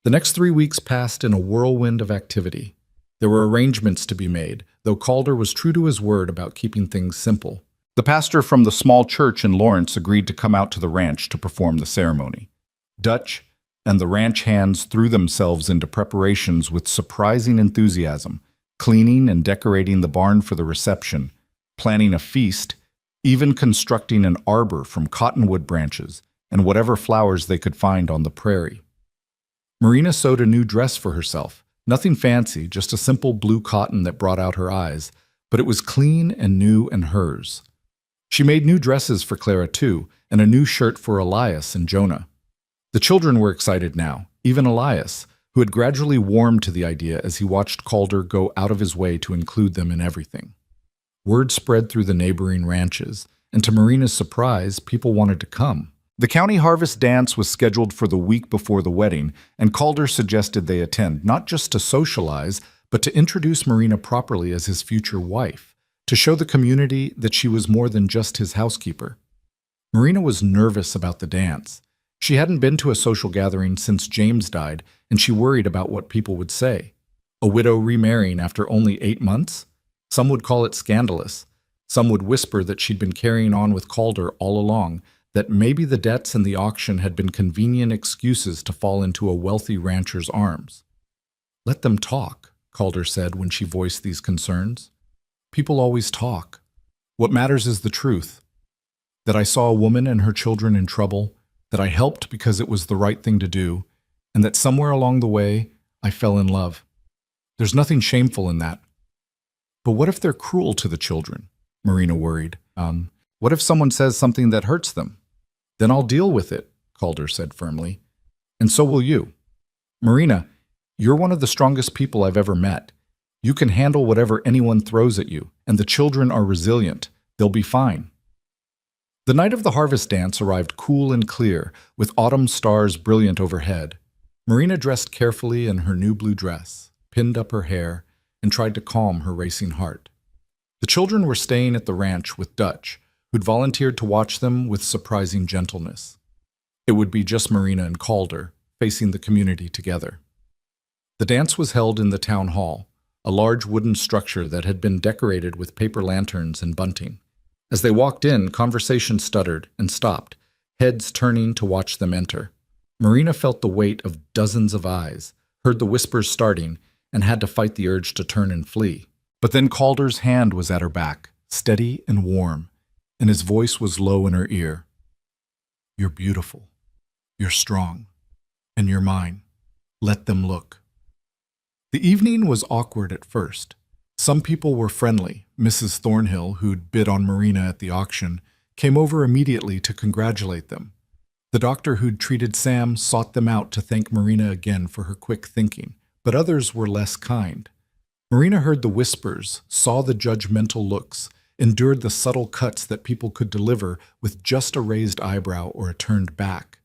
The next 3 weeks passed in a whirlwind of activity. There were arrangements to be made, though Calder was true to his word about keeping things simple. The pastor from the small church in Lawrence agreed to come out to the ranch to perform the ceremony. Dutch and the ranch hands threw themselves into preparations with surprising enthusiasm, cleaning and decorating the barn for the reception, planning a feast, even constructing an arbor from cottonwood branches and whatever flowers they could find on the prairie. Marina sewed a new dress for herself. Nothing fancy, just a simple blue cotton that brought out her eyes, but it was clean and new and hers. She made new dresses for Clara too, and a new shirt for Elias and Jonah. The children were excited now, even Elias, who had gradually warmed to the idea as he watched Calder go out of his way to include them in everything. Word spread through the neighboring ranches, and to Marina's surprise, people wanted to come. The county harvest dance was scheduled for the week before the wedding, and Calder suggested they attend, not just to socialize, but to introduce Marina properly as his future wife, to show the community that she was more than just his housekeeper. Marina was nervous about the dance. She hadn't been to a social gathering since James died, and she worried about what people would say. A widow remarrying after only 8 months? Some would call it scandalous. Some would whisper that she'd been carrying on with Calder all along, that maybe the debts and the auction had been convenient excuses to fall into a wealthy rancher's arms. "Let them talk," Calder said when she voiced these concerns. "People always talk. What matters is the truth. That I saw a woman and her children in trouble, that I helped because it was the right thing to do, and that somewhere along the way, I fell in love. There's nothing shameful in that." "But what if they're cruel to the children?" Marina worried. What if someone says something that hurts them?" "Then I'll deal with it," Calder said firmly. "And so will you. Marina, you're one of the strongest people I've ever met. You can handle whatever anyone throws at you, and the children are resilient. They'll be fine." The night of the harvest dance arrived cool and clear, with autumn stars brilliant overhead. Marina dressed carefully in her new blue dress, pinned up her hair, and tried to calm her racing heart. The children were staying at the ranch with Dutch, who'd volunteered to watch them with surprising gentleness. It would be just Marina and Calder, facing the community together. The dance was held in the town hall, a large wooden structure that had been decorated with paper lanterns and bunting. As they walked in, conversation stuttered and stopped, heads turning to watch them enter. Marina felt the weight of dozens of eyes, heard the whispers starting, and had to fight the urge to turn and flee. But then Calder's hand was at her back, steady and warm, and his voice was low in her ear. "You're beautiful. You're strong. And you're mine. Let them look." The evening was awkward at first. Some people were friendly. Mrs. Thornhill, who'd bid on Marina at the auction, came over immediately to congratulate them. The doctor who'd treated Sam sought them out to thank Marina again for her quick thinking, but others were less kind. Marina heard the whispers, saw the judgmental looks, endured the subtle cuts that people could deliver with just a raised eyebrow or a turned back.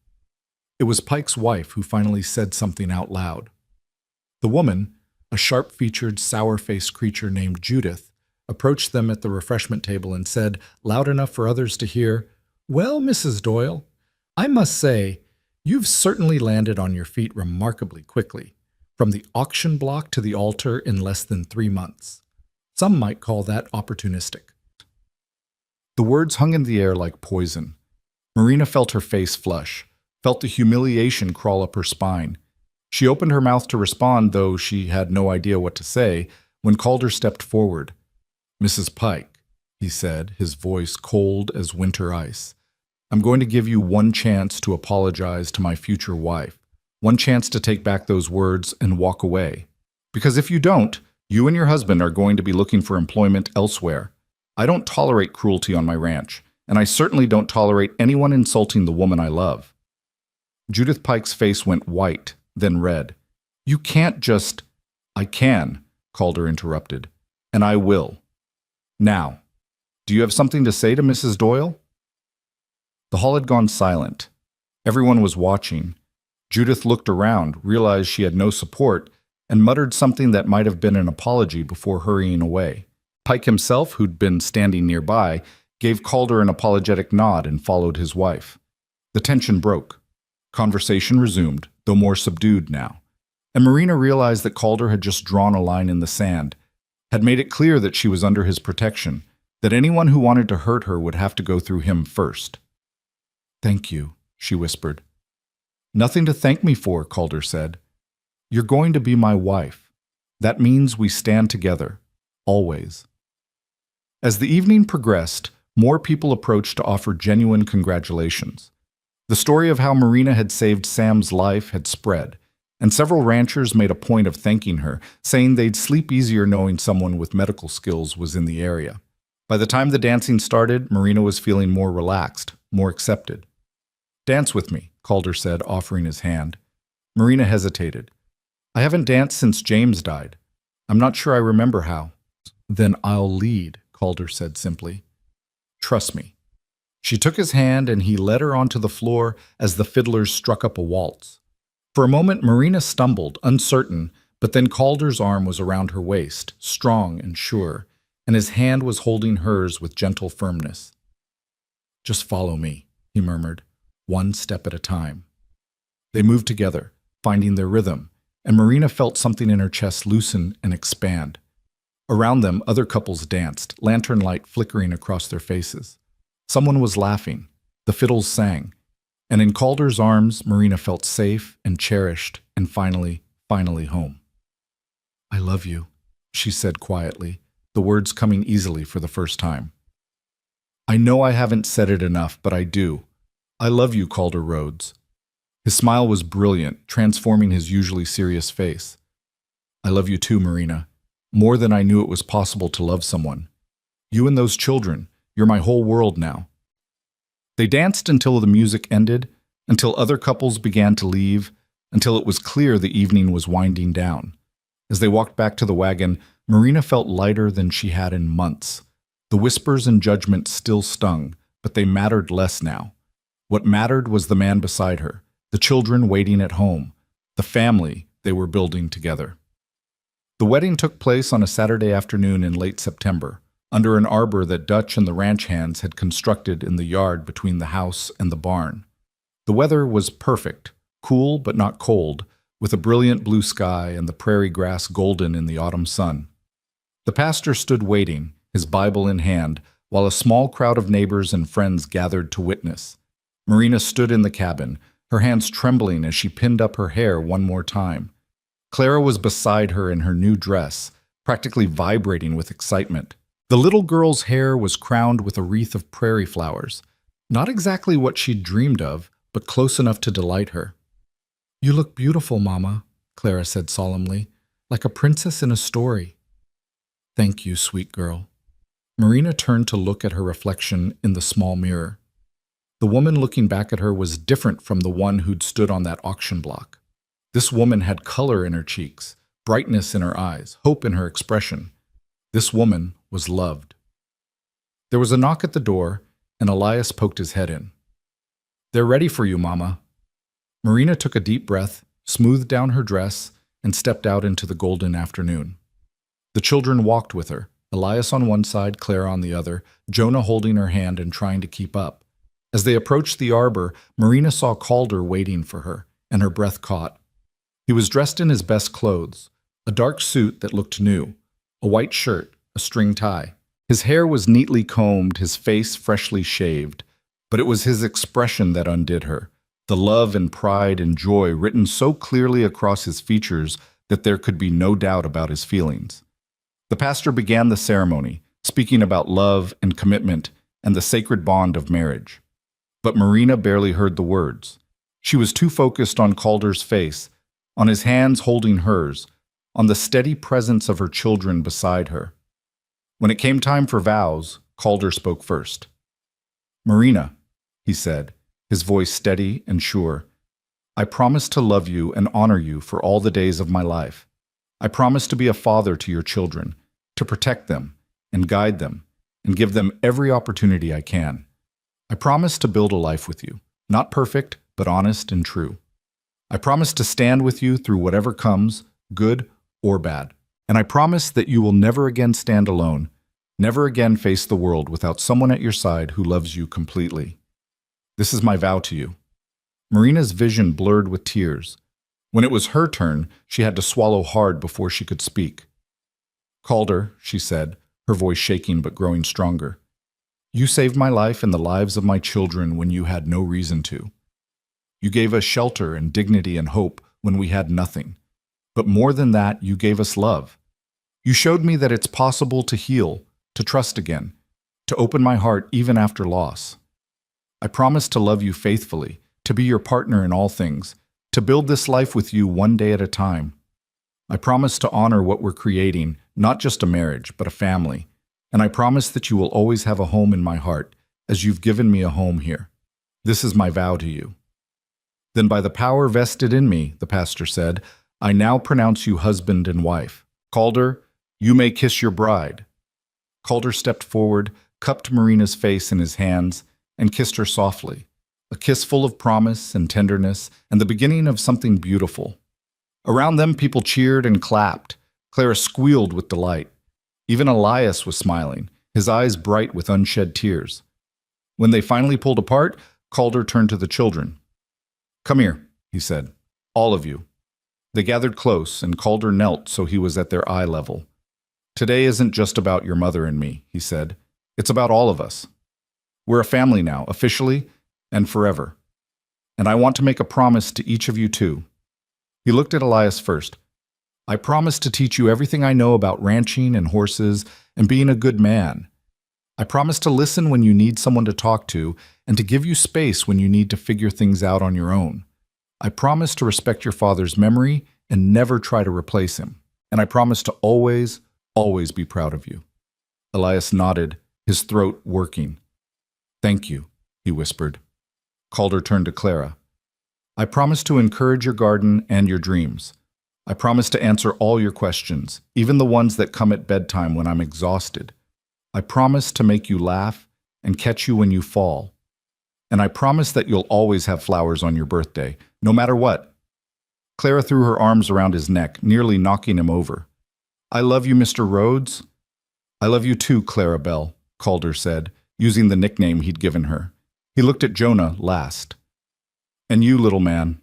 It was Pike's wife who finally said something out loud. The woman, a sharp-featured, sour-faced creature named Judith, approached them at the refreshment table and said, loud enough for others to hear, "Well, Mrs. Doyle, I must say, you've certainly landed on your feet remarkably quickly, from the auction block to the altar in less than 3 months. Some might call that opportunistic." The words hung in the air like poison. Marina felt her face flush, felt the humiliation crawl up her spine. She opened her mouth to respond, though she had no idea what to say, when Calder stepped forward. "Mrs. Pike," he said, his voice cold as winter ice, "I'm going to give you one chance to apologize to my future wife, one chance to take back those words and walk away. Because if you don't, you and your husband are going to be looking for employment elsewhere. I don't tolerate cruelty on my ranch, and I certainly don't tolerate anyone insulting the woman I love." Judith Pike's face went white, then red. "You can't just—" "I can," Calder interrupted, "and I will. Now, do you have something to say to Mrs. Doyle?" The hall had gone silent. Everyone was watching. Judith looked around, realized she had no support, and muttered something that might have been an apology before hurrying away. Pike himself, who'd been standing nearby, gave Calder an apologetic nod and followed his wife. The tension broke. Conversation resumed, though more subdued now. And Marina realized that Calder had just drawn a line in the sand, had made it clear that she was under his protection, that anyone who wanted to hurt her would have to go through him first. "Thank you," she whispered. "Nothing to thank me for," Calder said. "You're going to be my wife. That means we stand together, always." As the evening progressed, more people approached to offer genuine congratulations. The story of how Marina had saved Sam's life had spread, and several ranchers made a point of thanking her, saying they'd sleep easier knowing someone with medical skills was in the area. By the time the dancing started, Marina was feeling more relaxed, more accepted. "Dance with me," Calder said, offering his hand. Marina hesitated. "I haven't danced since James died. I'm not sure I remember how." "Then I'll lead," Calder said simply. "Trust me." She took his hand and he led her onto the floor as the fiddlers struck up a waltz. For a moment, Marina stumbled, uncertain, but then Calder's arm was around her waist, strong and sure, and his hand was holding hers with gentle firmness. "Just follow me," he murmured, "one step at a time." They moved together, finding their rhythm, and Marina felt something in her chest loosen and expand. Around them, other couples danced, lantern light flickering across their faces. Someone was laughing. The fiddles sang. And in Calder's arms, Marina felt safe and cherished and finally home. "I love you," she said quietly, the words coming easily for the first time. "I know I haven't said it enough, but I do. I love you, Calder Rhodes." His smile was brilliant, transforming his usually serious face. "I love you too, Marina. More than I knew it was possible to love someone. You and those children, you're my whole world now." They danced until the music ended, until other couples began to leave, until it was clear the evening was winding down. As they walked back to the wagon, Marina felt lighter than she had in months. The whispers and judgment still stung, but they mattered less now. What mattered was the man beside her, the children waiting at home, the family they were building together. The wedding took place on a Saturday afternoon in late September, under an arbor that Dutch and the ranch hands had constructed in the yard between the house and the barn. The weather was perfect, cool but not cold, with a brilliant blue sky and the prairie grass golden in the autumn sun. The pastor stood waiting, his Bible in hand, while a small crowd of neighbors and friends gathered to witness. Marina stood in the cabin, her hands trembling as she pinned up her hair one more time. Clara was beside her in her new dress, practically vibrating with excitement. The little girl's hair was crowned with a wreath of prairie flowers, not exactly what she'd dreamed of, but close enough to delight her. "You look beautiful, Mama," Clara said solemnly, "like a princess in a story." "Thank you, sweet girl." Marina turned to look at her reflection in the small mirror. The woman looking back at her was different from the one who'd stood on that auction block. This woman had color in her cheeks, brightness in her eyes, hope in her expression. This woman was loved. There was a knock at the door, and Elias poked his head in. "They're ready for you, Mama." Marina took a deep breath, smoothed down her dress, and stepped out into the golden afternoon. The children walked with her, Elias on one side, Clara on the other, Jonah holding her hand and trying to keep up. As they approached the arbor, Marina saw Calder waiting for her, and her breath caught. He was dressed in his best clothes, a dark suit that looked new, a white shirt, a string tie. His hair was neatly combed, his face freshly shaved, but it was his expression that undid her, the love and pride and joy written so clearly across his features that there could be no doubt about his feelings. The pastor began the ceremony, speaking about love and commitment and the sacred bond of marriage. But Marina barely heard the words. She was too focused on Calder's face, on his hands holding hers, on the steady presence of her children beside her. When it came time for vows, Calder spoke first. "Marina," he said, his voice steady and sure, "I promise to love you and honor you for all the days of my life. I promise to be a father to your children, to protect them and guide them and give them every opportunity I can. I promise to build a life with you, not perfect, but honest and true. I promise to stand with you through whatever comes, good or bad. And I promise that you will never again stand alone, never again face the world without someone at your side who loves you completely. This is my vow to you." Marina's vision blurred with tears. When it was her turn, she had to swallow hard before she could speak. Calder, she said, her voice shaking but growing stronger. You saved my life and the lives of my children when you had no reason to. You gave us shelter and dignity and hope when we had nothing. But more than that, you gave us love. You showed me that it's possible to heal, to trust again, to open my heart even after loss. I promise to love you faithfully, to be your partner in all things, to build this life with you one day at a time. I promise to honor what we're creating, not just a marriage, but a family. And I promise that you will always have a home in my heart, as you've given me a home here. This is my vow to you. Then by the power vested in me, the pastor said, I now pronounce you husband and wife. Calder, you may kiss your bride. Calder stepped forward, cupped Marina's face in his hands, and kissed her softly, a kiss full of promise and tenderness and the beginning of something beautiful. Around them, people cheered and clapped. Clara squealed with delight. Even Elias was smiling, his eyes bright with unshed tears. When they finally pulled apart, Calder turned to the children. Come here, he said, all of you. They gathered close, and Calder knelt so he was at their eye level. Today isn't just about your mother and me, he said. It's about all of us. We're a family now, officially and forever. And I want to make a promise to each of you too. He looked at Elias first. I promise to teach you everything I know about ranching and horses and being a good man. I promise to listen when you need someone to talk to and to give you space when you need to figure things out on your own. I promise to respect your father's memory and never try to replace him. And I promise to always, always be proud of you. Elias nodded, his throat working. Thank you, he whispered. Calder turned to Clara. I promise to encourage your garden and your dreams. I promise to answer all your questions, even the ones that come at bedtime when I'm exhausted. I promise to make you laugh and catch you when you fall. And I promise that you'll always have flowers on your birthday, no matter what. Clara threw her arms around his neck, nearly knocking him over. I love you, Mr. Rhodes. I love you too, Clara Bell, Calder said, using the nickname he'd given her. He looked at Jonah last. And you, little man.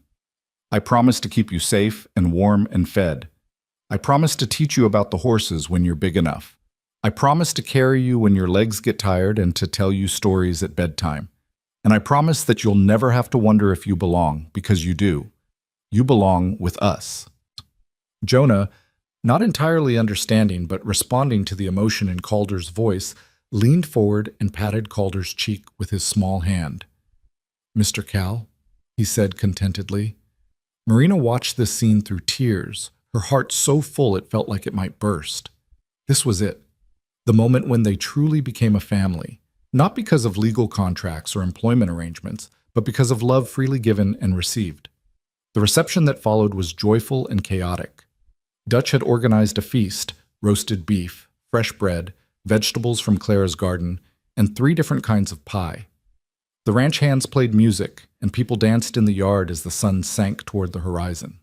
I promise to keep you safe and warm and fed. I promise to teach you about the horses when you're big enough. I promise to carry you when your legs get tired and to tell you stories at bedtime. And I promise that you'll never have to wonder if you belong, because you do. You belong with us. Jonah, not entirely understanding but responding to the emotion in Calder's voice, leaned forward and patted Calder's cheek with his small hand. Mr. Cal, he said contentedly. Marina watched this scene through tears, her heart so full it felt like it might burst. This was it, the moment when they truly became a family, not because of legal contracts or employment arrangements, but because of love freely given and received. The reception that followed was joyful and chaotic. Dutch had organized a feast, roasted beef, fresh bread, vegetables from Clara's garden, and 3 different kinds of pie. The ranch hands played music, and people danced in the yard as the sun sank toward the horizon.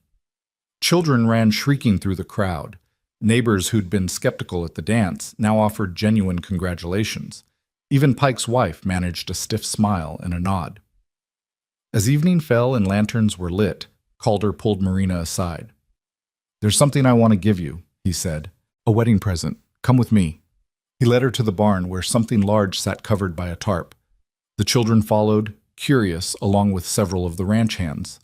Children ran shrieking through the crowd. Neighbors who'd been skeptical at the dance now offered genuine congratulations. Even Pike's wife managed a stiff smile and a nod. As evening fell and lanterns were lit, Calder pulled Marina aside. There's something I want to give you, he said. A wedding present. Come with me. He led her to the barn where something large sat covered by a tarp. The children followed, curious, along with several of the ranch hands.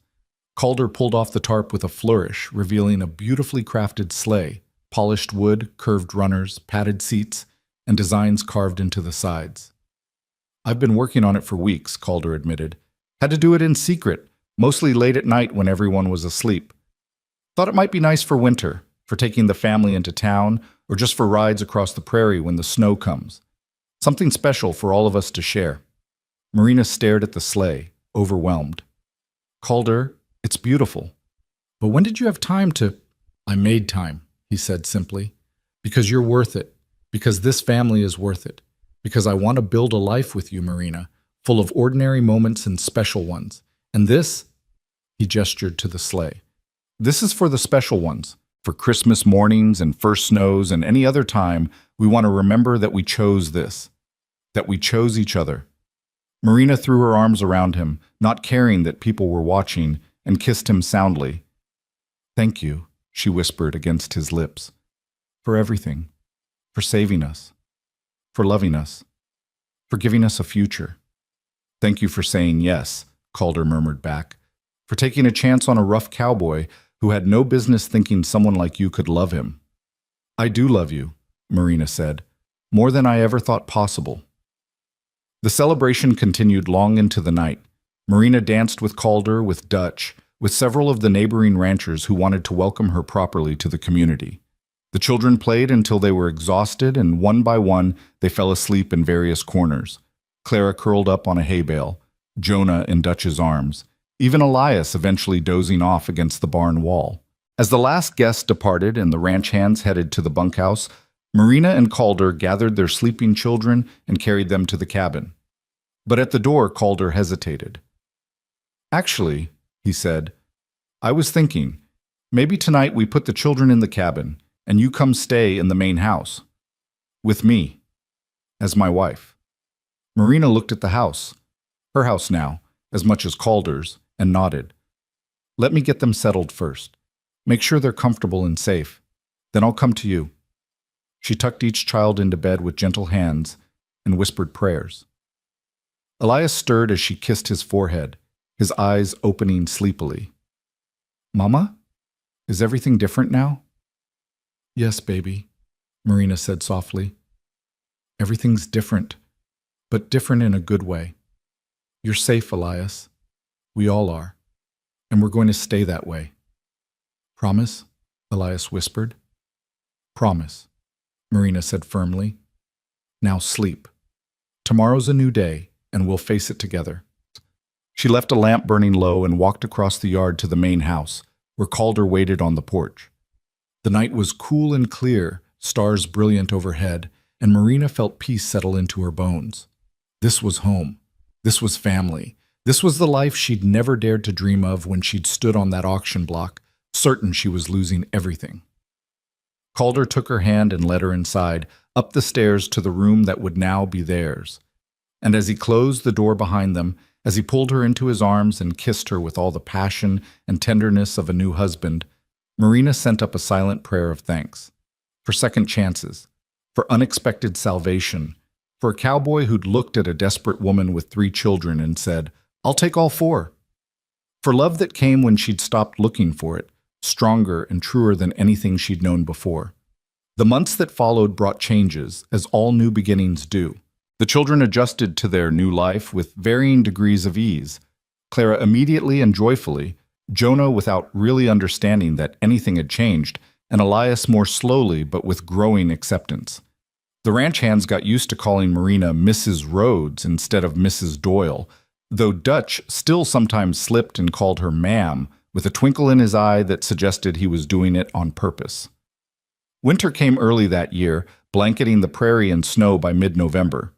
Calder pulled off the tarp with a flourish, revealing a beautifully crafted sleigh, polished wood, curved runners, padded seats, and designs carved into the sides. I've been working on it for weeks, Calder admitted. Had to do it in secret, mostly late at night when everyone was asleep. Thought it might be nice for winter, for taking the family into town, or just for rides across the prairie when the snow comes. Something special for all of us to share. Marina stared at the sleigh, overwhelmed. Calder, it's beautiful. But when did you have time to... I made time, he said simply. Because you're worth it. Because this family is worth it. Because I want to build a life with you, Marina, full of ordinary moments and special ones. And this, he gestured to the sleigh. This is for the special ones. For Christmas mornings and first snows and any other time, we want to remember that we chose this. That we chose each other. Marina threw her arms around him, not caring that people were watching, and kissed him soundly. Thank you, she whispered against his lips. For everything. For saving us. For loving us. For giving us a future. Thank you for saying yes, Calder murmured back. For taking a chance on a rough cowboy who had no business thinking someone like you could love him. I do love you, Marina said, more than I ever thought possible. The celebration continued long into the night. Marina danced with Calder, with Dutch, with several of the neighboring ranchers who wanted to welcome her properly to the community. The children played until they were exhausted, and one by one they fell asleep in various corners. Clara curled up on a hay bale, Jonah in Dutch's arms, even Elias eventually dozing off against the barn wall. As the last guest departed and the ranch hands headed to the bunkhouse, Marina and Calder gathered their sleeping children and carried them to the cabin. But at the door, Calder hesitated. Actually, he said, I was thinking, maybe tonight we put the children in the cabin and you come stay in the main house. With me. As my wife. Marina looked at the house. Her house now, as much as Calder's, and nodded. Let me get them settled first. Make sure they're comfortable and safe. Then I'll come to you. She tucked each child into bed with gentle hands and whispered prayers. Elias stirred as she kissed his forehead, his eyes opening sleepily. Mama? Is everything different now? Yes, baby, Marina said softly. Everything's different, but different in a good way. You're safe, Elias. We all are. And we're going to stay that way. Promise? Elias whispered. Promise, Marina said firmly. Now sleep. Tomorrow's a new day, and we'll face it together. She left a lamp burning low and walked across the yard to the main house, where Calder waited on the porch. The night was cool and clear, stars brilliant overhead, and Marina felt peace settle into her bones. This was home. This was family. This was the life she'd never dared to dream of when she'd stood on that auction block, certain she was losing everything. Calder took her hand and led her inside, up the stairs to the room that would now be theirs. And as he closed the door behind them, as he pulled her into his arms and kissed her with all the passion and tenderness of a new husband, Marina sent up a silent prayer of thanks. For second chances, for unexpected salvation, for a cowboy who'd looked at a desperate woman with 3 children and said, I'll take all 4. For love that came when she'd stopped looking for it, stronger and truer than anything she'd known before. The months that followed brought changes, as all new beginnings do. The children adjusted to their new life with varying degrees of ease. Clara immediately and joyfully, Jonah without really understanding that anything had changed, and Elias more slowly but with growing acceptance. The ranch hands got used to calling Marina Mrs. Rhodes instead of Mrs. Doyle, though Dutch still sometimes slipped and called her ma'am, with a twinkle in his eye that suggested he was doing it on purpose. Winter came early that year, blanketing the prairie in snow by mid-November.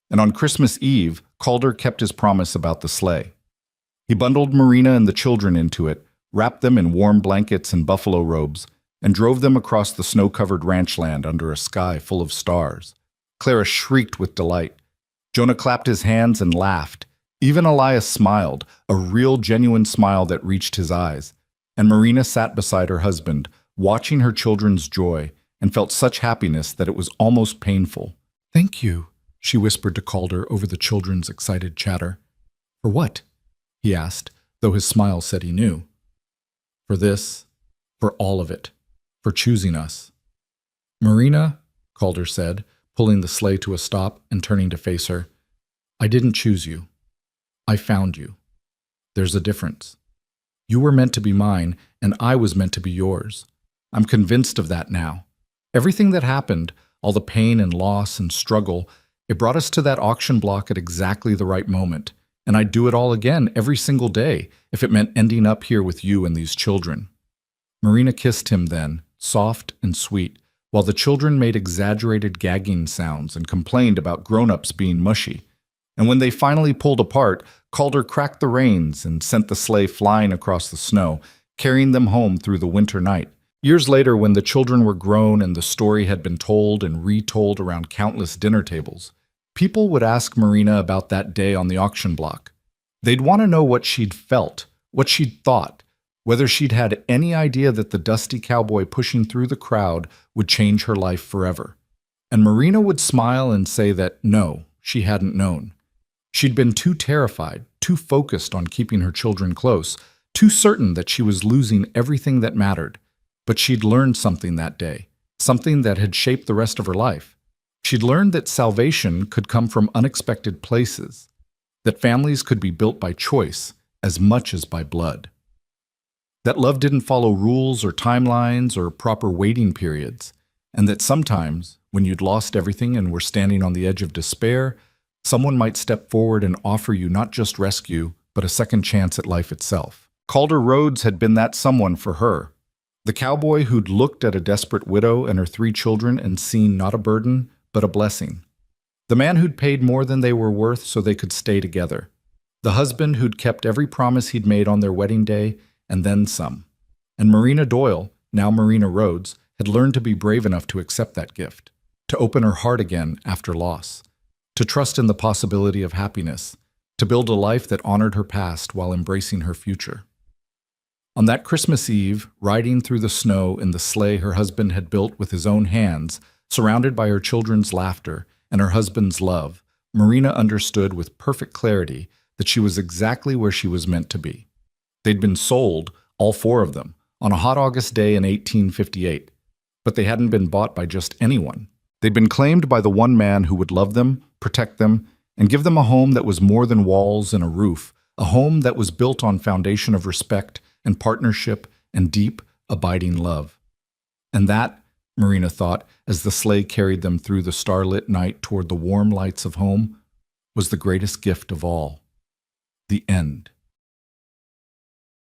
And on Christmas Eve, Calder kept his promise about the sleigh. He bundled Marina and the children into it, wrapped them in warm blankets and buffalo robes, and drove them across the snow-covered ranch land under a sky full of stars. Clara shrieked with delight. Jonah clapped his hands and laughed. Even Elias smiled, a real, genuine smile that reached his eyes. And Marina sat beside her husband, watching her children's joy, and felt such happiness that it was almost painful. Thank you, she whispered to Calder over the children's excited chatter. For what? He asked, though his smile said he knew. For this, for all of it, for choosing us. Marina, Calder said, pulling the sleigh to a stop and turning to face her, I didn't choose you. I found you. There's a difference. You were meant to be mine, and I was meant to be yours. I'm convinced of that now. Everything that happened, all the pain and loss and struggle, it brought us to that auction block at exactly the right moment, and I'd do it all again every single day if it meant ending up here with you and these children. Marina kissed him then, soft and sweet, while the children made exaggerated gagging sounds and complained about grown-ups being mushy. And when they finally pulled apart, Calder cracked the reins and sent the sleigh flying across the snow, carrying them home through the winter night. Years later, when the children were grown and the story had been told and retold around countless dinner tables, people would ask Marina about that day on the auction block. They'd want to know what she'd felt, what she'd thought, whether she'd had any idea that the dusty cowboy pushing through the crowd would change her life forever. And Marina would smile and say that no, she hadn't known. She'd been too terrified, too focused on keeping her children close, too certain that she was losing everything that mattered. But she'd learned something that day, something that had shaped the rest of her life. She'd learned that salvation could come from unexpected places, that families could be built by choice as much as by blood, that love didn't follow rules or timelines or proper waiting periods, and that sometimes, when you'd lost everything and were standing on the edge of despair, someone might step forward and offer you not just rescue, but a second chance at life itself. Calder Rhodes had been that someone for her. The cowboy who'd looked at a desperate widow and her 3 children and seen not a burden, but a blessing. The man who'd paid more than they were worth so they could stay together. The husband who'd kept every promise he'd made on their wedding day, and then some. And Marina Doyle, now Marina Rhodes, had learned to be brave enough to accept that gift, to open her heart again after loss, to trust in the possibility of happiness, to build a life that honored her past while embracing her future. On that Christmas Eve, riding through the snow in the sleigh her husband had built with his own hands, surrounded by her children's laughter and her husband's love, Marina understood with perfect clarity that she was exactly where she was meant to be. They'd been sold, all 4 of them, on a hot August day in 1858, but they hadn't been bought by just anyone. They'd been claimed by the one man who would love them, protect them, and give them a home that was more than walls and a roof, a home that was built on foundation of respect and partnership and deep, abiding love. And that, Marina thought, as the sleigh carried them through the starlit night toward the warm lights of home, was the greatest gift of all. The end.